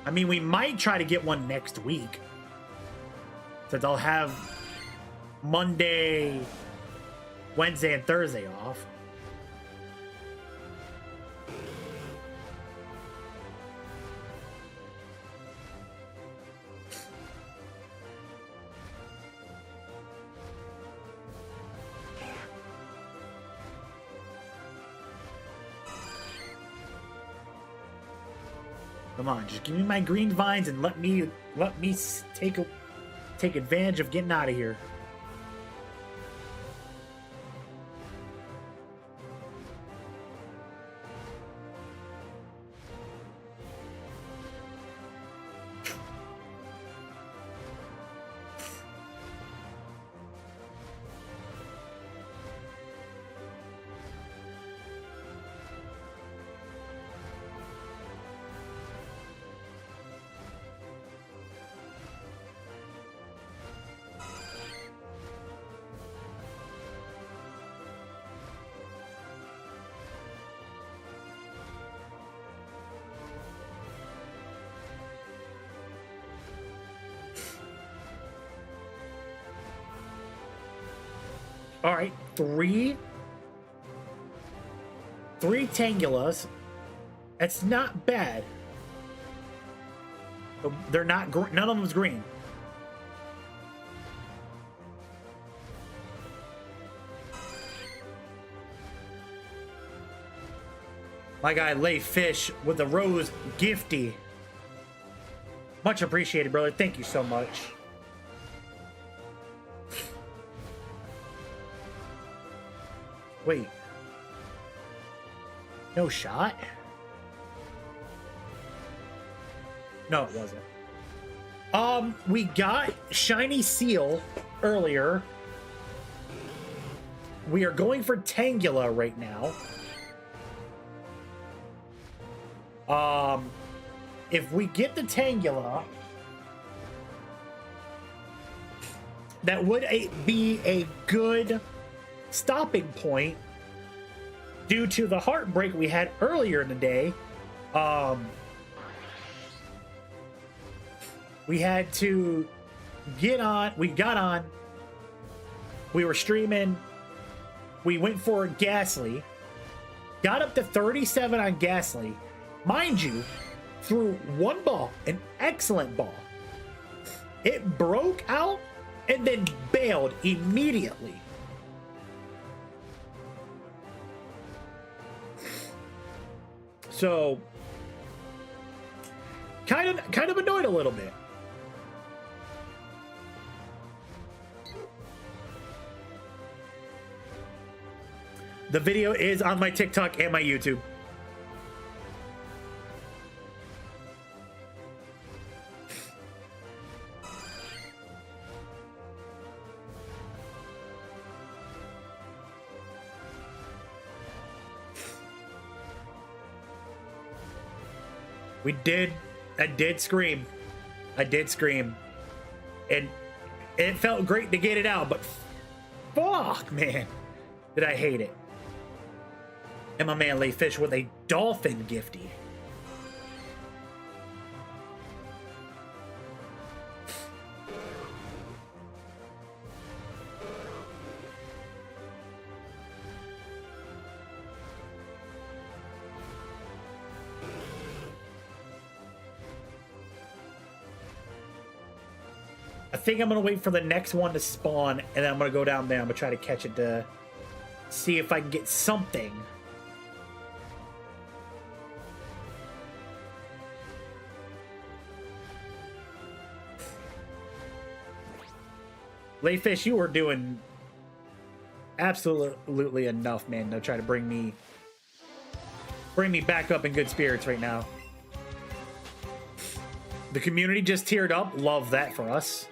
I mean, we might try to get one next week. Since I'll have Monday, Wednesday, and Thursday off. Come on, just give me my green vines and let me take advantage of getting out of here. All right, three Tangulas. It's not bad. They're not. None of them's green. My guy Lay Fish with the rose gifty. Much appreciated, brother. Thank you so much. Wait. No shot? No, it wasn't. We got Shiny Seal earlier. We are going for Tangela right now. If we get the Tangela, that would be a good stopping point due to the heartbreak we had earlier in the day. We had to get on, we got on, we were streaming, we went for Ghastly, got up to 37 on Ghastly. Mind you, threw one ball, an excellent ball. It broke out and then bailed immediately. So, kind of annoyed a little bit. The video is on my TikTok and my YouTube. We did. I did scream. I did scream. And it felt great to get it out, but fuck, man, did I hate it. And my man Lay Fish with a dolphin gifty. I think I'm gonna wait for the next one to spawn, and then I'm gonna go down there. I'm gonna try to catch it to see if I can get something. Layfish, you were doing absolutely enough, man, to try to bring me back up in good spirits right now. The community just teared up. Love that for us.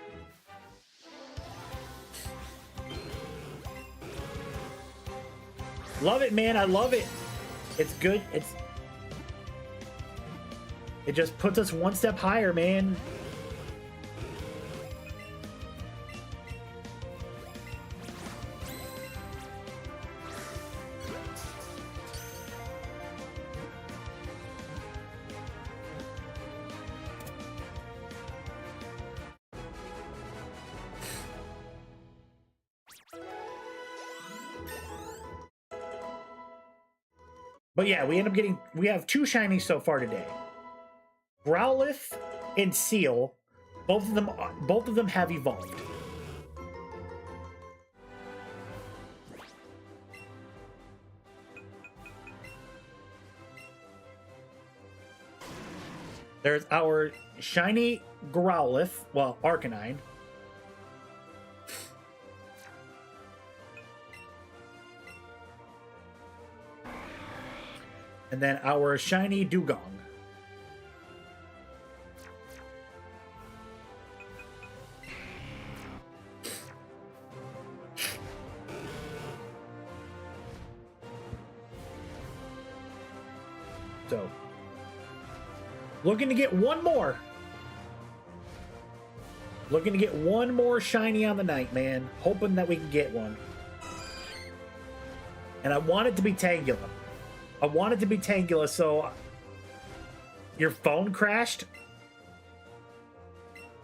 Love it, man. I love it. It's good. It just puts us one step higher, man. But yeah, we have two shinies so far today. Growlithe and Seal, both of them have evolved. There's our shiny Growlithe, well, Arcanine. And then our shiny Dugong. So, looking to get one more. Looking to get one more shiny on the night, man. Hoping that we can get one. And I want it to be Tangela. I want it to be Tangela, so... Your phone crashed?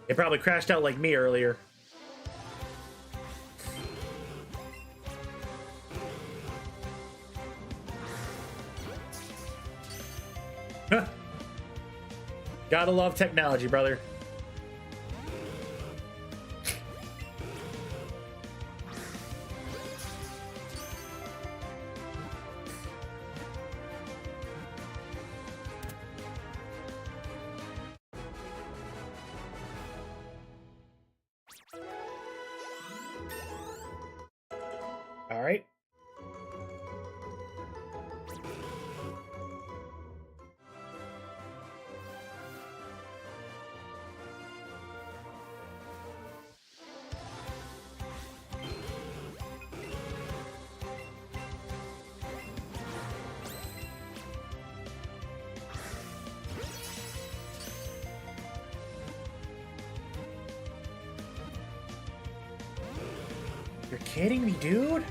It probably crashed out like me earlier. Gotta love technology, brother. You're kidding me, dude?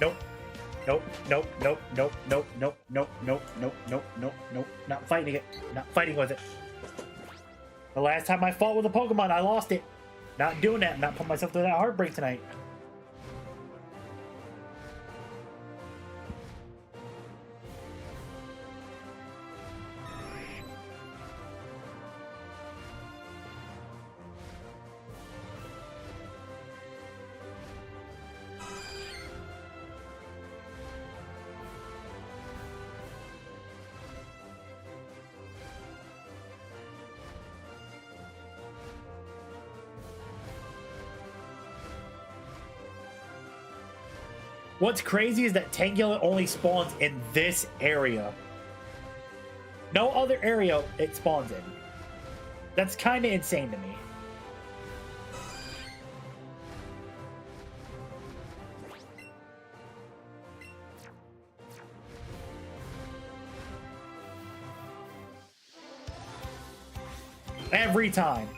Nope. Nope, nope, nope, nope, nope, nope, nope, nope, nope, nope, nope, nope. Not fighting it. Not fighting with it. The last time I fought with a Pokemon, I lost it. Not doing that. Not putting myself through that heartbreak tonight. What's crazy is that Tangela only spawns in this area. No other area it spawns in. That's kind of insane to me. Every time.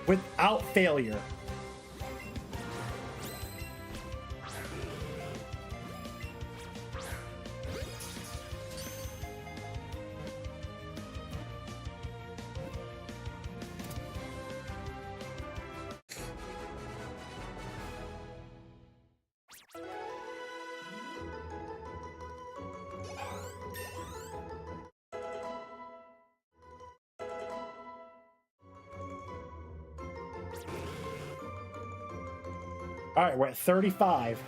Without failure. All right, we're at 35.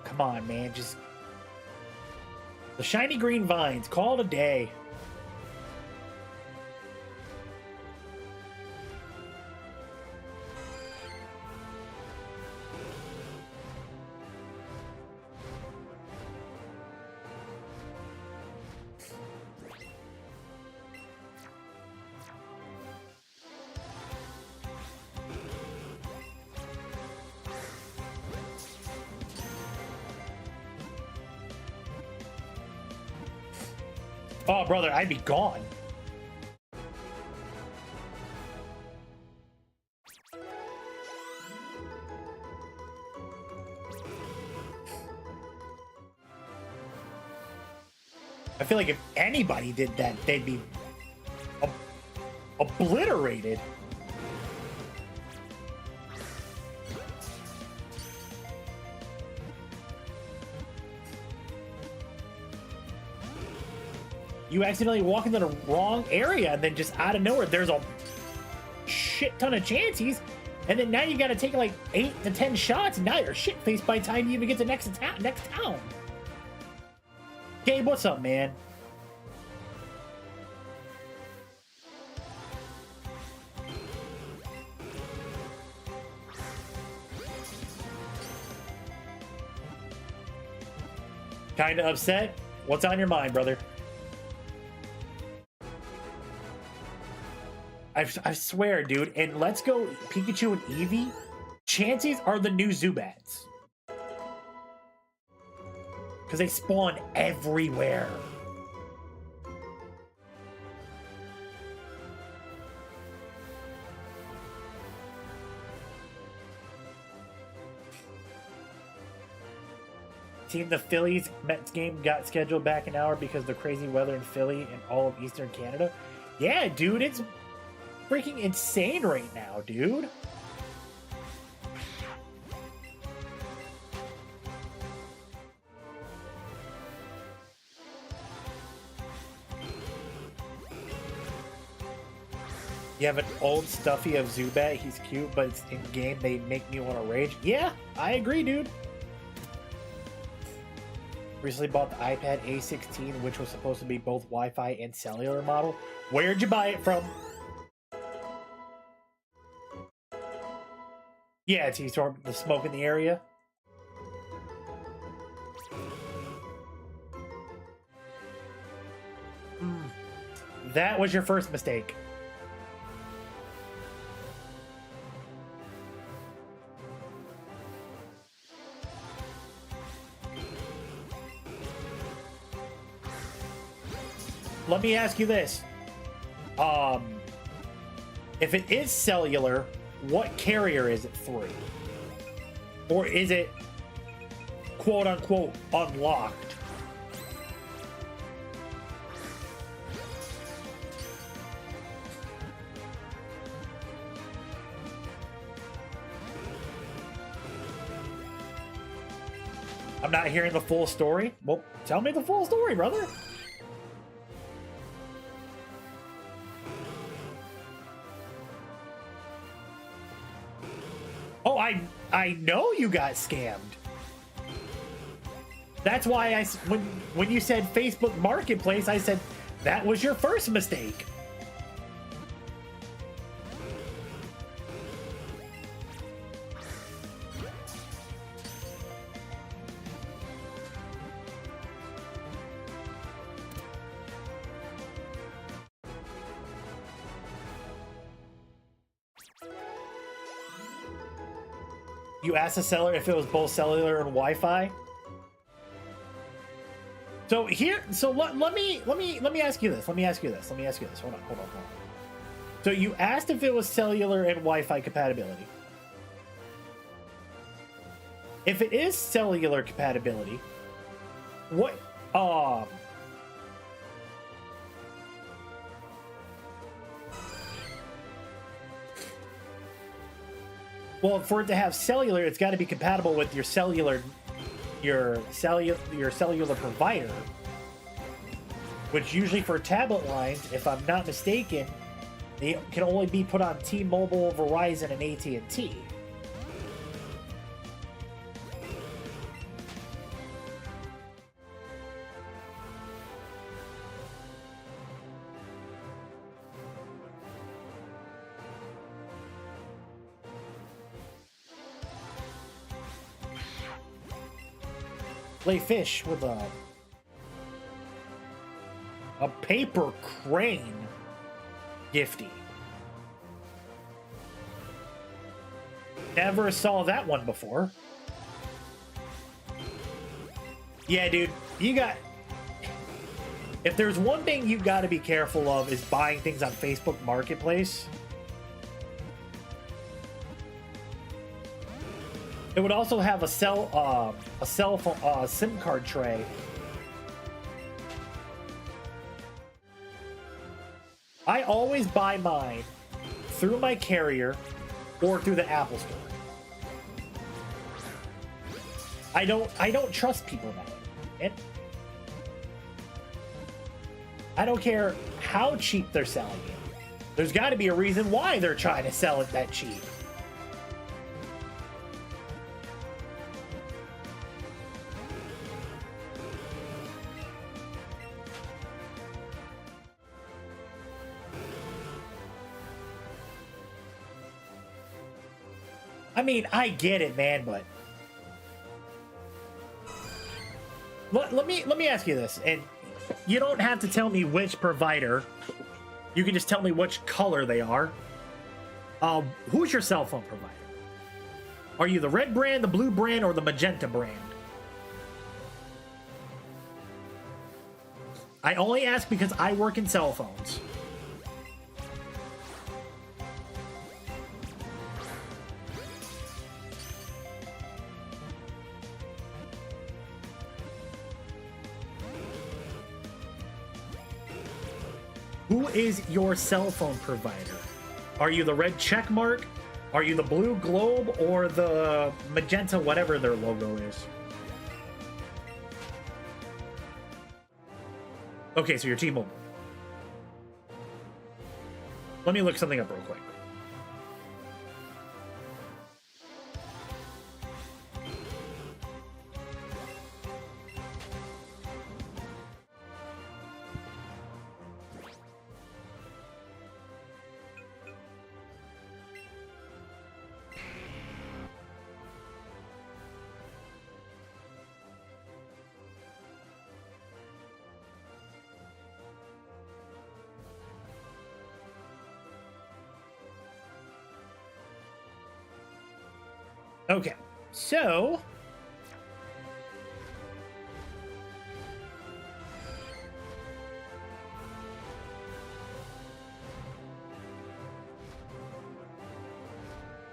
Come on, man, just the shiny green vines. Call it a day. Oh, brother, I'd be gone. I feel like if anybody did that, they'd be obliterated. You accidentally walk into the wrong area, and then just out of nowhere, there's a shit ton of chances, and then now you got to take like 8 to 10 shots, and now you're shit-faced by the time you even get to next town. Gabe, what's up, man? Kinda upset? What's on your mind, brother? I swear, dude, and Let's Go Pikachu and Eevee, chances are the new Zubats. Because they spawn everywhere. Team the Phillies Mets game got scheduled back an hour because of the crazy weather in Philly and all of Eastern Canada. Yeah, dude, it's freaking insane right now, dude. You have an old stuffy of Zubat. He's cute, but it's in game. They make me want to rage. Yeah, I agree, dude. Recently bought the iPad A16, which was supposed to be both Wi-Fi and cellular model. Where'd you buy it from? Yeah, it's the smoke in the area. That was your first mistake. Let me ask you this. If it is cellular, what carrier is it through? Or is it quote unquote unlocked? I'm not hearing the full story. Well, tell me the full story, brother. Oh, I know you got scammed. That's why when you said Facebook Marketplace, I said that was your first mistake. You asked the seller if it was both cellular and Wi-Fi. So here, so let me ask you this. Let me ask you this. Hold on. So you asked if it was cellular and Wi-Fi compatibility. If it is cellular compatibility, what well, for it to have cellular, it's got to be compatible with your cellular provider, which usually for tablet lines, if I'm not mistaken, they can only be put on T-Mobile, Verizon, and AT&T. Play fish with a paper crane gifty. Never saw that one before. Yeah, dude, you got... If there's one thing you got to be careful of is buying things on Facebook Marketplace. It would also have a cell phone SIM card tray. I always buy mine through my carrier or through the Apple Store. I don't trust people now. And I don't care how cheap they're selling it. There's got to be a reason why they're trying to sell it that cheap. I mean, I get it, man, but let me ask you this, and you don't have to tell me which provider. You can just tell me which color they are. Who's your cell phone provider? Are you the red brand, the blue brand, or the magenta brand? I only ask because I work in cell phones. Who is your cell phone provider? Are you the red check mark? Are you the blue globe or the magenta, whatever their logo is? Okay, so you're T-Mobile. Let me look something up real quick. Okay, so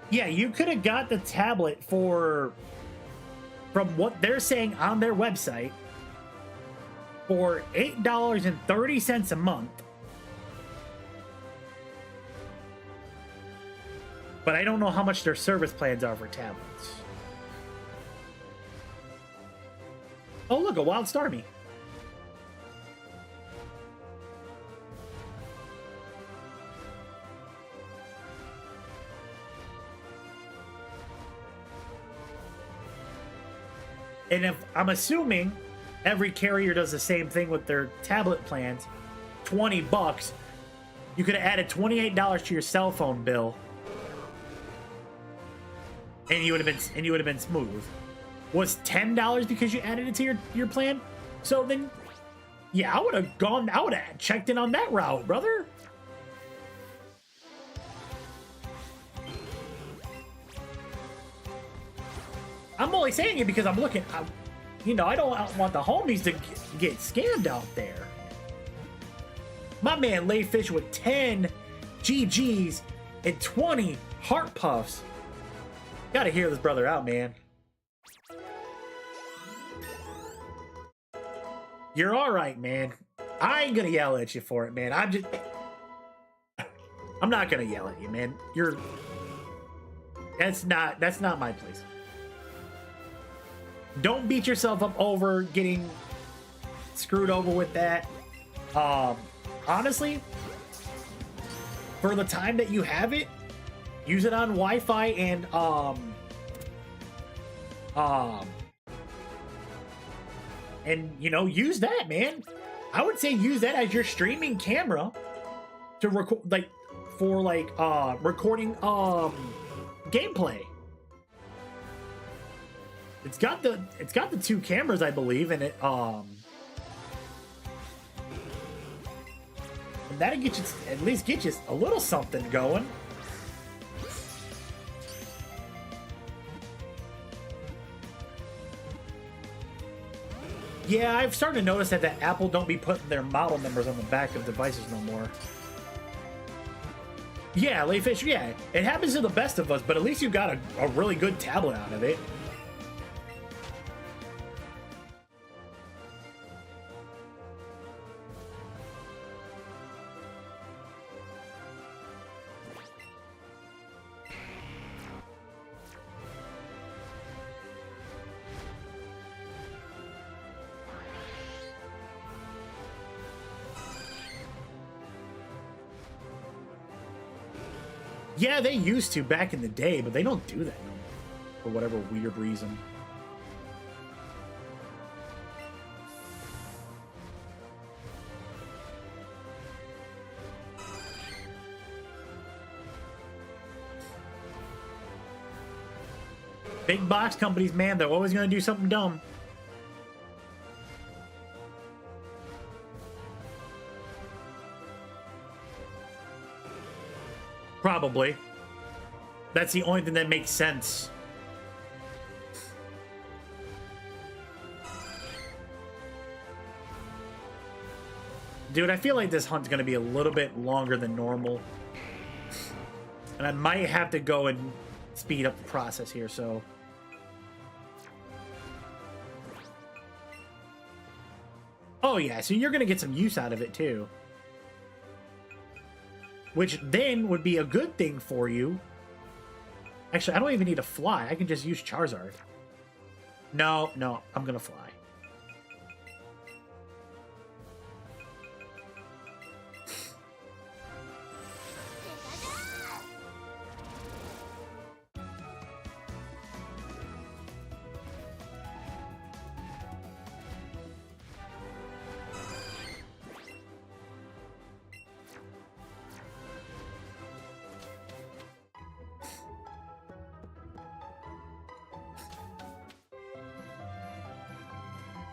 yeah, you could have got the tablet for, from what they're saying on their website, for $8.30 a month. But I don't know how much their service plans are for tablets. Oh, look, a wild Starmie. And if I'm assuming every carrier does the same thing with their tablet plans, $20, you could have added $28 to your cell phone bill, and you would have been smooth. Was $10 because you added it to your plan? So then, yeah, I would have checked in on that route, brother. I'm only saying it because I'm looking. You know, I don't want the homies to get scammed out there. My man laid fish with 10 GGs and 20 heart puffs. Gotta hear this brother out, man. You're all right, man. I ain't gonna yell at you for it, man. I'm not gonna yell at you, man. That's not my place. Don't beat yourself up over getting screwed over with that. Honestly, for the time that you have it, use it on Wi-Fi and you know, use that, man. I would say use that as your streaming camera to record, like, for like recording gameplay. It's got the 2 cameras, I believe, and and that'll get you, at least get you a little something going. Yeah, I've started to notice that Apple don't be putting their model numbers on the back of devices no more. Yeah, Layfish, yeah, it happens to the best of us, but at least you got a really good tablet out of it. Yeah, they used to back in the day, but they don't do that no more for whatever weird reason. Big box companies, man, they're always going to do something dumb. Probably. That's the only thing that makes sense. Dude, I feel like this hunt's going to be a little bit longer than normal. And I might have to go and speed up the process here, so... Oh yeah, so you're going to get some use out of it too. Which then would be a good thing for you. Actually, I don't even need to fly. I can just use Charizard. No, I'm going to fly.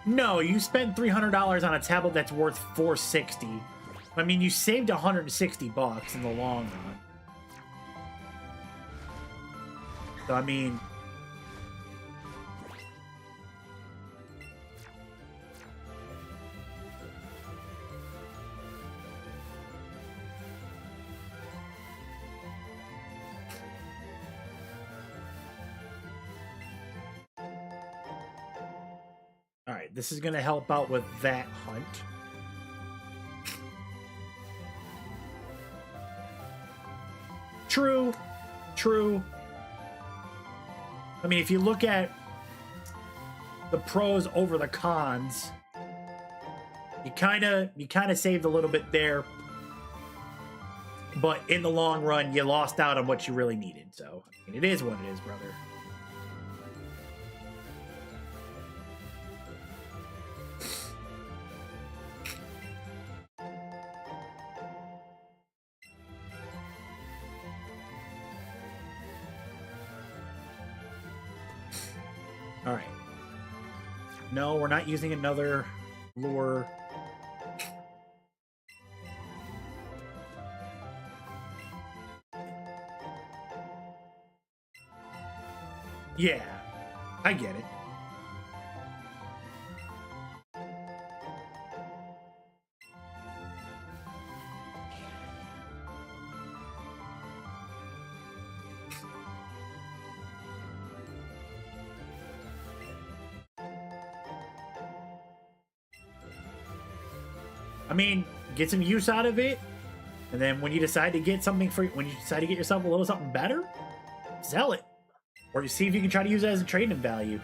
No, you spent $300 on a tablet that's worth $460. I mean, you saved $160 in the long run. So, I mean, this is gonna help out with that hunt. True. I mean, if you look at the pros over the cons, you kind of saved a little bit there, but in the long run, you lost out on what you really needed. So, I mean, it is what it is, brother. All right. No, we're not using another lure. Yeah, I get it. I mean, get some use out of it, and then when you decide to get something when you decide to get yourself a little something better, sell it, or you see if you can try to use it as a trading value.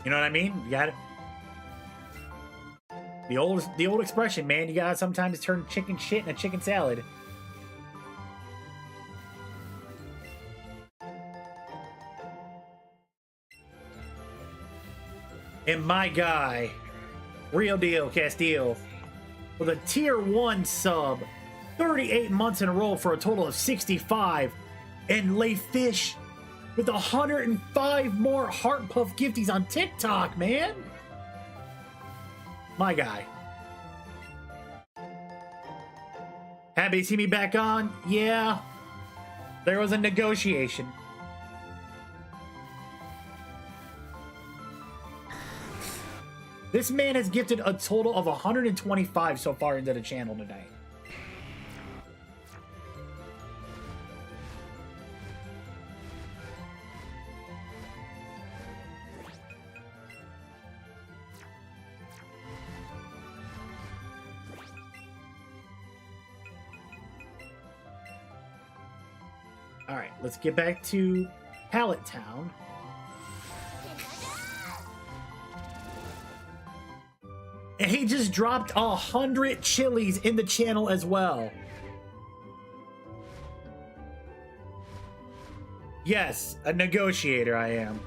You know what I mean? You got it. The old expression, man. You gotta sometimes turn chicken shit into chicken salad. And my guy, Real Deal Castillo, with a tier 1 sub, 38 months in a row for a total of 65, and Lay Fish with 105 more Heart Puff gifties on TikTok, man. My guy. Happy to see me back on? Yeah. There was a negotiation. This man has gifted a total of 125 so far into the channel today. All right, let's get back to Pallet Town. And he just dropped 100 chilies in the channel as well. Yes, a negotiator I am.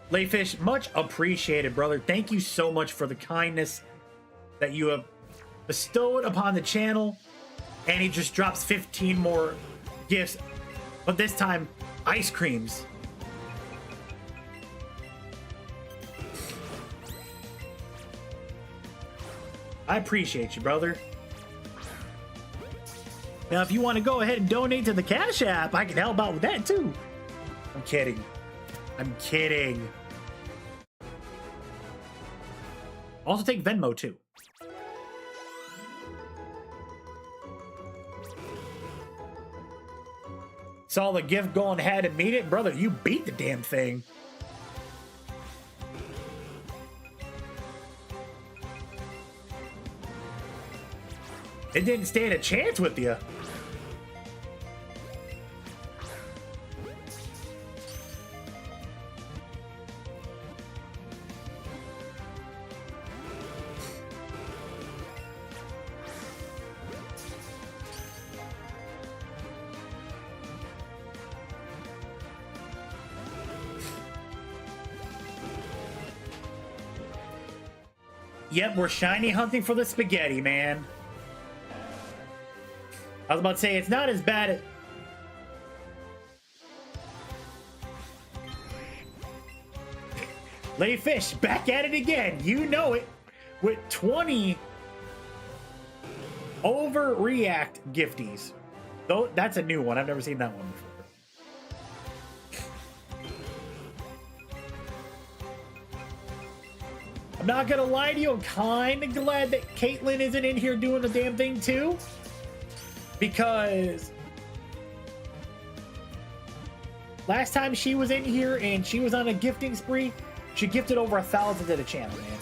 Layfish, much appreciated, brother. Thank you so much for the kindness that you have bestowed upon the channel. And he just drops 15 more gifts, but this time, ice creams. I appreciate you, brother. Now, if you want to go ahead and donate to the Cash App, I can help out with that too. I'm kidding. I'm kidding. Also take Venmo too. Saw the gift going ahead and meet it. Brother, you beat the damn thing. It didn't stand a chance with you. Yep, we're shiny hunting for the spaghetti, man. I was about to say, it's not as bad as... Lay Fish, back at it again. You know it. With 20 Overreact gifties. Though that's a new one. I've never seen that one before. I'm not gonna lie to you, I'm kind of glad that Caitlyn isn't in here doing the damn thing too. Because last time she was in here and she was on a gifting spree, she gifted over 1,000 to the channel, man.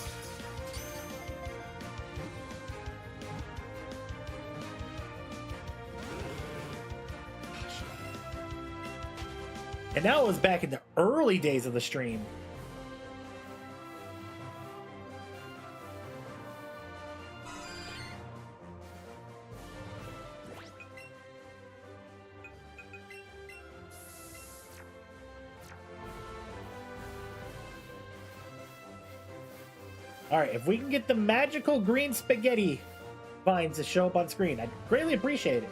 And that was back in the early days of the stream. All right, if we can get the magical green spaghetti vines to show up on screen, I'd greatly appreciate it.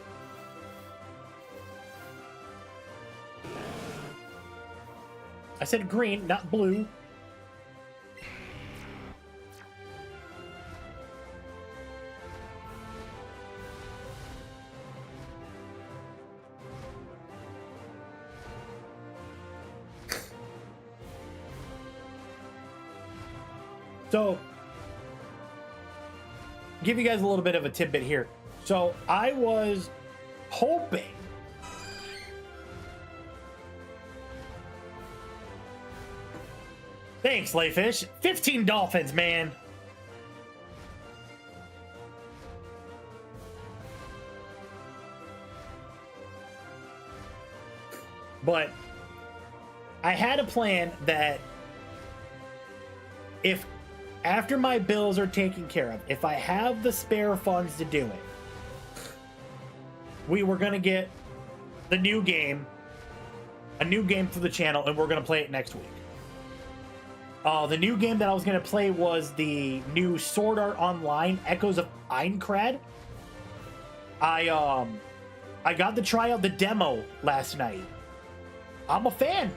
I said green, not blue. So, give you guys a little bit of a tidbit here. So, I was hoping thanks, Layfish. 15 dolphins, man. But I had a plan that if after my bills are taken care of, if I have the spare funds to do it, we were going to get the new game, a new game for the channel, and we're going to play it next week. The new game that I was going to play was the new Sword Art Online Echoes of Aincrad. I got to try out the demo last night. I'm a fan.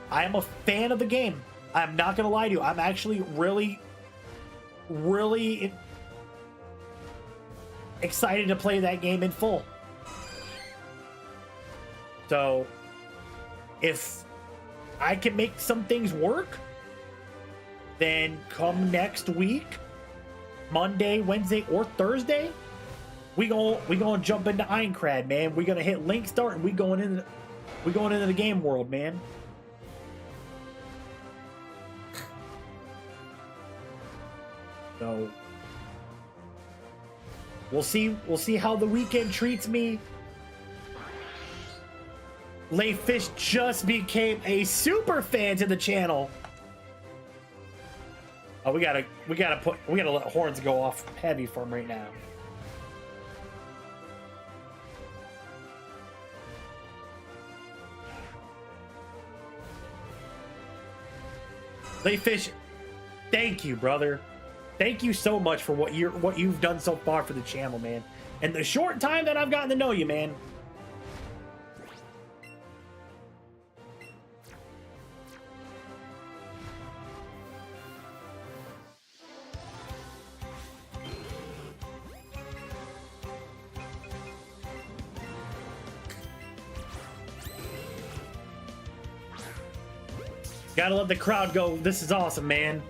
I am a fan of the game. I'm not going to lie to you. I'm actually really excited to play that game in full. So, if I can make some things work, then come next week, Monday, Wednesday, or Thursday, we gonna jump into Aincrad, man. We gonna hit link start and we going into the game world, man. So we'll see how the weekend treats me. Layfish just became a super fan to the channel. Oh, we gotta let horns go off heavy for him right now. Layfish, thank you, brother. Thank you so much for what you've done so far for the channel, man. And the short time that I've gotten to know you, man. Gotta let the crowd go. This is awesome, man.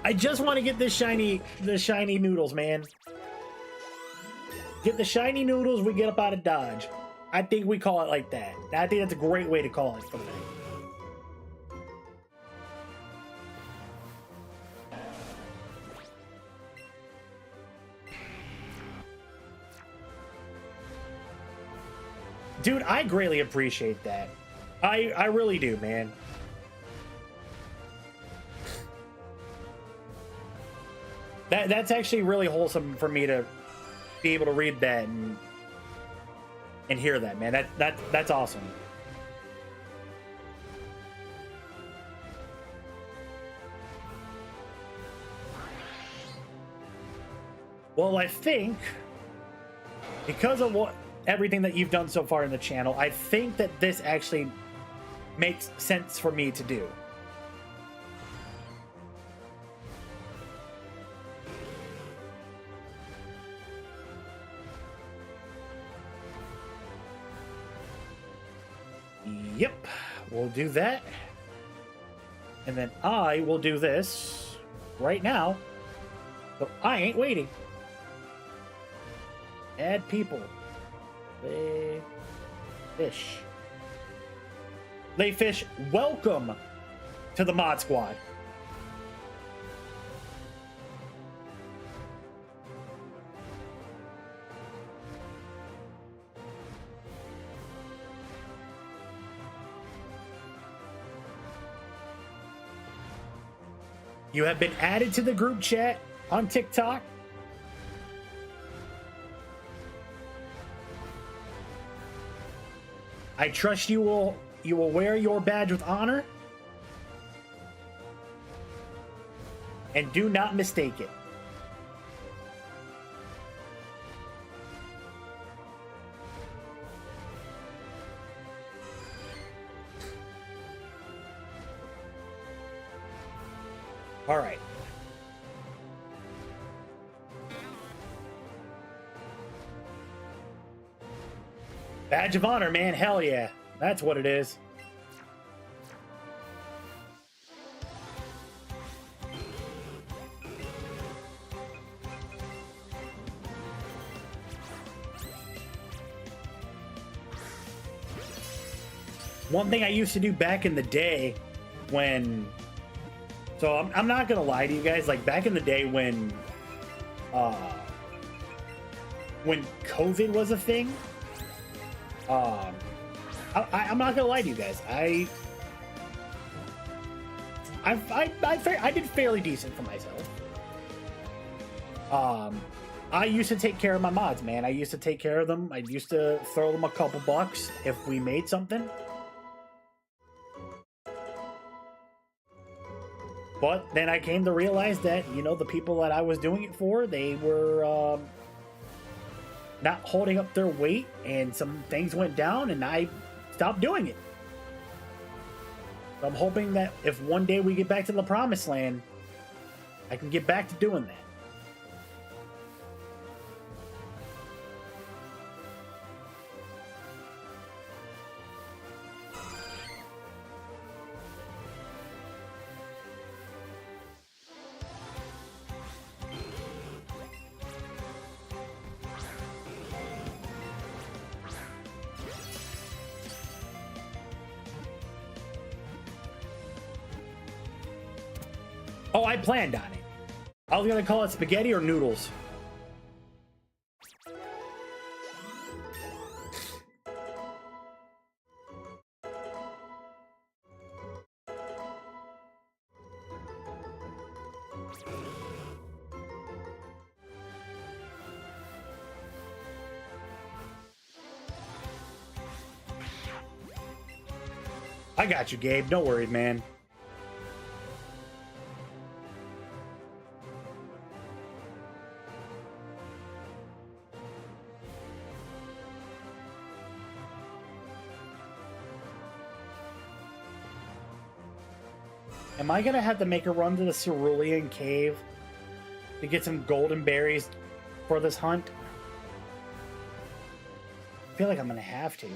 I just want to get the shiny noodles, man. Get the shiny noodles, we get up out of Dodge. I think we call it like that. I think that's a great way to call it for the night. Dude, I greatly appreciate that. I really do, man. That's actually really wholesome for me to be able to read that and hear that, man. That's awesome. Well, I think because of everything that you've done so far in the channel, I think that this actually makes sense for me to do. Yep, we'll do that. And then I will do this right now. So I ain't waiting. Add people. Lay fish. Lay fish, welcome to the mod squad. You have been added to the group chat on TikTok. I trust you will wear your badge with honor. And do not mistake it. All right. Badge of honor, man. Hell yeah. That's what it is. One thing I used to do back in the day when... So I'm not going to lie to you guys. Like, back in the day when COVID was a thing... I'm not gonna lie to you guys. I did fairly decent for myself. I used to take care of my mods, man. I used to take care of them. I used to throw them a couple bucks if we made something. But then I came to realize that, you know, the people that I was doing it for, they were not holding up their weight, and some things went down, and I stopped doing it. So I'm hoping that if one day we get back to the promised land, I can get back to doing that. Oh, I planned on it. I was gonna call it spaghetti or noodles. I got you, Gabe. Don't worry, man. Am I gonna have to make a run to the Cerulean Cave to get some golden berries for this hunt? I feel like I'm gonna have to.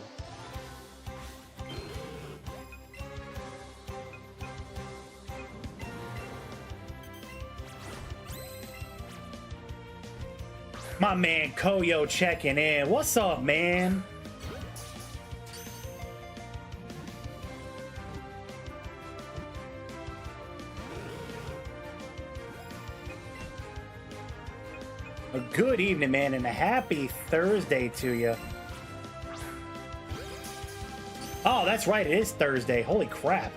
My man Koyo checking in. What's up, man? A good evening, man, and a happy Thursday to you. Oh, that's right. It is Thursday. Holy crap.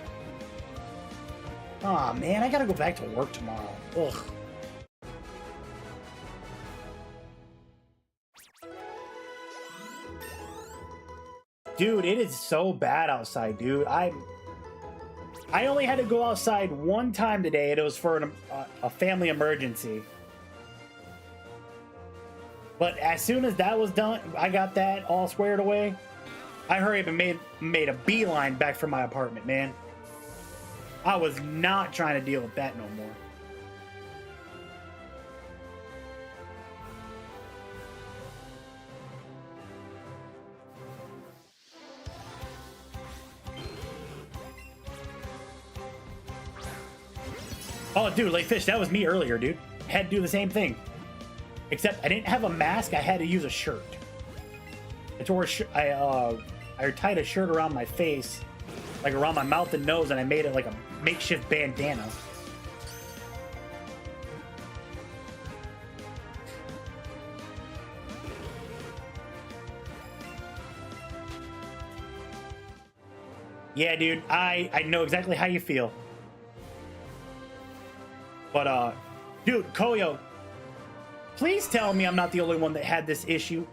Aw, man, I gotta go back to work tomorrow. Ugh. Dude, it is so bad outside, dude. I only had to go outside one time today, and it was for a family emergency. But as soon as that was done, I got that all squared away. I hurried up and made a beeline back from my apartment, man. I was not trying to deal with that no more. Oh, dude, like fish, that was me earlier, dude. Had to do the same thing. Except I didn't have a mask, I had to use a shirt. I tore I tied a shirt around my face, like around my mouth and nose, and I made it like a makeshift bandana. Yeah, dude, I know exactly how you feel. But, dude, Koyo, please tell me I'm not the only one that had this issue.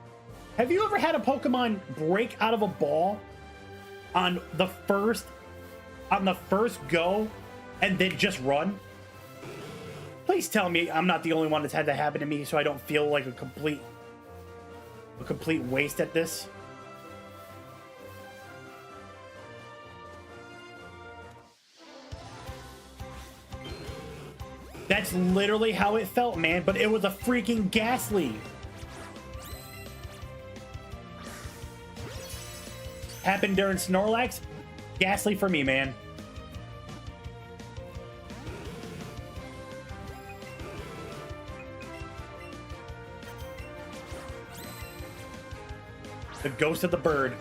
Have you ever had a Pokemon break out of a ball on the first go and then just run? Please tell me I'm not the only one that's had that happen to me, so I don't feel like a complete waste at this. That's literally how it felt, man, but it was a freaking Ghastly. Happened during Snorlax? Ghastly for me, man. The ghost of the bird.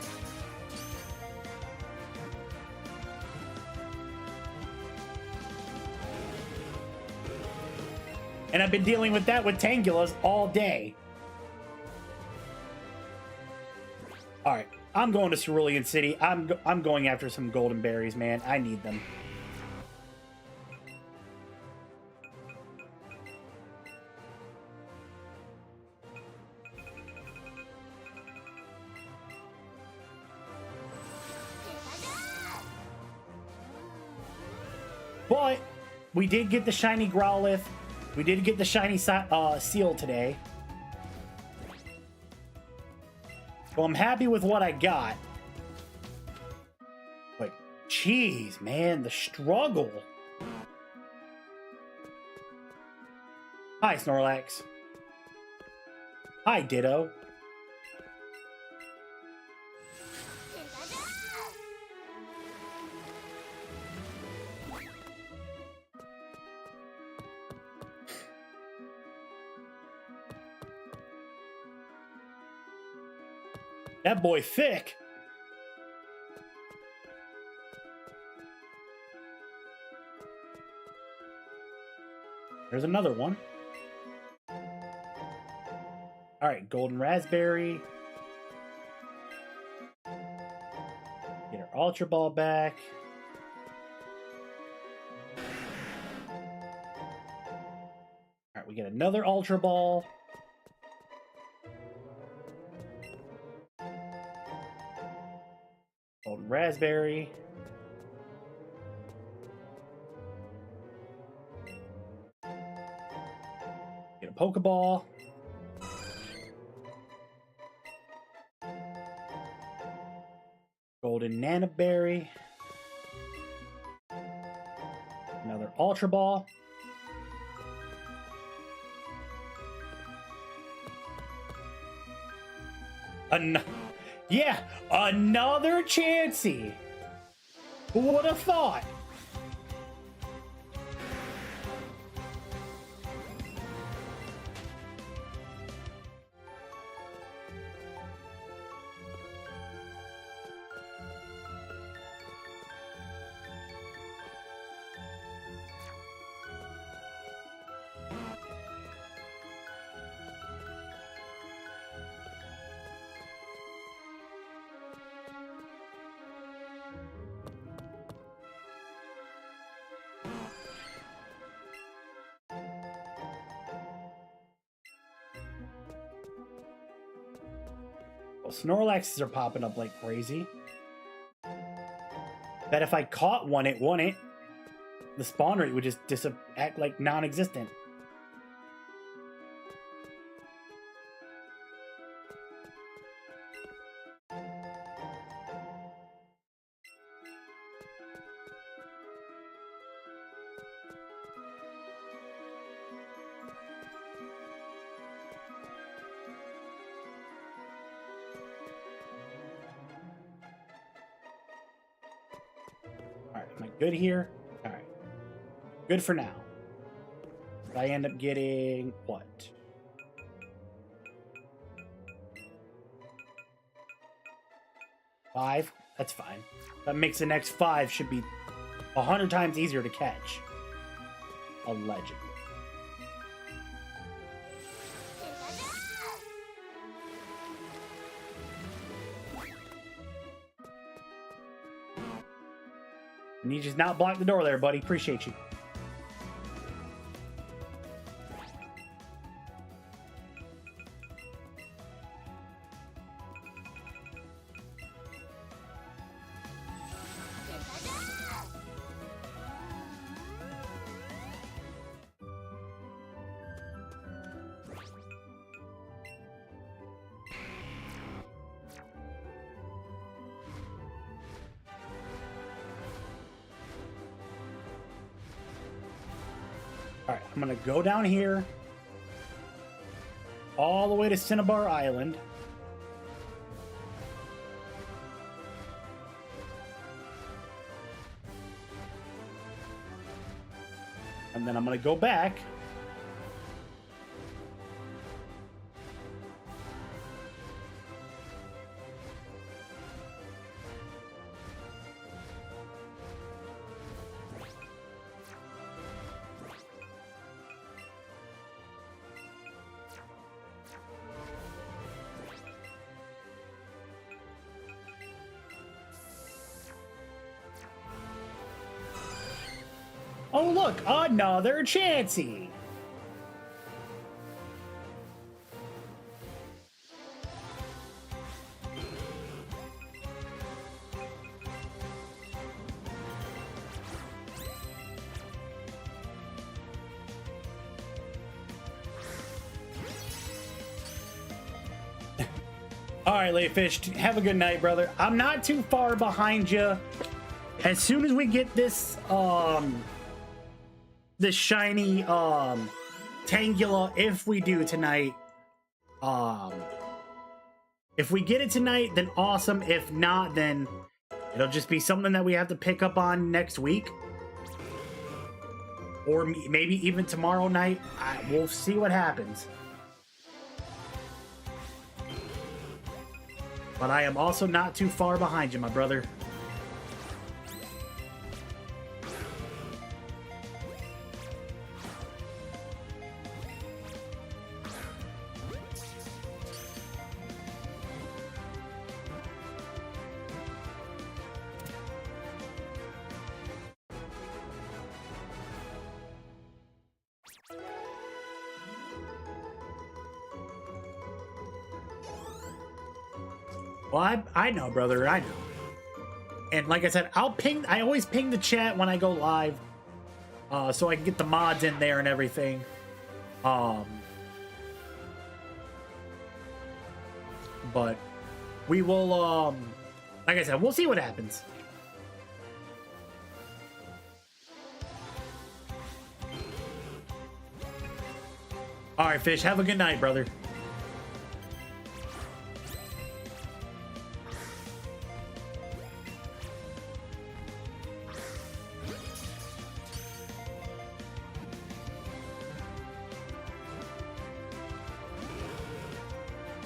And I've been dealing with that with Tangulas all day. All right, I'm going to Cerulean City. I'm going after some golden berries, man. I need them. But we did get the shiny Growlithe. We did get the shiny seal today. So I'm happy with what I got. But, jeez, man, the struggle. Hi, Snorlax. Hi, Ditto. That boy thick. There's another one. All right, golden raspberry. Get our Ultra Ball back. All right, we get another Ultra Ball. Golden raspberry. Get a Pokeball. Golden Nanaberry. Another Ultra Ball. Yeah, another Chansey. Who would have thought? Well, Snorlaxes are popping up like crazy. Bet if I caught one, it wouldn't. The spawn rate would just act like non-existent. good here? All right. Good for now. I end up getting what? Five? That's fine. That makes the next 5 should be 100 times easier to catch. Allegedly. And you just not block the door there, buddy. Appreciate you. All right, I'm gonna go down here, all the way to Cinnabar Island. And then I'm gonna go back. Oh, look, another Chansey. All right, Layfish, have a good night, brother. I'm not too far behind you. As soon as we get this, this shiny, Tangula, if we do tonight, if we get it tonight, then awesome. If not, then it'll just be something that we have to pick up on next week. Or maybe even tomorrow night. We'll see what happens. But I am also not too far behind you, my brother. Well, I know, brother. I know. And like I said, I always ping the chat when I go live, so I can get the mods in there and everything. But we will, like I said, we'll see what happens. All right, Fish. Have a good night, brother.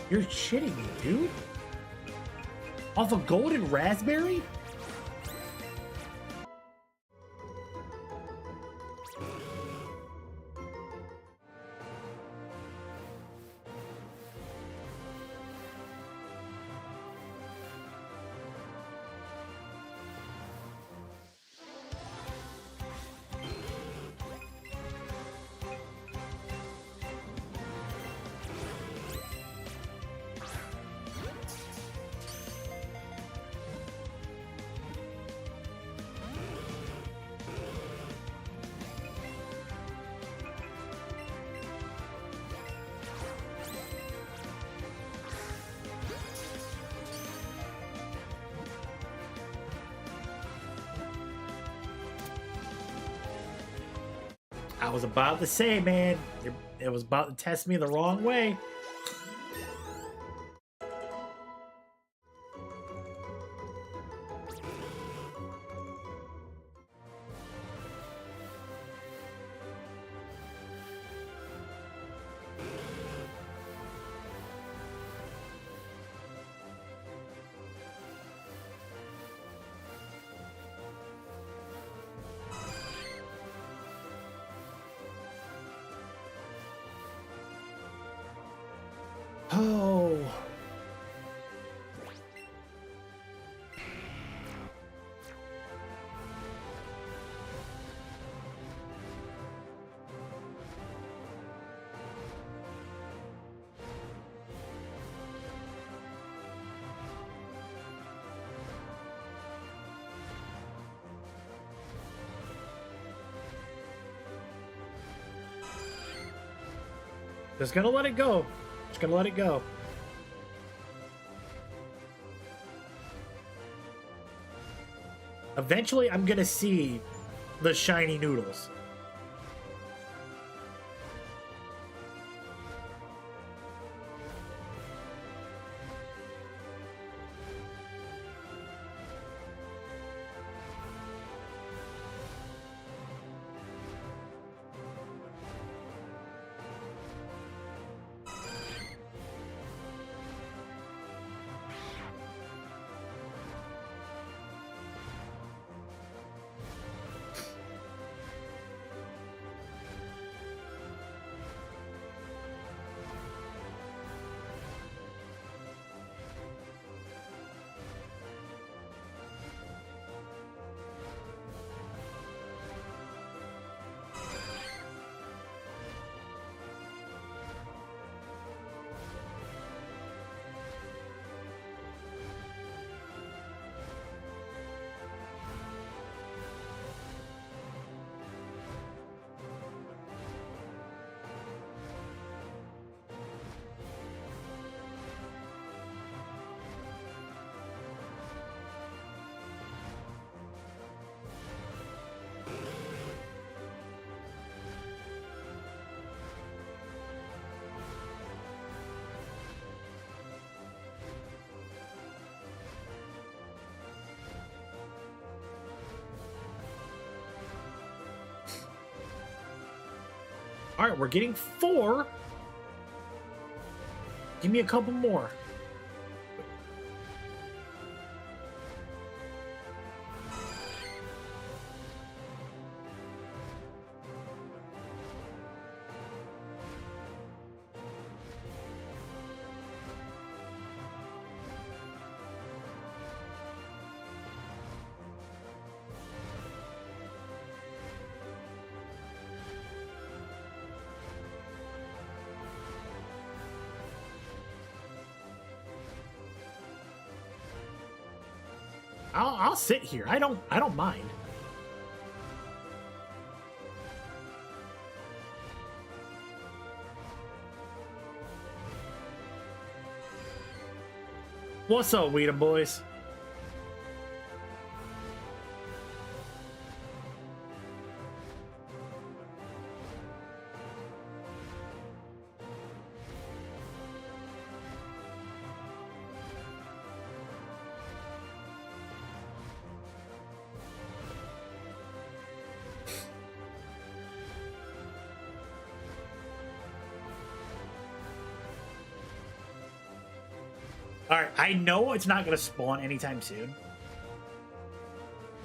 You're shitting me, dude. Off a golden raspberry? I was about to say, man, it was about to test me the wrong way. Oh. Just gonna let it go. Just gonna let it go. Eventually, I'm gonna see the shiny noodles. All right, we're getting 4. Give me a couple more. I'll sit here. I don't mind. What's up, Weedem boys? Alright, I know it's not going to spawn anytime soon.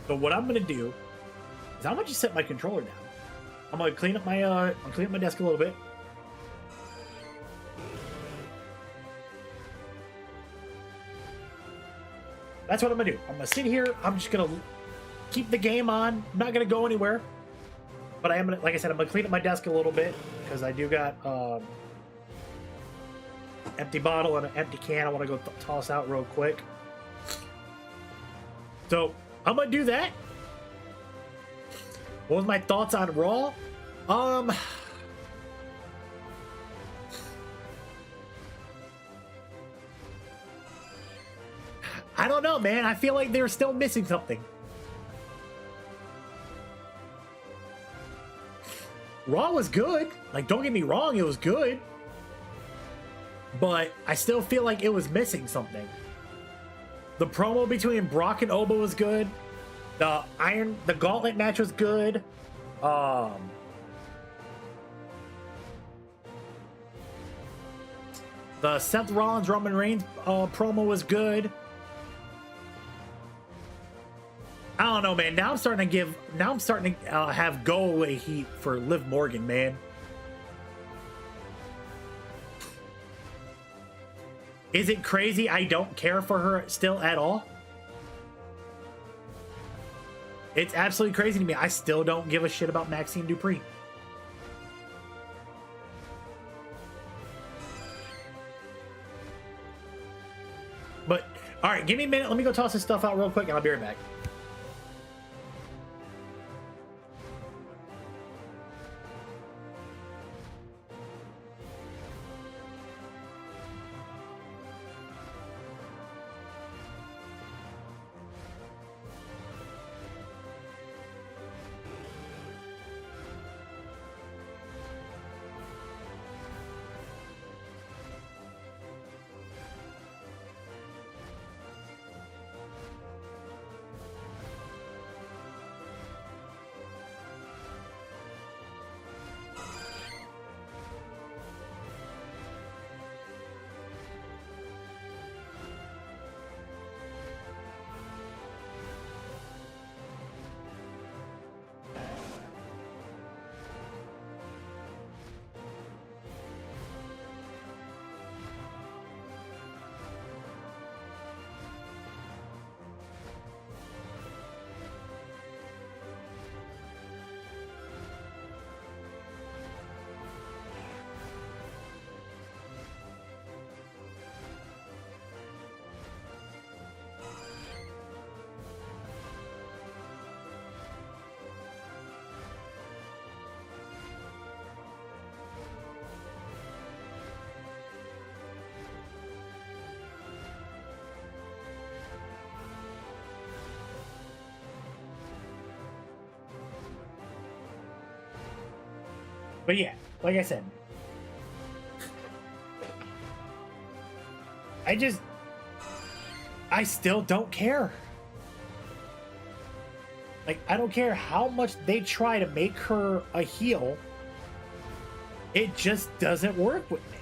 But what I'm going to do is I'm going to just set my controller down. I'm going to clean up my desk a little bit. That's what I'm going to do. I'm going to sit here. I'm just going to keep the game on. I'm not going to go anywhere. But I am going to, like I said, I'm going to clean up my desk a little bit because I do got empty bottle and an empty can I want to go toss out real quick. So I'm gonna do that. What was my thoughts on Raw? I don't know, man. I feel like they're still missing something. Raw was good. Like, don't get me wrong, it was good. But I still feel like it was missing something. The promo between Brock and Oba was good. The gauntlet match was good. The Seth Rollins Roman Reigns promo was good. I don't know, man. Now I'm starting to have go away heat for Liv Morgan, man. Is it crazy I don't care for her still at all? It's absolutely crazy to me. I still don't give a shit about Maxine Dupree. But, all right, give me a minute. Let me go toss this stuff out real quick, and I'll be right back. But yeah, like I said, I still don't care. Like, I don't care how much they try to make her a heel. It just doesn't work with me.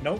Nope.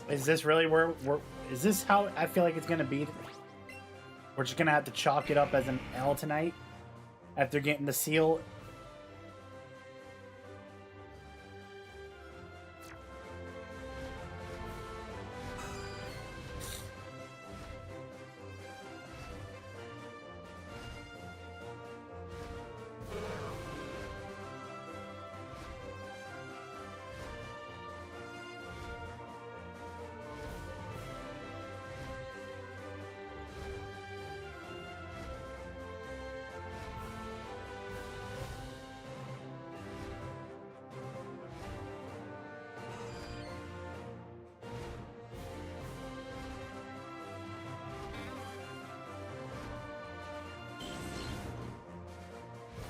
Is this really where we're... Is this how I feel like it's going to be? We're just going to have to chalk it up as an L tonight after getting the seal.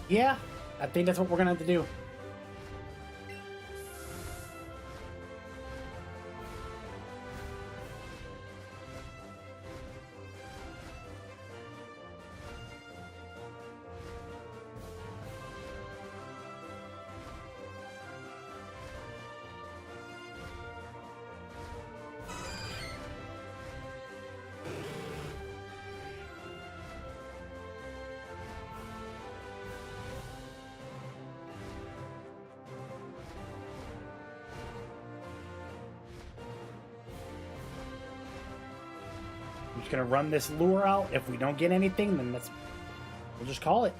Yeah, I think that's what we're gonna have to do. I'm just gonna run this lure out. If we don't get anything, then we'll just call it.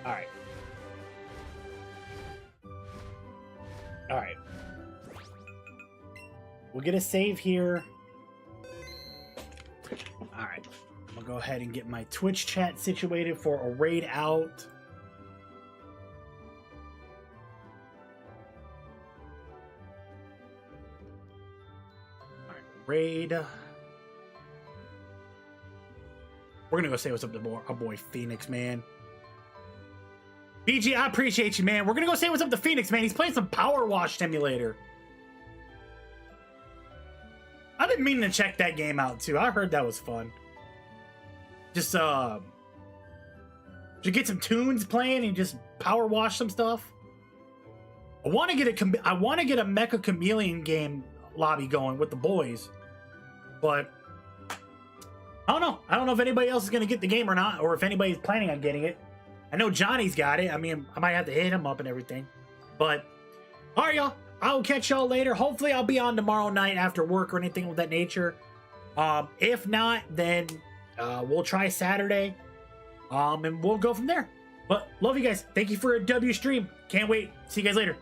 All right. All right. We'll get a save here. All right. I'm gonna go ahead and get my Twitch chat situated for a raid out. All right, raid. We're gonna go say what's up to our boy Phoenix, man. BG, I appreciate you, man. We're gonna go say what's up to Phoenix, man. He's playing some Power Wash Simulator. I've been meaning to check that game out too. I heard that was fun. Just get some tunes playing and just power wash some stuff. I want to get a Mecha Chameleon game lobby going with the boys, but I don't know. I don't know if anybody else is gonna get the game or not, or if anybody's planning on getting it. I know Johnny's got it. I mean, I might have to hit him up and everything. But, all right, y'all. I'll catch y'all later. Hopefully, I'll be on tomorrow night after work or anything of that nature. If not, then we'll try Saturday. And we'll go from there. But, love you guys. Thank you for a W stream. Can't wait. See you guys later.